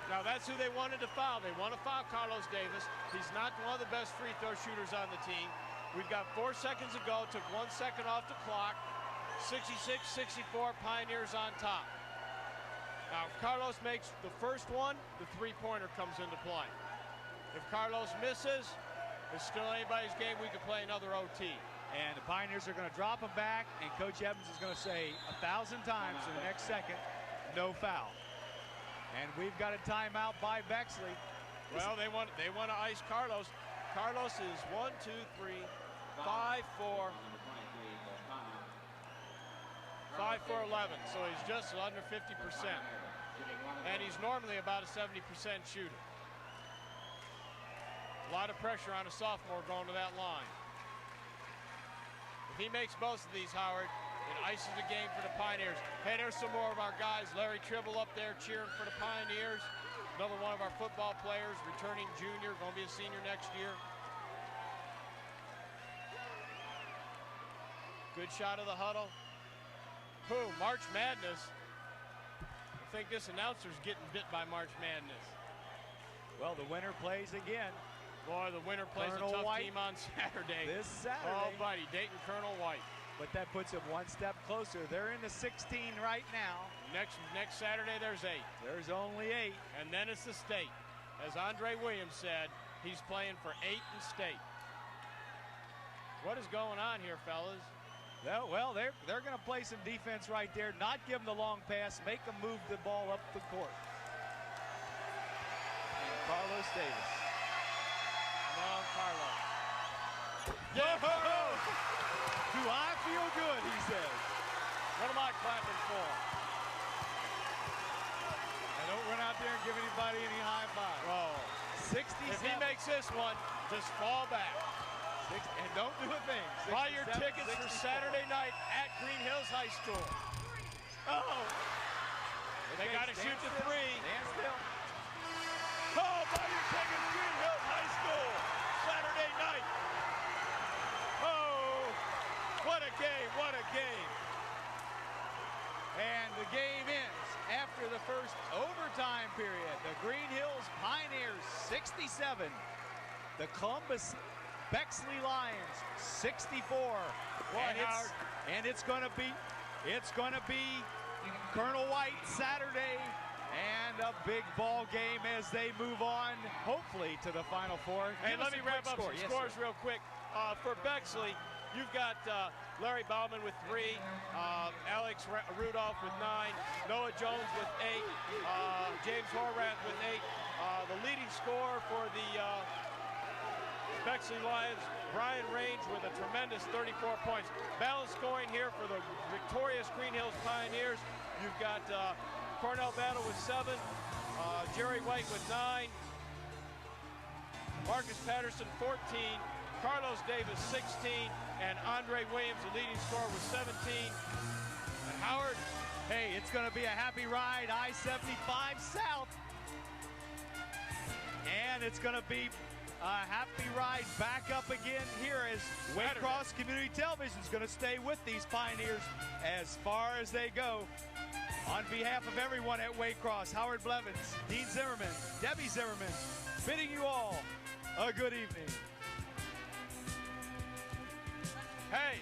Now, that's who they wanted to foul. They want to foul Carlos Davis. He's not one of the best free throw shooters on the team. We've got 4 seconds to go. Took 1 second off the clock. 66-64, Pioneers on top. Now, if Carlos makes the first one, the three-pointer comes into play. If Carlos misses, it's still anybody's game. We could play another OT. And the Pioneers are going to drop him back, and Coach Evans is going to say 1,000 times in the next second, no foul. And we've got a timeout by Bexley. Well, they want to ice Carlos. Carlos is 1, 2, 3, 5, 4. 5 for 11, so he's just under 50%. And he's normally about a 70% shooter. A lot of pressure on a sophomore going to that line. If he makes both of these, Howard, it ices the game for the Pioneers. Hey, there's some more of our guys. Larry Tribble up there cheering for the Pioneers. Another one of our football players, returning junior, going to be a senior next year. Good shot of the huddle. Who? March Madness. I think this announcer's getting bit by March Madness. Well, the winner plays again. Boy, the winner plays Colonel a tough White team on Saturday. This Saturday. Oh, buddy, Dayton Colonel White. But that puts them one step closer. They're in the 16 right now. Next Saturday, there's 8. There's only 8. And then it's the state. As Andre Williams said, he's playing for 8 in state. What is going on here, fellas? Well, they're going to play some defense right there, not give them the long pass, make them move the ball up the court. And Carlos Davis. Come on, Carlos. Yeah! Do I feel good, he says. What am I clapping for? I don't run out there and give anybody any high five. Oh. 67. If he makes this one, just fall back. And don't do a thing. Buy your tickets 64. For Saturday night at Greenhills High School. Oh! They got to shoot the 3. Stand still. Oh, buy your tickets, Greenhills High School, Saturday night. Oh, what a game, what a game. And the game ends after the first overtime period. The Greenhills Pioneers 67. The Columbus Bexley Lions 64. And it's going to be Colonel White Saturday and a big ball game as they move on, hopefully, to the Final Four. Hey, let me wrap up some scores real quick. For Bexley, you've got Larry Bauman with 3, Alex Rudolph with 9, Noah Jones with 8, James Horvath with 8. The leading scorer for the Bexley Lions, Brian Range with a tremendous 34 points. Balanced scoring here for the victorious Greenhills Pioneers. You've got Cornell Battle with 7, Jerry White with 9, Marcus Patterson 14, Carlos Davis 16, and Andre Williams, the leading scorer, with 17. And Howard, hey, it's going to be a happy ride, I-75 South. And it's going to be a happy ride back up again here as Waycross Community Television is going to stay with these Pioneers as far as they go. On behalf of everyone at Waycross, Howard Blevins, Dean Zimmerman, Debbie Zimmerman, bidding you all a good evening. Hey!